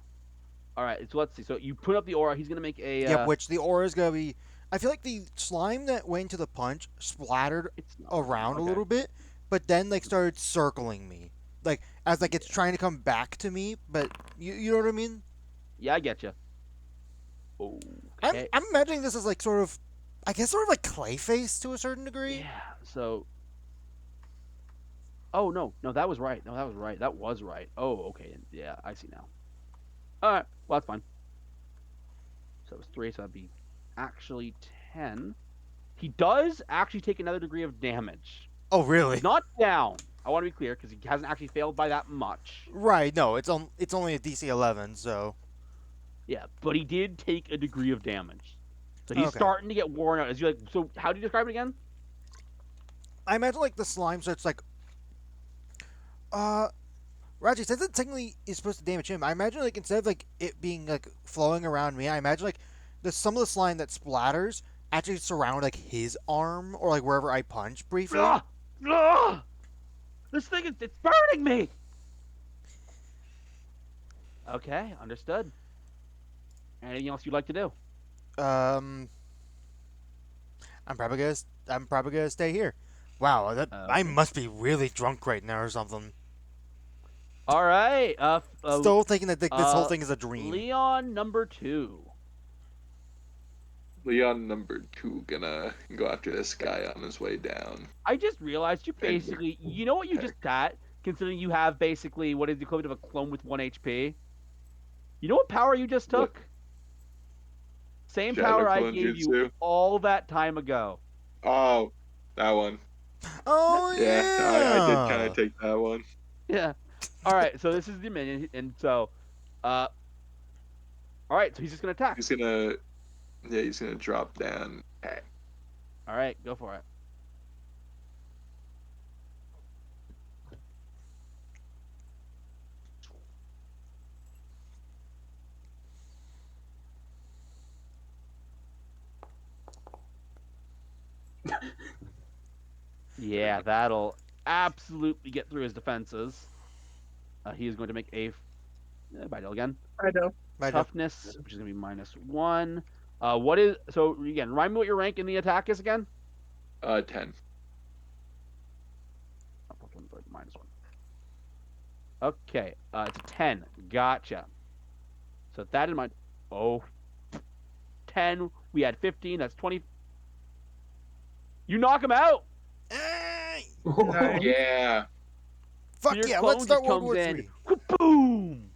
all right, so let's see. So you put up the aura. He's gonna make a. Yep, which the aura is going to be. I feel like the slime that went into the punch splattered It's not around okay. a little bit, but then like started circling me. Like as like it's trying to come back to me, but you know what I mean? Yeah, I get you. Okay. I'm imagining this as like sort of, I guess sort of like Clayface to a certain degree. Yeah. So. Oh no, that was right. That was right. Oh, okay. Yeah, I see now. All right. Well, that's fine. So it was 3. So that'd be actually 10. He does actually take another degree of damage. Oh really? He's not down. I want to be clear because he hasn't actually failed by that much. Right. No, it's only a DC 11, so. Yeah, but he did take a degree of damage. So he's Okay. starting to get worn out. As you like, so how do you describe it again? I imagine like the slime starts like. Raji, since it technically is supposed to damage him, I imagine like instead of like it being like flowing around me, I imagine like some of the slime that splatters actually surround like his arm or like wherever I punch briefly. Ugh! Ugh! This thing it's burning me. Okay, understood. Anything else you'd like to do? I'm probably gonna stay here. Wow, I Okay. must be really drunk right now or something. All right. Still thinking that this whole thing is a dream. Leon number 2. Leon number 2 gonna go after this guy on his way down. I just realized you basically, you know what you just got, considering you have basically what is the equivalent of a clone with 1 HP. You know what power you just What? took? Same Shadow power I clone gave you jutsu? all that time ago. Oh, that one. Oh Yeah, yeah. I did kind of take that one. Yeah. All right. So this is the minion, and so, all right. So he's just gonna attack. He's gonna drop down. All right, go for it. Yeah, that'll absolutely get through his defenses. He is going to make a Bidel again. I know. I do. Toughness, which is going to be -1. What is so again? Remind me what your rank in the attack is again. 10. -1. Okay, it's a 10. Gotcha. So that in mind. Oh, 10. We had 15. That's 20. You knock him out. Nice. Yeah. Fuck Your yeah! clone Let's start just World comes War in. Three. Boom.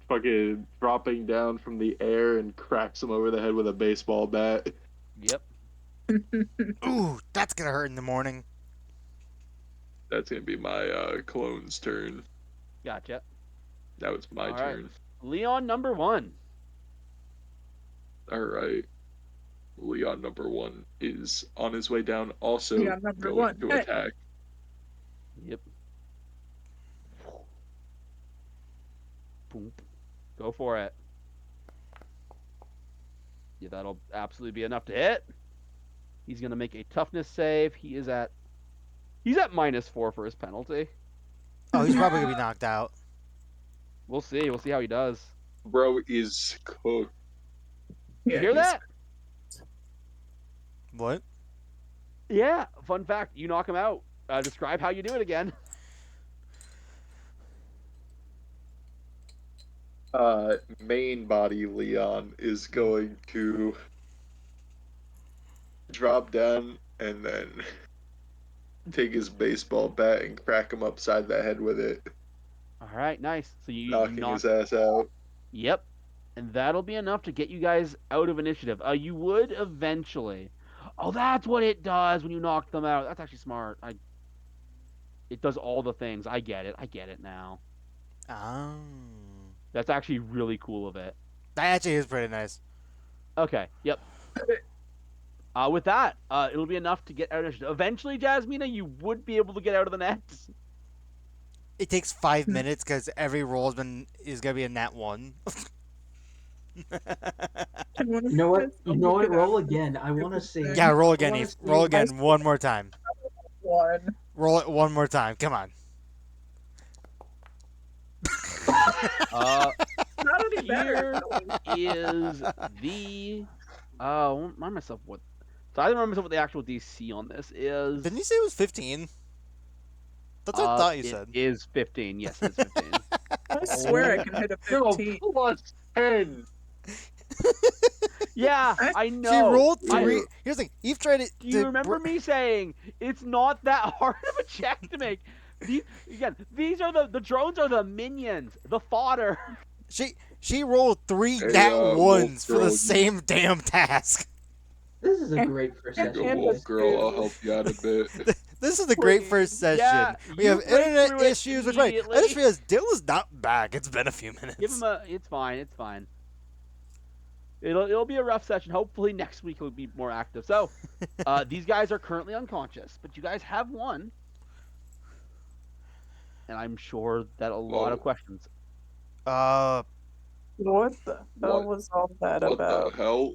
Fucking dropping down from the air and cracks him over the head with a baseball bat. Yep. Ooh, that's gonna hurt in the morning. That's gonna be my clone's turn. Gotcha. Now it's my All right. turn. Leon number 1. Alright. Leon number 1 is on his way down, also Leon number going one. to Hey. attack. Yep. Boom. Go for it. Yeah, that'll absolutely be enough to hit. He's gonna make a toughness save. He's at -4 for his penalty. Oh, he's probably gonna be knocked out. We'll see. We'll see how he does. Bro is cooked. You Yeah, hear he's- that? What? Yeah. Fun fact: you knock him out. Describe how you do it again. Main body Leon is going to drop down and then take his baseball bat and crack him upside the head with it, All right, nice. So you knocking knock. his ass out. Yep. And that'll be enough to get you guys out of initiative. You would eventually. Oh, that's what it does when you knock them out. That's actually smart. It does all the things. I get it. I get it now. Oh, That's actually really cool of it. that actually is pretty nice. Okay. Yep. With that, it'll be enough to get out of initiative. Eventually, Jasmina, you would be able to get out of the nets. It takes 5 minutes because every roll is gonna be a nat 1. And one of You know what? his- You know what? Roll again. I want to see. Yeah, roll again, wanna Eve. see- Roll again one more time. One. Roll it one more time. Come on. Uh, Not any better. here is the. I won't remind myself what. So I don't remember what the actual DC on this is. Didn't you say it was 15? That's what I thought you said. It is 15. Yes, it is 15. I swear I can hit a No, 15. plus 10. Yeah, I She know. rolled I- 3. Here's the thing. Eve tried it. Do you remember me saying it's not that hard of a check to make? These are the drones are the minions, the fodder. She rolled 3 Hey, nat Wolf 1s for the Girl. same damn task. This is a great first And- Go, session. and Wolf the- Girl, I'll help you out a bit. This is a great first session. Yeah, we you have break internet through it issues. Which, right, I immediately. just realized Dilla's not back. It's been a few minutes. Give him a. It's fine. It's fine. It'll be a rough session. Hopefully next week will be more active. So, these guys are currently unconscious, but you guys have won, and I'm sure that a lot of Whoa. questions. What the hell What? was all that What about? the hell?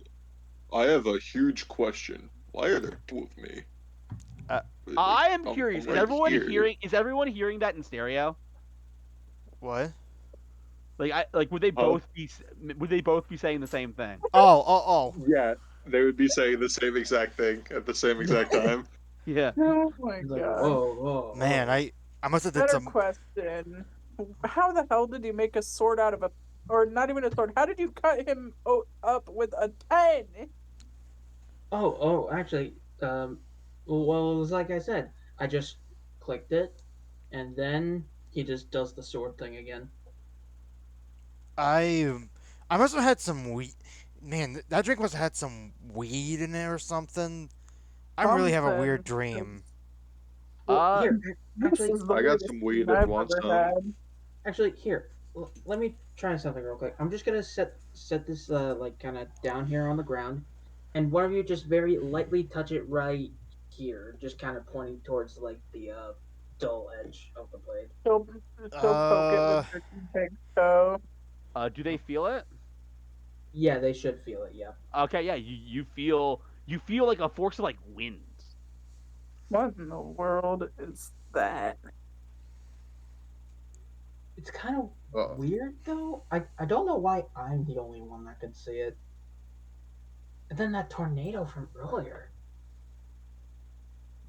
I have a huge question. Why are there 2 of me? I am I'm curious. Is right everyone here. hearing? Is everyone hearing that in stereo? what? Would they both be? Would they both be saying the same thing? Oh. Yeah, they would be saying the same exact thing at the same exact time. Yeah. Oh my He's like, god. whoa. Man, I must have did Better some. question. How the hell did you make a sword out of a, or not even a sword? How did you cut him up with a 10? Actually, well, it was like I said. I just clicked it, and then he just does the sword thing again. I must have had some weed. Man, that drink must have had some weed in it or something. I really have a weird Something. dream. Here, This actually, is the I got weirdest some thing weed I've and want ever some. had. actually, here. Let me try something real quick. I'm just gonna set this like kind of down here on the ground, and one of you just very lightly touch it right here, just kind of pointing towards like the dull edge of the blade. Still poke it with your big toe. Do they feel it? Yeah, they should feel it. Yeah. Okay. Yeah. You feel like a force of like wind. What in the world is that? It's kind of Oh, weird though. I don't know why I'm the only one that could see it. And then that tornado from earlier.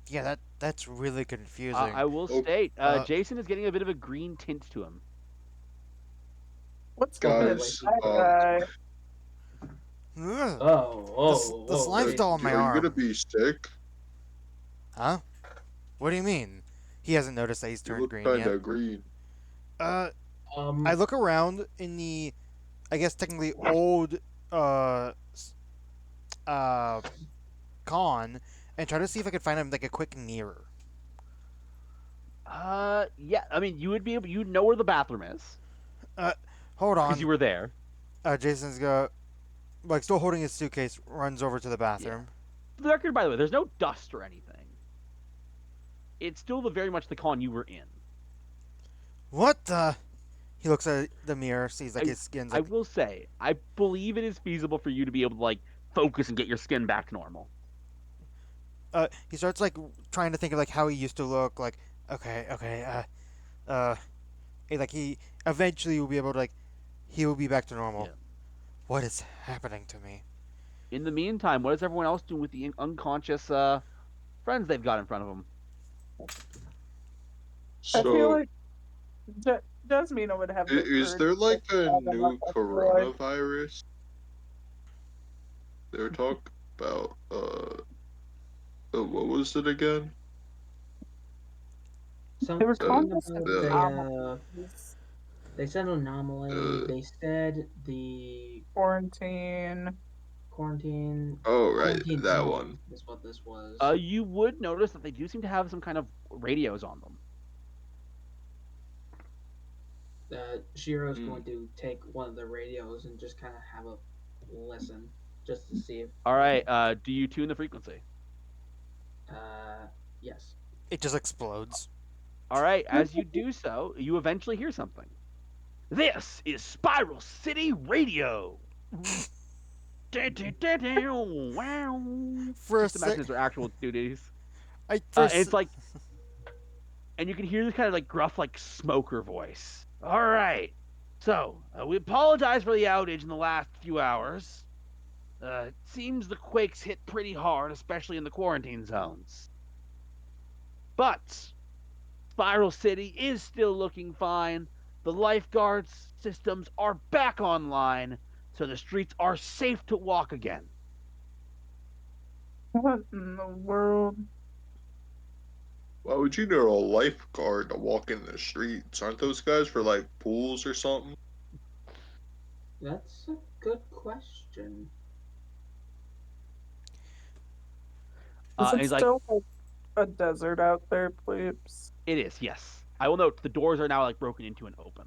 Yeah, that's really confusing. I will oh, state, Uh, Jason is getting a bit of a green tint to him. What's Oh, with really? guys. that guy? ugh, Oh, whoa, the whoa, slime's Are, still Jason. on my are you gonna arm. be sick? Huh? What do you mean? He hasn't noticed that he's You turned look green kind yet. of green. Uh, I Um, look around in the, I guess technically old, uh, uh, con, and try to see if I could find him like a quick mirror. Yeah. I mean, you would be able. You know where the bathroom is Uh, hold because on. you were there. Jason's like still holding his suitcase, runs over to the Yeah. bathroom. For the record, by the way, there's no dust or anything. It's still very much the con you were in. What the? He looks at the mirror, sees like I his skin's I like. will say, I believe it is feasible for you to be able to like focus and get your skin back to normal. He starts like trying to think of like how he used to look. Like, okay, okay, like he eventually will be able to like, he will be back to normal. Yeah. What is happening to me? In the meantime, what is everyone else doing with the unconscious friends they've got in front of them? I feel So, like Jasmina would have the is urge there to like a stab him up. new I feel like coronavirus they were talking about? What was it again? they were Uh, calling something us about the anomalies, they said anomaly. uh. They said the quarantine. Oh, right, quarantine that zone one. is what this was. You would notice that they do seem to have some kind of radios on them. Shiro's Hmm. going to take one of the radios and just kind of have a listen, just to see if. All right. Do you tune the frequency? Uh, yes. It just explodes. All right. As you do so, you eventually hear something. This is Spiral City Radio. Wow. For a Just imagine sec, it's their actual duties. I first. And it's like, and you can hear this kind of like gruff, like smoker voice. All right. So we apologize for the outage in the last few hours. It seems the quakes hit pretty hard, especially in the quarantine zones. But Spiral City is still looking fine. The lifeguards systems are back online, so the streets are safe to walk again. What in the world? Why would you need a lifeguard to walk in the streets? Aren't those guys for like pools or something? That's a good question. Is And it he's like, still like a desert out there, plebes? it is, yes. I will note the doors are now like broken into and open.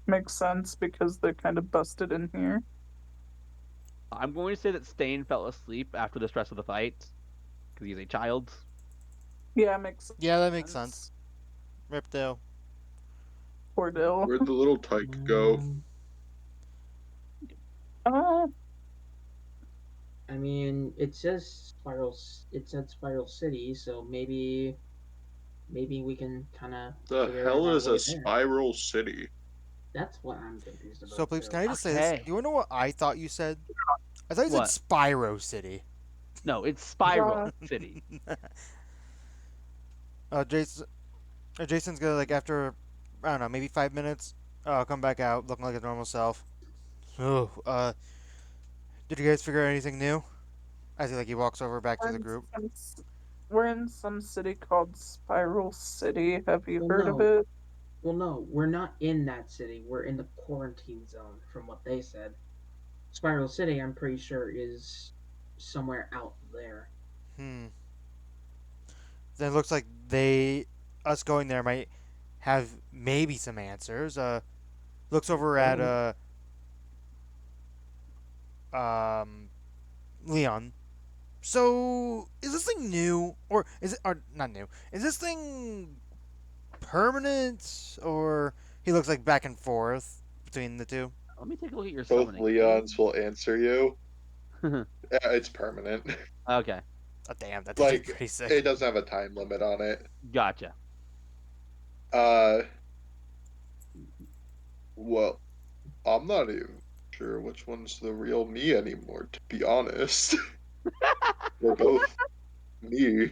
Makes sense because they're kind of busted in here. I'm going to say that Stain fell asleep after the stress of the fight because he's a child. Yeah, makes Yeah, that makes sense. Riptail. Poor Dill. Where'd the little tyke go? Uh, I mean, it says Spiral. It said Spiral City, so maybe we can kind of The figure out hell our is way a there. spiral city? That's what I'm confused So, about please, too. can I just say this? Do Okay. you know what I thought you said? I thought you said What? Spyro City. No, it's Spiral Uh, City. Jason, Jason's gonna like after I don't know maybe 5 minutes. Come back out looking like his normal self. Oh, did you guys figure out anything new? I see like he walks over back to we're the in group. we're in some city called Spiral City. Have you Well, heard of no. it? Well, no, we're not in that city. We're in the quarantine zone, from what they said. Spiral City, I'm pretty sure, is somewhere out there. Hmm. Then it looks like us going there might have maybe some answers. Looks over at Oh, um Leon. So is this thing new or is it or not new? Is this thing permanent or he looks like back and forth between the two? Let me take a look at your Both summoning. Leons will answer you. Yeah, it's permanent. Okay. Oh, damn, that's actually Like pretty sick. it doesn't have a time limit on it. Gotcha. Uh, well, I'm not even sure which one's the real me anymore, to be honest. We're both me.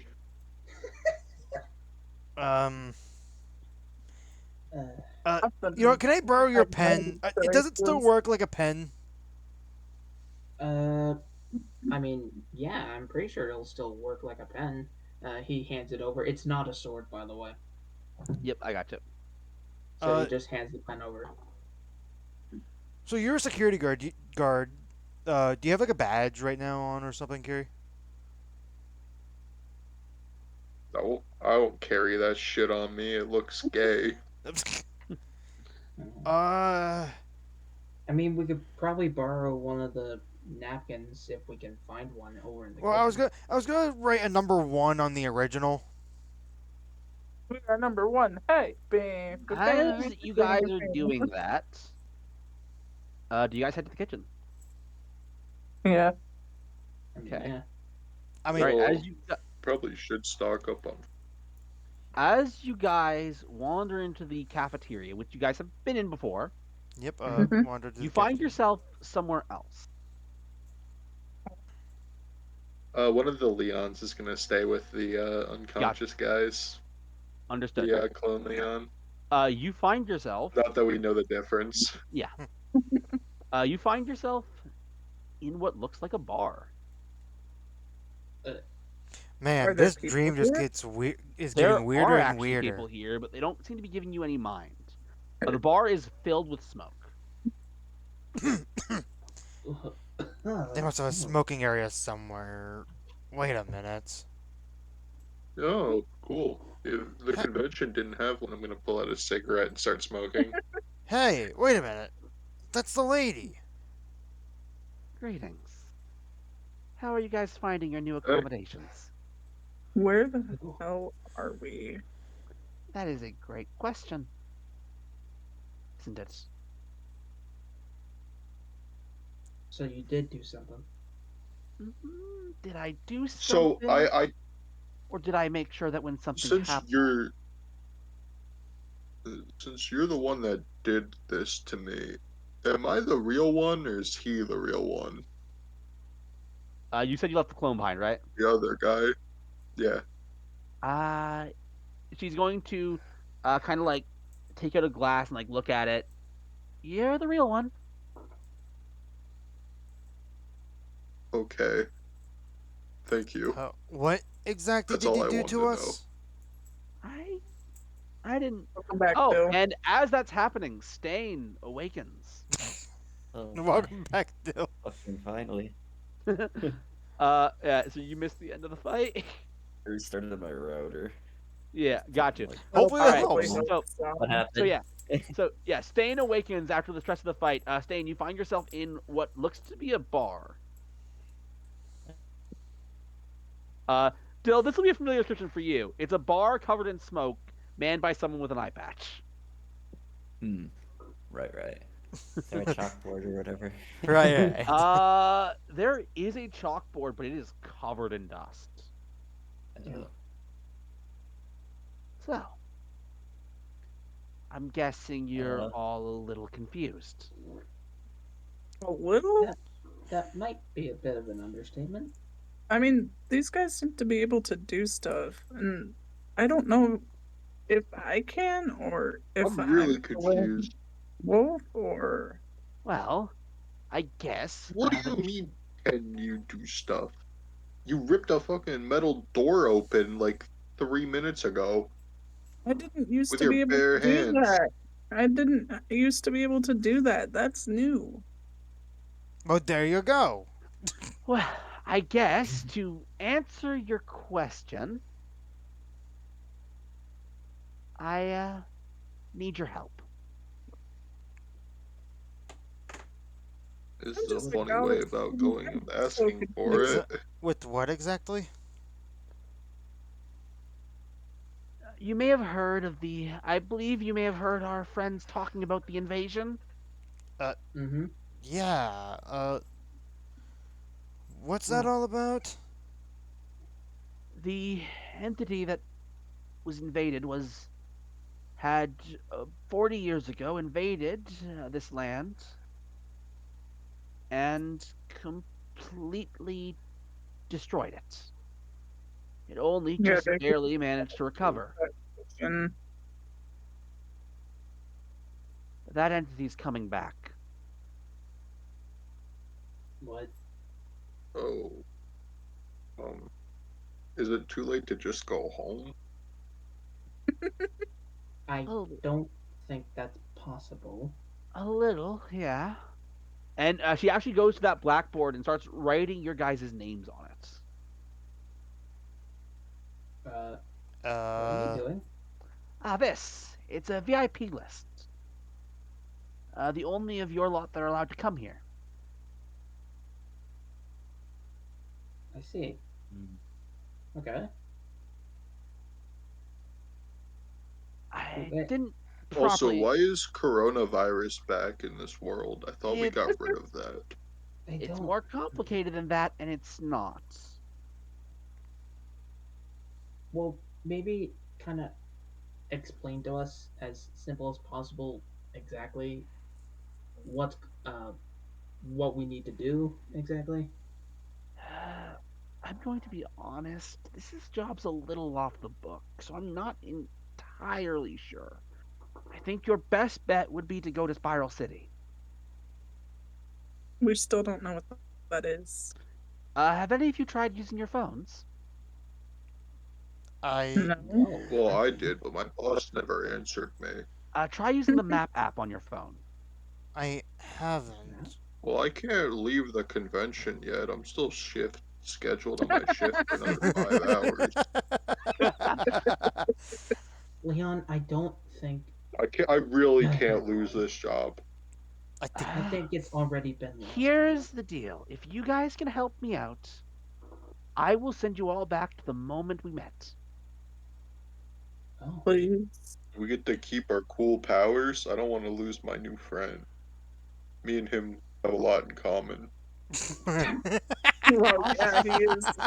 Um, Uh, uh, you know, Nothing. can I borrow your I pen? that Does I it still was work like a pen? uh, I mean, yeah, I'm pretty sure it'll still work like a pen. He hands it over. It's not a sword, by the way. Yep, I gotcha. So he Uh, just hands the pen over. so you're a security guard. Do you have like a badge right now on or something, Carrie? No, I don't carry that shit on me. It looks gay. Mhm. uh, I mean, we could probably borrow one of the napkins if we can find one over in the well, I was kitchen. gonna, I was gonna write a number one on the original. we are number one. Hey, bam, bam, As you bam, guys are doing bam. that, do you guys head to the kitchen? Yeah. I mean, Okay. yeah. I All mean, right. Oh, probably should stock up on. As you guys wander into the cafeteria, which you guys have been in before, yep. Mhm. Wandered to you the find cafeteria. yourself somewhere else. One of the Leons is gonna stay with the Gotcha. unconscious guys. Understood. The clone Leon. You find yourself, Not that we know the difference. yeah. You find yourself in what looks like a bar. Uh, Are Man, there this people dream just here? gets weird. Is There getting weirder are and actually weirder. people here, but they don't seem to be giving you any mind. The bar is filled with smoke. They must have a smoking area somewhere. Wait a minute. Oh, cool. If the convention didn't have one, I'm gonna pull out a cigarette and start smoking. Hey, wait a minute. That's the lady. Greetings. How are you guys finding your new Hey, accommodations? Where the hell are we? That is a great question, isn't it? So you did do something. Did I do so something? I Or did I make sure that when something since happened? you're the one that did this to me, am I the real one or is he the real one? You said you left the clone behind, right? The other guy? Yeah. Uh, she's going to kind of like take out a glass and like look at it. You're the real one. Okay. Thank you. What exactly That's did all you I do wanted to to know. us? I I didn't. Welcome back, Oh, Bill. and as that's happening, Stain awakens. Oh, Welcome back, Dill. fucking finally. Yeah, so you missed the end of the fight. I restarted my router. Yeah, got you. Like, That'll Hopefully All that right, probably helps. help so some. what so happened? yeah, so yeah, Stain awakens after the stress of the fight. Stain, you find yourself in what looks to be a bar. Uh, Dill, this will be a familiar description for you. It's a bar covered in smoke, manned by someone with an eye patch. Hmm. Right, right. Is there a chalkboard or whatever? Right, right. There is a chalkboard, but it is covered in dust. Oh, So, I'm guessing you're uh, all a little confused. A little? That that might be a bit of an understatement. I mean, these guys seem to be able to do stuff, and I don't know if I can or if I'm really I'm the confused. wolf or. Well, I guess What do you that mean, can you do stuff? You ripped a fucking metal door open like 3 minutes ago I didn't used with to be your able to bare do hands. that. I didn't used to be able to do that. That's new. Well, there you go. well, I guess to answer your question, I need your help. This I'm is a just a funny guy. way about going I'm and so asking for confused. it. With what exactly? You may have heard of the. I believe you may have heard our friends talking about the invasion. Mm-hmm. Yeah. What's that Well, all about? The entity that was invaded had 40 years ago invaded this land and completely destroyed it. It only Yeah, just barely managed to recover. and That entity's coming back. What? Oh, um, is it too late to just go home? I Oh, don't think that's possible. a little, yeah. And she actually goes to that blackboard and starts writing your guys' names on it. Uh, what are you Uh, doing? It's a VIP list. The only of your lot that are allowed to come here. I see. Mm. Okay. I Okay. didn't Also, properly. why is coronavirus back in this world? I thought we It got rid of that. I it's don't. more complicated than that, and it's not. Well, maybe kind of explain to us as simple as possible exactly what uh what we need to do exactly. I'm going to be honest. This job's a little off the book, so I'm not entirely sure. I think your best bet would be to go to Spiral City. we still don't know what that is. Have any of you tried using your phones? I No. No, Well, I actually. did, but my boss never answered me. Try using the map app on your phone. I Yeah. haven't. Well, I can't leave the convention yet. I'm still shift scheduled on my shift for another 5 hours. Leon, I don't think. I really can't lose this job. I think I think it's already been lost. Here's the deal. If you guys can help me out, I will send you all back to the moment we met. Oh, Please. We get to keep our cool powers. I don't want to lose my new friend. Me and him have a lot in common. Well, I'll yeah, he is.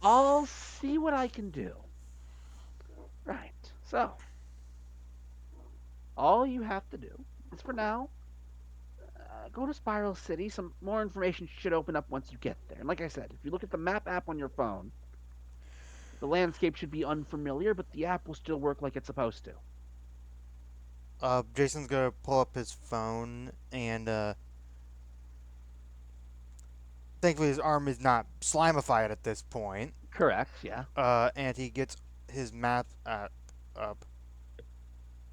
I'll see what I can do. Right. So, all you have to do is for now, go to Spiral City. Some more information should open up once you get there. And like I said, if you look at the map app on your phone, the landscape should be unfamiliar, but the app will still work like it's supposed to. Jason's gonna pull up his phone and thankfully his arm is not slimified at this point. Correct, yeah. And he gets his map up.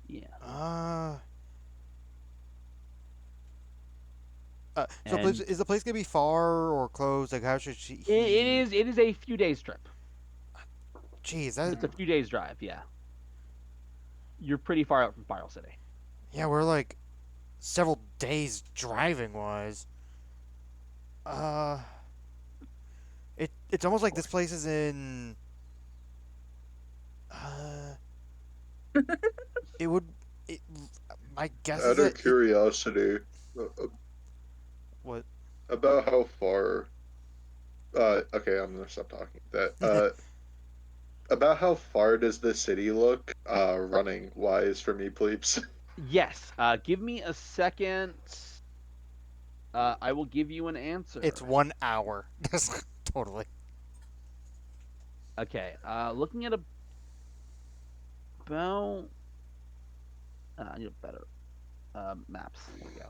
Yeah. Uh, so And is the place gonna be far or close? Like, how should he? it is a few days trip. Jeez, that It's a few days drive, yeah. You're pretty far out from Spiral City. yeah, we're like several days driving wise. Uh, it's almost like this place is in. Uh, it would. It, my guess is Out of that curiosity, what. about how far. Okay, I'm gonna stop talking. That about how far does the city look, running wise for me, please? Yes. Give me a second. I will give you an answer. It's 1 hour. Totally. Okay. Looking at about. I need a better maps. There we go.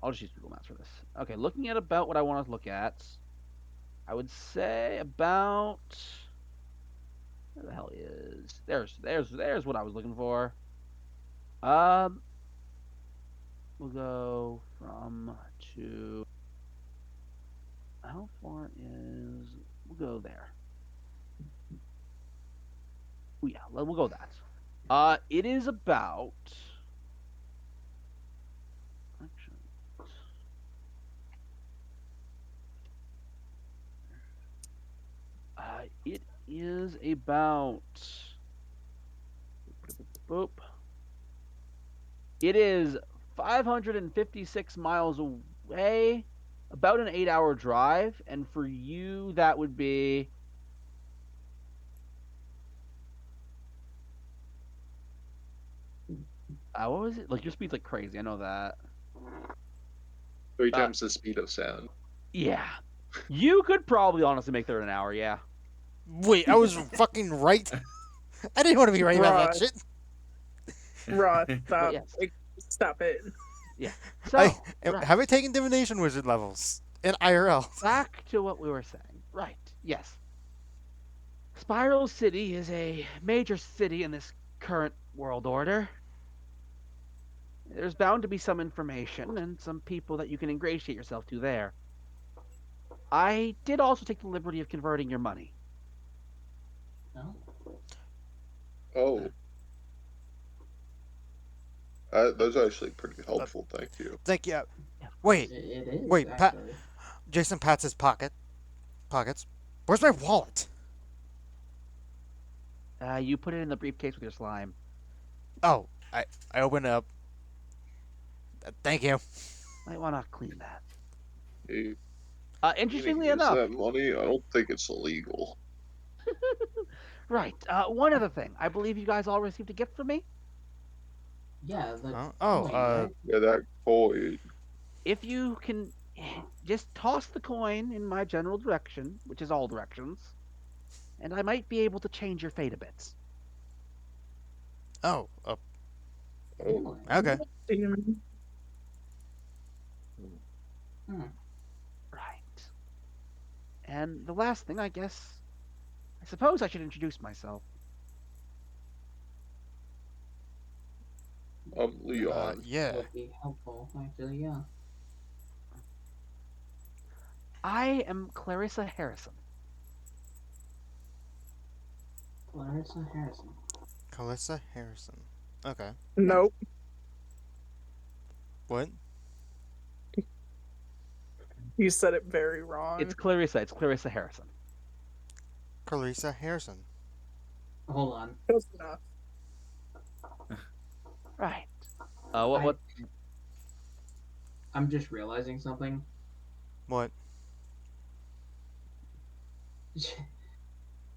I'll just use Google Maps for this. Okay, looking at about what I want to look at, I would say about. Where the hell is? There's what I was looking for. Um, we'll go from to. How far is? We'll go there. Oh yeah, we'll go that. It is about. Actually, it is about. Boop. It is 556 miles away, about an 8-hour drive, and for you that would be What was it? Like your speed's like crazy. I know that. Three Uh, times the speed of sound. yeah. You could probably honestly make there in an hour. Yeah. Wait, I was fucking right. I didn't want to be right about that Ross, shit. Ross, But stop. yes. Like, stop it. Yeah. I So right. have I taken divination wizard levels in IRL. Back to what we were saying. Right. Yes. Spiral City is a major city in this current world order. There's bound to be some information and some people that you can ingratiate yourself to there. I did also take the liberty of converting your money. No, Oh, that's actually pretty helpful. Thank you. Thank you. Yeah. Wait, it is wait, Pat. actually. Jason pats his pockets. Where's my wallet? You put it in the briefcase with your slime. Oh, I open it up. Thank you. Might want to clean that. Hey, Interestingly is enough, that money? I don't think it's illegal. right. One other thing. I believe you guys all received a gift from me. Yeah, the Oh, coin, right? Yeah, that coin. If you can just toss the coin in my general direction, which is all directions, and I might be able to change your fate a bit. oh, Oh, okay. Hmm. Right. And the last thing, I suppose I should introduce myself. Leon. Yeah. Would be helpful, actually. Yeah. I am Clarissa Harrison. Clarissa Harrison. Calissa Harrison. Okay. Nope. What? You said it very wrong. It's Clarissa. It's Clarissa Harrison. Calissa Harrison. Hold on. Close enough. Right. What? I'm just realizing something. What?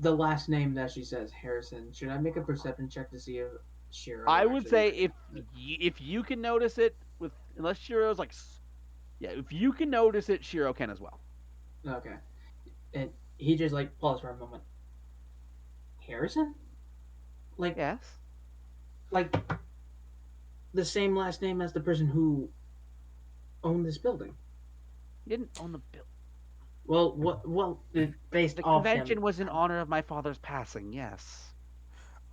The last name that she says, Harrison. Should I make a perception check to see if Shiro? I would say actually if you can notice it with unless Shiro's like, yeah, if you can notice it, Shiro can as well. Okay. And he just like paused for a moment. Harrison? Like Yes. like the same last name as the person who owned this building. He didn't own the bill. Well, based The off convention him. was in honor of my father's passing. Yes.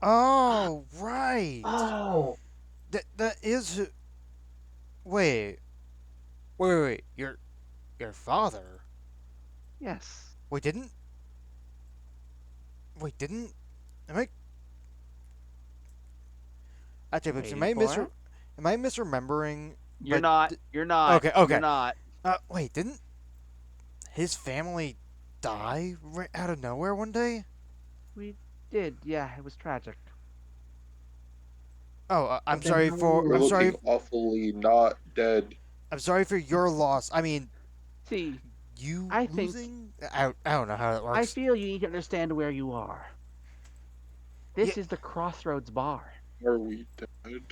Oh, right. Oh, That is. Wait. Wait. Your father. Yes. Wait, didn't. Wait, didn't. Am I? Actually, but Waiting for it. am I misremembering? You're but not. d- You're not. Okay, okay. You're not. Wait, didn't his family die right out of nowhere one day? We did. Yeah, it was tragic. Oh, but then how are You're I'm you? sorry. looking awfully not dead. I'm sorry for your loss. I mean, See, you I think losing? I don't know how that I works. feel you need to understand where you are. This Yeah. is the Crossroads Bar. Are we dead?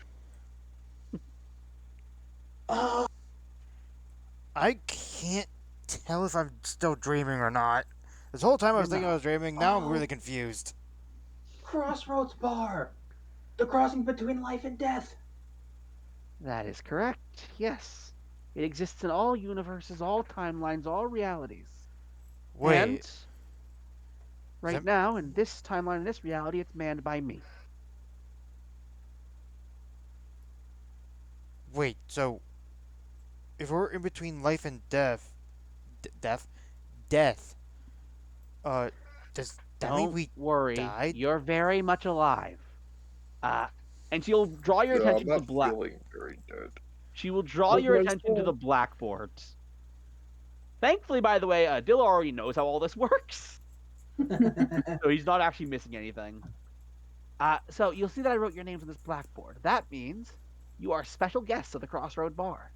Oh, I can't tell if I'm still dreaming or not. This whole time I you're was thinking I not. was dreaming. Now I'm Oh, really confused. Crossroads Bar, the crossing between life and death. That is correct. Yes. It exists in all universes, all timelines, all realities. And Wait. right that- now, in this timeline, in this reality, it's manned by me. Wait. So, if we're in between life and death, death. Uh, does that mean Don't we worry. died? You're very much alive. Uh, and she'll draw your Yeah, I'm attention to the not black. feeling very dead. She will draw What your was attention to that? the blackboard. Thankfully, by the way, Dill already knows how all this works, so he's not actually missing anything. So you'll see that I wrote your names on this blackboard. That means you are special guests of the Crossroad Bar.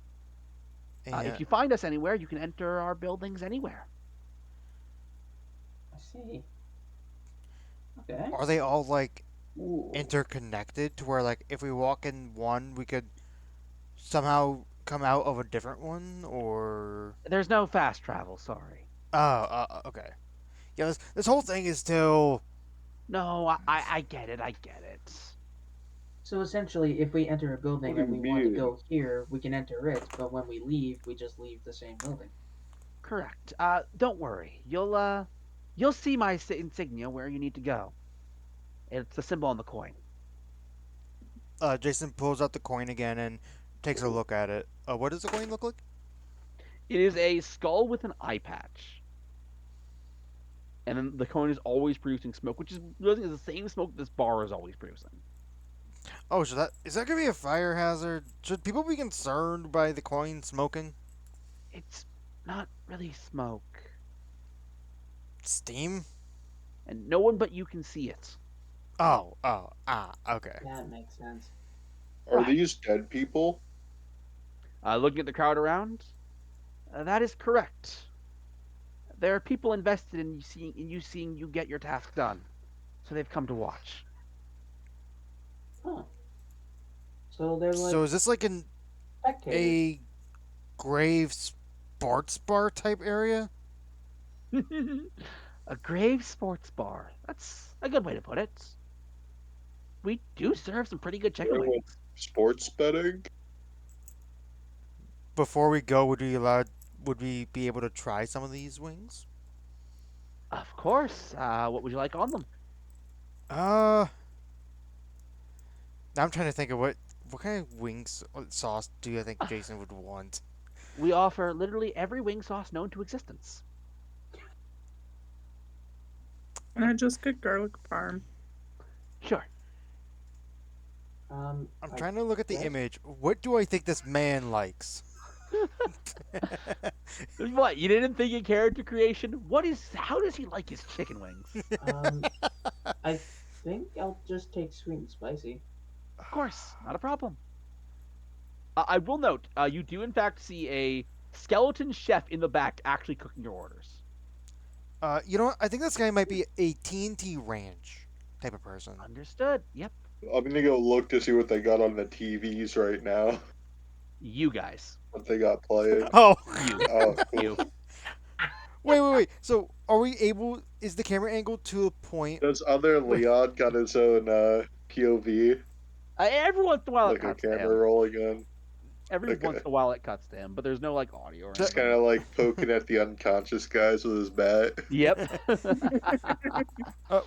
If you find us anywhere, you can enter our buildings anywhere. I see. Okay. Are they all like Ooh. interconnected to where like if we walk in one, we could somehow come out of a different one, or There's no fast travel, sorry. okay. Yeah, this whole thing is still. No, I get it, I get it. So essentially, if we enter a What building do and you we want to mean? go here, we can enter it, but when we leave, we just leave the same building. Correct. Don't worry. You'll see my insignia where you need to go. It's the symbol on the coin. Jason pulls out the coin again and takes a look at it. What does the coin look like? It is a skull with an eye patch. And then the coin is always producing smoke, which is really the same smoke this bar is always producing. Oh, so that is that gonna be a fire hazard? Should people be concerned by the coin smoking? It's not really smoke. Steam? And no one but you can see it. Okay. That makes sense. Are Right. these dead people? Looking at the crowd around, that is correct. There are people invested in you seeing you get your task done, so they've come to watch. Huh. So they're like So is this like spectators. a grave sports bar type area? A grave sports bar. That's a good way to put it. We do serve some pretty good chicken Anyone wings. sports betting? Before we go, would we allowed? Would we be able to try some of these wings? Of course. What would you like on them? Uh, now I'm trying to think of what kind of wings sauce do you think Jason would want? We offer literally every wing sauce known to existence. And I just get garlic parm. Sure. I'm I trying to look at the guess. image. What do I think this man likes? What? You didn't think in character creation? How does he like his chicken wings? Um, I think I'll just take sweet and spicy. Of course, not a problem. I will note, you do in fact see a skeleton chef in the back actually cooking your orders. You know what? I think this guy might be a TNT Ranch type of person. Understood. Yep. I'm gonna go look to see what they got on the TVs right now. You guys. What they got playing. Oh, You. Oh, You. wait. So, are we able? Is the camera angle to a point? does other Leon got his own POV? Every once in a while it Like a cuts to camera him. rolling in? Every Okay. once in a while it cuts to him, but there's no like audio or Just anything. kind of like poking at the unconscious guys with his bat. Yep.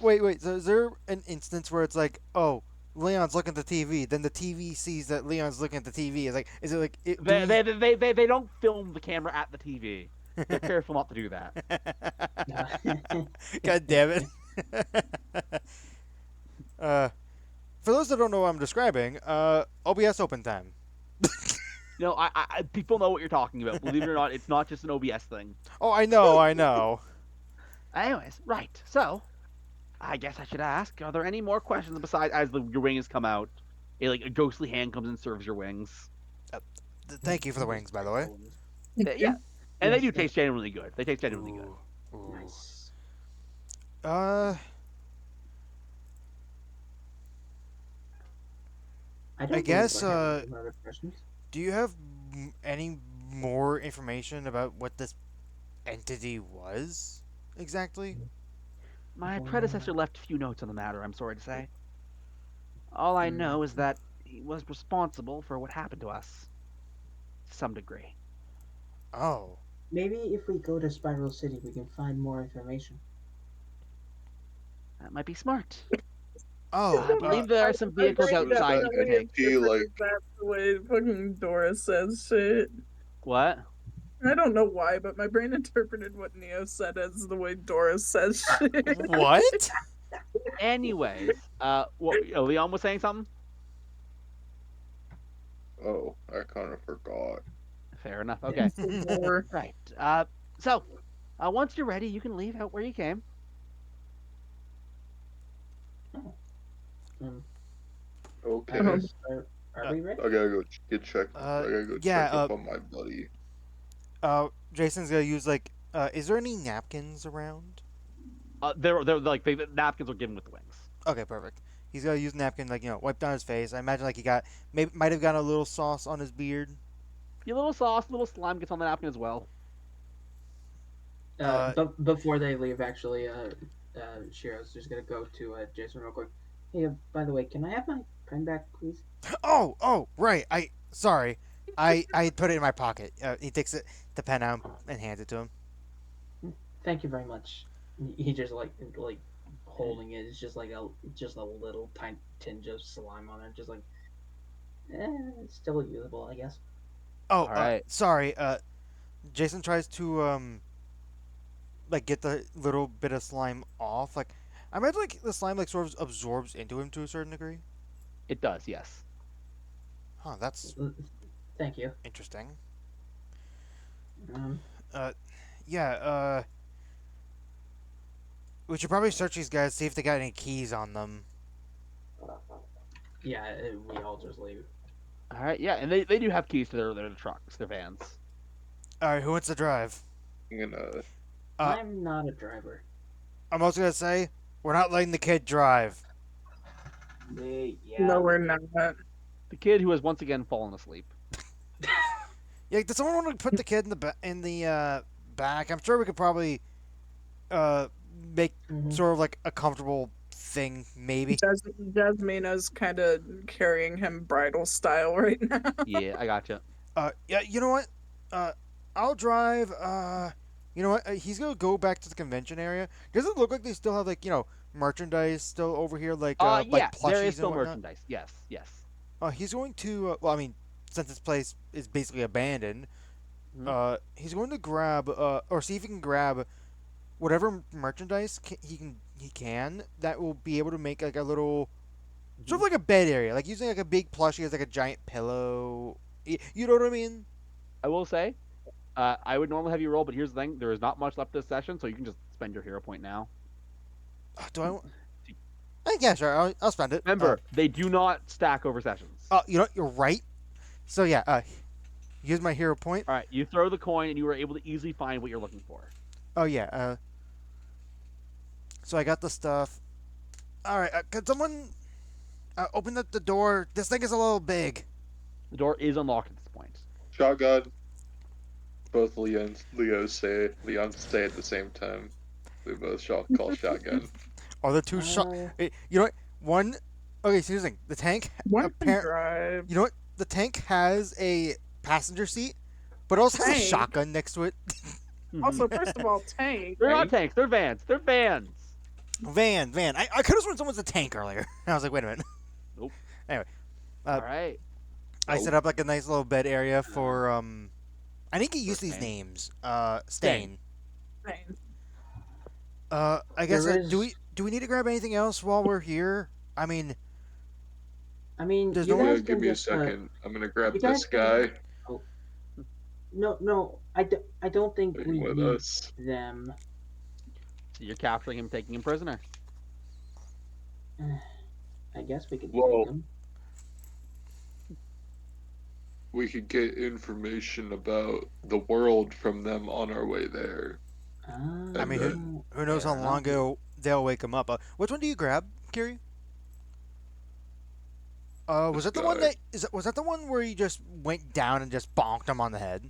Wait. So, is there an instance where it's like, oh, Leon's looking at the TV, then the TV sees that Leon's looking at the TV? Is it like? They don't film the camera at the TV. They're careful not to do that. God damn it. For those that don't know what I'm describing, OBS open time. No, people know what you're talking about. Believe it or not, it's not just an OBS thing. Oh, I know. Anyways, right. So, I guess I should ask: are there any more questions besides as your wings come out? A ghostly hand comes and serves your wings. Thank you for the wings, by the way. Yeah, and they Yes, do thank taste genuinely good. They taste genuinely good. Ooh. Nice. Uh, I guess, believe I have any other questions. do you have any more information about what this entity was exactly? My Well, predecessor left a few notes on the matter. I'm sorry to say. All I know is that he was responsible for what happened to us, to some degree. Oh, Maybe if we go to Spiral City, we can find more information. That might be smart. oh. I believe there are some My vehicles brain outside you can definitely take. He, like- interpreted that the way fucking Doris says shit. What? I don't know why, but my brain interpreted what Neo said as the way Doris says shit. What? Anyways, Leon was saying something. Oh, I kind of forgot. Fair enough. Okay. Or Right. So, once you're ready, you can leave out where you came. Okay. Are we ready? I gotta go get checked. I Uh, gotta go yeah, check up on my buddy. Jason's gonna use is there any napkins around? They're like the napkins are given with the wings. Okay, perfect. He's got to use a napkin, like wipe down his face. I imagine like he got maybe might have gotten a little sauce on his beard. A little sauce, a little slime gets on the napkin as well. Uh, But before they leave, actually, Shiro's just gonna go to Jason real quick. Hey, by the way, can I have my pen back, please? oh, right. I put it in my pocket. He takes the pen out and hands it to him. Thank you very much. He just like holding it. It's just a little tiny tinge of slime on it. Just like, it's still usable, I guess. Oh, All right. sorry. Jason tries to like get the little bit of slime off. Like, I imagine like the slime like sort of absorbs into him to a certain degree. It does, yes. Huh, that's Thank you. interesting. Um, Uh, yeah. We should probably search these guys, see if they got any keys on them. yeah, we all just leave. All right, yeah, and they do have keys to their trucks, their vans. All right, who wants to drive? I'm gonna. I'm not a driver. I'm also gonna say we're not letting the kid drive. Yeah. No, we're not. The kid who has once again fallen asleep. Yeah, does someone want to put the kid in the back? I'm sure we could probably uh make sort of like a comfortable thing, maybe. Jasmina's kind of carrying him bridal style right now. Yeah, I gotcha. Yeah, you know what? I'll drive. You know what? He's gonna go back to the convention area. Does it look like they still have like merchandise still over here, like Yeah, like plushies there is still and whatnot? merchandise. Yes, yes. He's going to. Well, I mean, since this place is basically abandoned, he's going to grab or see if he can grab whatever merchandise he can that will be able to make like a little sort of like a bed area, like using like a big plushie as like a giant pillow. You know what I mean? I will say, I would normally have you roll, but here's the thing: there is not much left this session, so you can just spend your hero point now. Do I? Yeah, sure. I'll spend it. Remember, they do not stack over sessions. Oh, you know what? You're right. So yeah, use my hero point. All right, you throw the coin, and you were able to easily find what you're looking for. Oh yeah. So I got the stuff. All right. Could someone open up the door? This thing is a little big. The door is unlocked at this point. Shotgun. Both Leos say at the same time. We both call shotgun. Oh, the two shot. You know what? One. Okay, so here's the thing. The tank. One can drive. You know what? The tank has a passenger seat, but also has a shotgun next to it. Also, first of all, tank. They're not tanks. They're vans. They're vans. Van. I could have sworn someone's a tank earlier. I was like, wait a minute. Nope. Anyway. All right. I set up like a nice little bed area for I didn't get used to these Stain. names. Stain. Stain. I guess do we need to grab anything else while we're here? I mean, there's no Yeah, give me a second. I'm gonna grab this guy. No, I don't think we with need us. them. So you're capturing him, taking him prisoner. I guess we could Well, take them. We could get information about the world from them on our way there. I mean, who knows how long they'll wake him up. Which one do you grab, Kiri? Was that the one was that the one where you just went down and just bonked him on the head?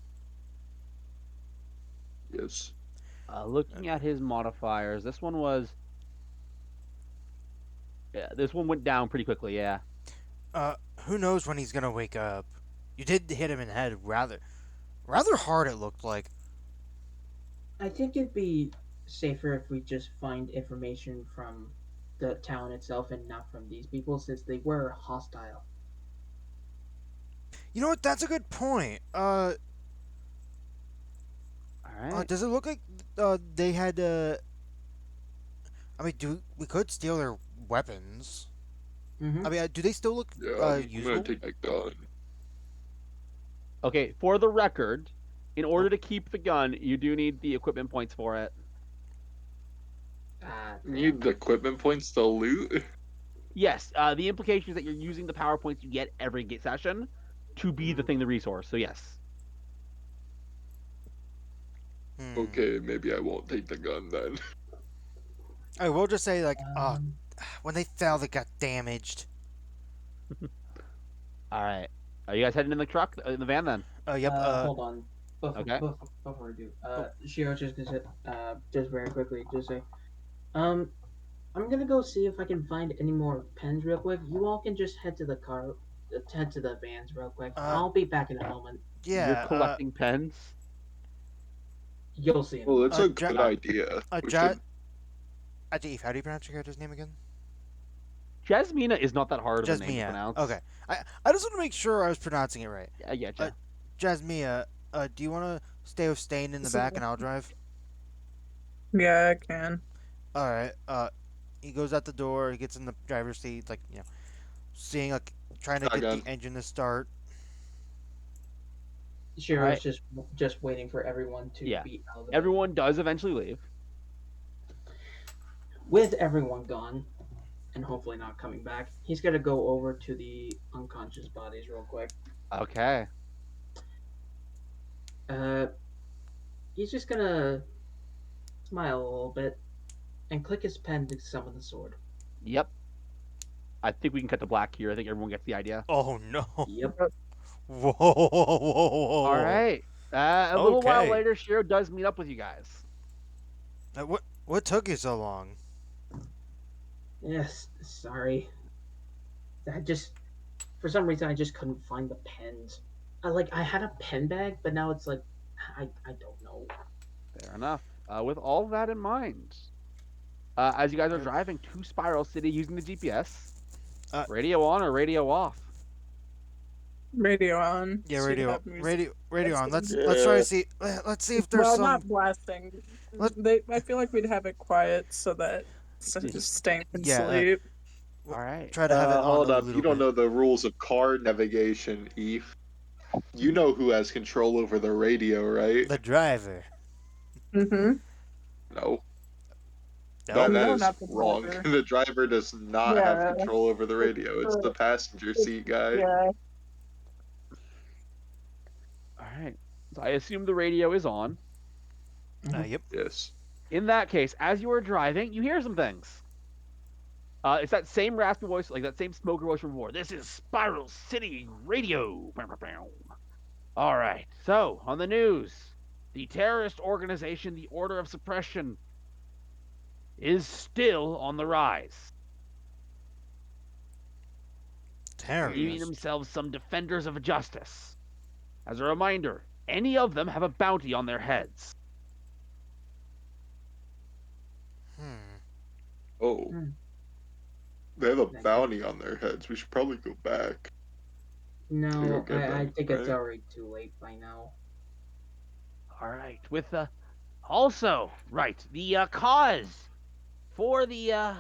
Yes. Looking at his modifiers, this one was. Yeah, this one went down pretty quickly. Yeah. Who knows when he's gonna wake up? You did hit him in the head rather hard. It looked like. I think it'd be safer if we just find information from the town itself and not from these people, since they were hostile. You know what? That's a good point. All right. Does it look like they had? I mean, we could steal their weapons? Mm-hmm. I mean, do they still look I'm useful? gonna take my gun. Okay, for the record, in order to keep the gun, you do need the equipment points for it. Need the equipment points to loot? Yes, the implication is that you're using the power points you get every session to be the thing, the resource. So yes. Okay, maybe I won't take the gun then. I will just say like, when they fell, they got damaged. All right. Are you guys heading in the truck, in the van then? Yep. Hold on. Okay. Before we do, Oh, Shiro just gonna say, just very quickly, just say, um, I'm gonna go see if I can find any more pens real quick. You all can just head to the car, head to the vans real quick. uh, I'll be back in a moment. You're yeah. collecting pens. You'll see in a Well, it's moment. a Ja- good idea. We Ja- should. Ajif, how do you pronounce your character's name again? Jasmina is not that hard of a name to Jasmia. pronounce. Okay. I just want to make sure I was pronouncing it right. I get Uh, you. Jasmia, do you want to stay with Stain in the back and I'll drive? Yeah, I can. All right. He goes out the door. He gets in the driver's seat, like seeing like trying to get the Shotgun. engine to start. Shiro's Alright. just waiting for everyone to Yeah. be out of the Everyone does eventually leave. With everyone gone, and hopefully not coming back, he's gonna go over to the unconscious bodies real quick. Okay. Uh, he's just gonna smile a little bit and click his pen to summon the sword. Yep. I think we can cut to black here. I think everyone gets the idea. Oh no! Yep. Whoa! Whoa! Whoa! Whoa! All right. A little while Okay. later, Shiro does meet up with you guys. What took you so long? Yes. Sorry. I just, for some reason, I just couldn't find the pens. I had a pen bag, but now it's like, I don't know. Fair enough. With all that in mind, as you guys are driving to Spiral City using the GPS, radio on or radio off? Radio on. Yeah, so you radio, have music radio on. blasting. Let's try to see. Let's see if there's Well, some. not blasting. I feel like we'd have it quiet so that Stank can Yeah, sleep. All right. Try to have it on Hold a up. little You don't bit. know the rules of car navigation, Eve. You know who has control over the radio, right? The driver. Mm-hmm. No. No. No, Is not the wrong. driver. The driver does not have Yeah. control over the radio. It's the passenger seat guy. Yeah. All right. So I assume the radio is on. Yep. Yes. In that case, as you are driving, you hear some things. It's that same raspy voice, like that same smoker voice from before. This is Spiral City Radio. All right. So, on the news, the terrorist organization, the Order of Suppression, is still on the rise, believing Terrorist. themselves some defenders of justice. As a reminder, any of them have a bounty on their heads. Oh. Hmm. They have a bounty on their heads. We should probably go back. No, Go get I them, think it's right? already too late by now. All right. With also right the cause for the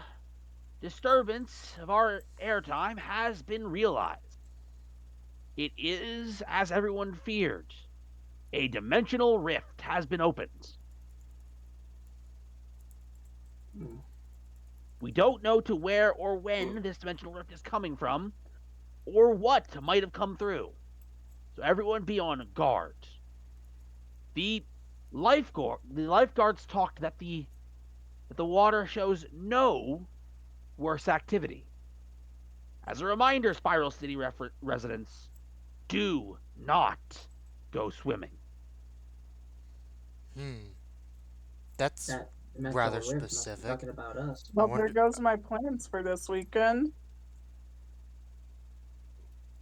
disturbance of our airtime has been realized. It is, as everyone feared, a dimensional rift has been opened. Hmm. We don't know to where or when this dimensional rift is coming from, or what might have come through. So everyone be on guard. The lifeguards talked that the water shows no worse activity. As a reminder, Spiral City residents, do not go swimming. That's That dimensional rather rift must be specific. talking about us. Well, wonder- there goes my plans for this weekend.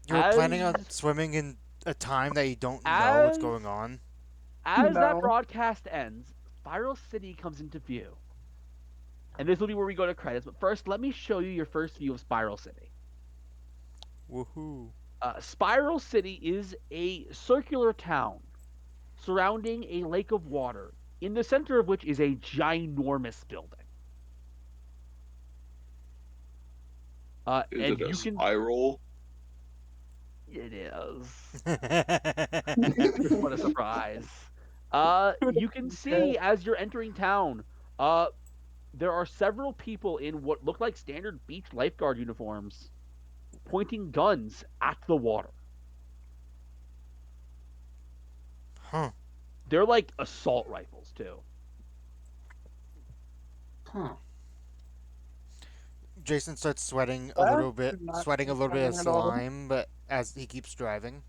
You're planning on As- swimming in a time that you don't know what's going on. As that No. broadcast ends, Spiral City comes into view. And this will be where we go to credits, but first, let me show you your first view of Spiral City. Woohoo! Spiral City is a circular town surrounding a lake of water, in the center of which is a ginormous building. Is And it a you can. spiral? It is. What a surprise. You can see as you're entering town, there are several people in what look like standard beach lifeguard uniforms pointing guns at the water. Huh. They're like assault rifles, too. Huh. Jason starts sweating a That little bit, did not sweating a little bit of explain at all. slime, but as he keeps driving.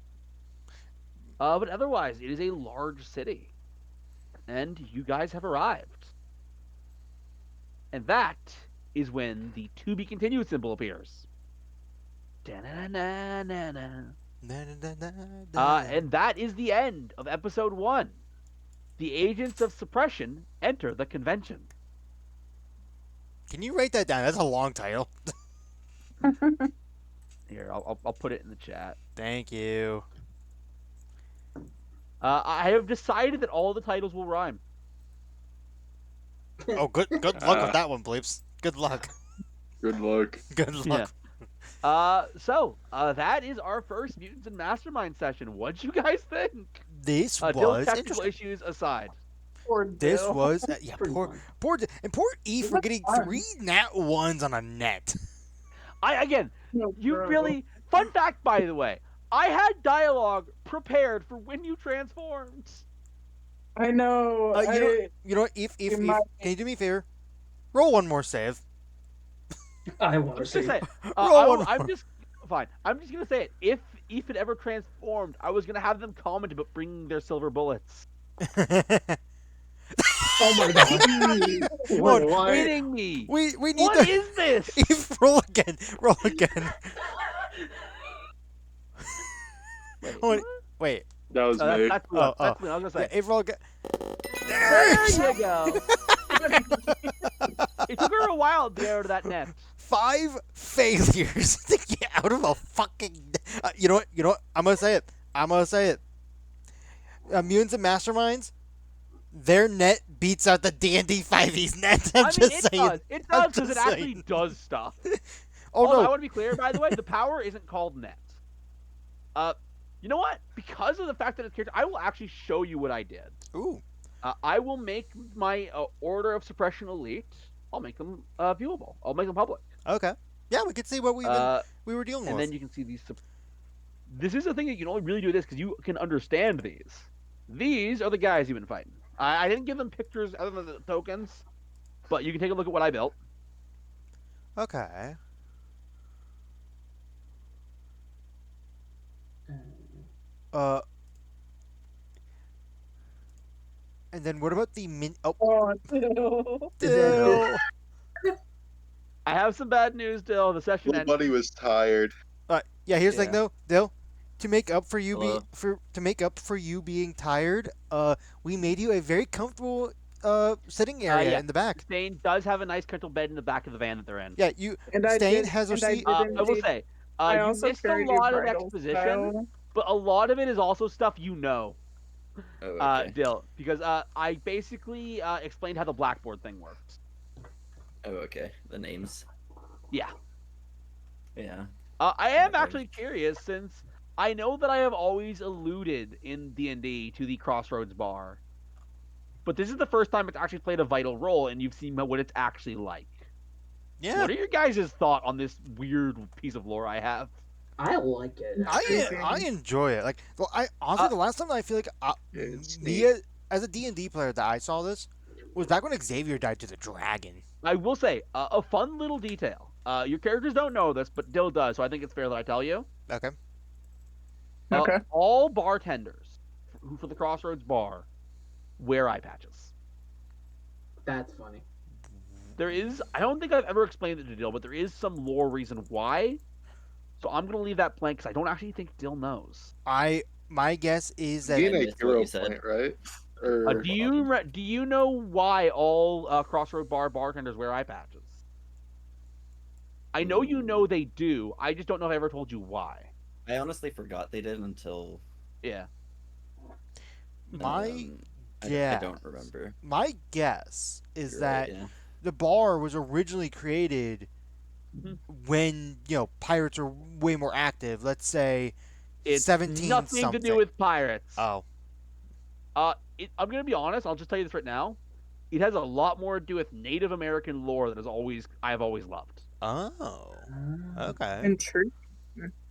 But otherwise, it is a large city, and you guys have arrived. And that is when the to be continued symbol appears. Da-na-na-na-na-na. Na, na, na, na, na. And that is the end of episode 1. The agents of suppression enter the convention. Can you write that down? That's a long title. Here, I'll put it in the chat. Thank you. I have decided that all the titles will rhyme. Oh, good luck with that one, Bleeps. Good luck. Good luck. Good luck. So that is our first Mutants and Mastermind session. What'd you guys think? This Dill's was technical interesting. issues aside. Poor This Dill. was Pretty poor fun. poor E It for was getting fun. 3 nat 1s on a net. No, You bro. really. Fun fact, by the way, I had dialogue prepared for when you transformed. I know. You know what? If In my- can you do me a favor? Roll one more save. I I'm want to just gonna see. say. Roll one I'm more. just fine. I'm just gonna say it. If Eve had ever transformed, I was gonna have them comment about bringing their silver bullets. Oh my god. What? What? Kidding me? we need What to is this? Eve, roll again. Roll again. Wait, Hold- what? That Wait. was Oh, me. that's Oh, that's I was gonna say. Yeah, Eve, roll again. There you go. It took her a while to get out of that net. 5 failures to get out of a fucking. You know what? You know what? I'm gonna say it. Mutants and Masterminds, their net beats out the D&D 5e's net. I'm just it saying. does. It I'm does because it just actually saying. does stuff. Oh Although, I no. want to be clear, by the way, the power isn't called net. You know what? Because of the fact that it's character, I will actually show you what I did. Ooh. I will make my Order of Suppression Elite. I'll make them viewable. I'll make them public. Okay. Yeah, we could see what we were dealing And with. then you can see these. This is the thing that you can only really do this because you can understand these. These are the guys you've been fighting. I didn't give them pictures other than the tokens, but you can take a look at what I built. Okay. And then what about the min? Oh, Oh, Dill. Dill. I have some bad news, Dill. The session Little ended. buddy was tired. Yeah. Here's the Yeah. thing, though, Dill. To make up for you Hello? to make up for you being tired, we made you a very comfortable sitting area Yeah. in the back. Stain does have a nice comfortable bed in the back of the van that they're in. Yeah, you. And I Stain did, has and I received. did I will indeed- say, I you also missed a carried your lot of bridal exposition, style. but a lot of it is also stuff you know, Oh, okay. Dill, because I basically explained how the blackboard thing works. Oh, okay. The names. Yeah. Yeah. I am Okay. actually curious since I know that I have always alluded in D&D to the Crossroads bar, but this is the first time it's actually played a vital role, and you've seen what it's actually like. Yeah. What are your guys' thought on this weird piece of lore I have? I like it. I enjoy it. Like, well, I honestly, the last time I feel like It's me as a D&D player that I saw this was back when Xavier died to the dragon. I will say a fun little detail. Your characters don't know this, but Dill does, so I think it's fair that I tell you. Okay. Okay. All bartenders who for the Crossroads bar wear eye patches. That's funny. There is, I don't think I've ever explained it to Dill, but there is some lore reason why. So I'm gonna leave that blank because I don't actually think Dill knows. My guess is that Being a missed what hero you said. point, right? Or Do you know why all Crossroad bar bartenders wear eye patches? I know you know they do. I just don't know if I ever told you why. I honestly forgot they did until Yeah. my I guess. don't remember. My guess is You're that right, yeah. the bar was originally created Mhm. when pirates are way more active. Let's say It's 17 nothing something. to do with pirates. Oh, I'm gonna be honest. I'll just tell you this right now. It has a lot more to do with Native American lore that I have always loved. oh, okay. And true.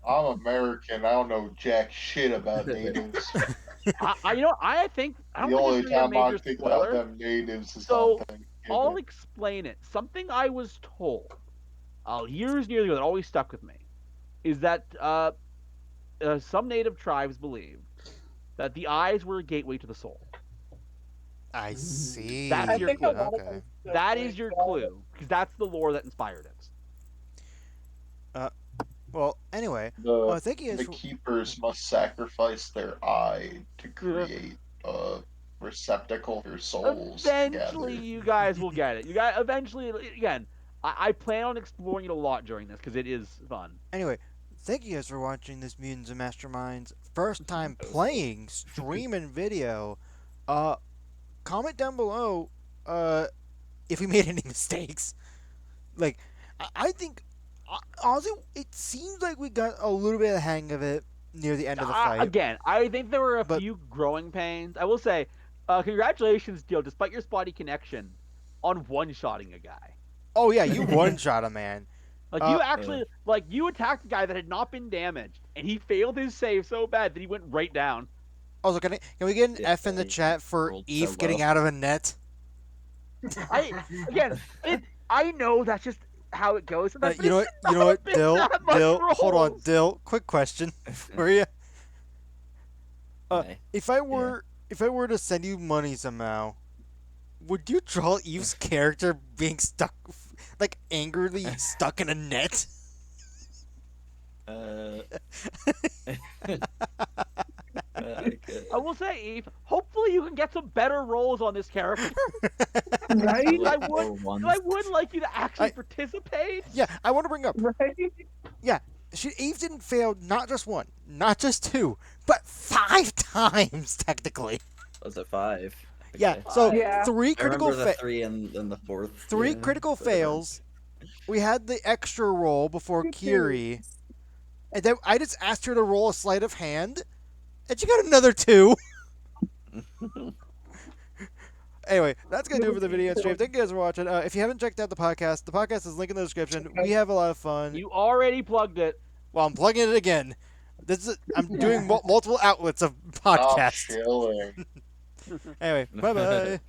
I'm American. I don't know jack shit about natives. I think I don't The think only it's really a time I major think spoiler. about them natives is So, on Thanksgiving. I'll explain it. Something I was told years and years ago that always stuck with me is that some native tribes believed that the eyes were a gateway to the soul. I That's I see. your think a clue. lot of Okay. us That definitely is your got it. clue because that's the lore that inspired it. Well, anyway, The thank you guys the for. keepers must sacrifice their eye to create a receptacle for souls to Eventually, gather. you guys will get it. You guys eventually, again, I plan on exploring it a lot during this because it is fun. Anyway, thank you guys for watching this Mutants and Masterminds first time That was fun. playing stream and video. Uh, comment down below if we made any mistakes. Like, I think honestly, it seems like we got a little bit of the hang of it near the end of the fight. Again, I think there were a But- few growing pains. I will say, congratulations, Dio, despite your spotty connection, on one-shotting a guy. Oh yeah, you one shot a man. Like you actually, like you attacked a guy that had not been damaged, and he failed his save so bad that he went right down. Also, can we get an Yeah, F in the he chat for rolled so Eve getting low. out of a net? I know that's just how it goes. Sometimes, You know what? You know what, Dill? Hold on, Dill. Quick question for you. Okay. If I were to send you money somehow, would you draw Eve's character being stuck, like angrily stuck in a net? I could. I will say, Eve. Hopefully, you can get some better rolls on this character. Right? I Like would. ones. I would like you to actually I- participate. Yeah, I want to bring up. Right? Yeah, Eve didn't fail not just one, not just two, but 5 times technically. Was it 5? Yeah, Okay. so Yeah. 3 I critical remember the 3 and then the 4th. three yeah, critical but, fails. We had the extra roll before Kiri, and then I just asked her to roll a sleight of hand, and she got another 2. Anyway, that's gonna do it for the video stream. Thank you guys for watching. If you haven't checked out the podcast is linked in the description. We have a lot of fun. You already plugged it. Well, I'm plugging it again. I'm doing multiple outlets of Stop podcasts. chilling. Anyway, bye bye.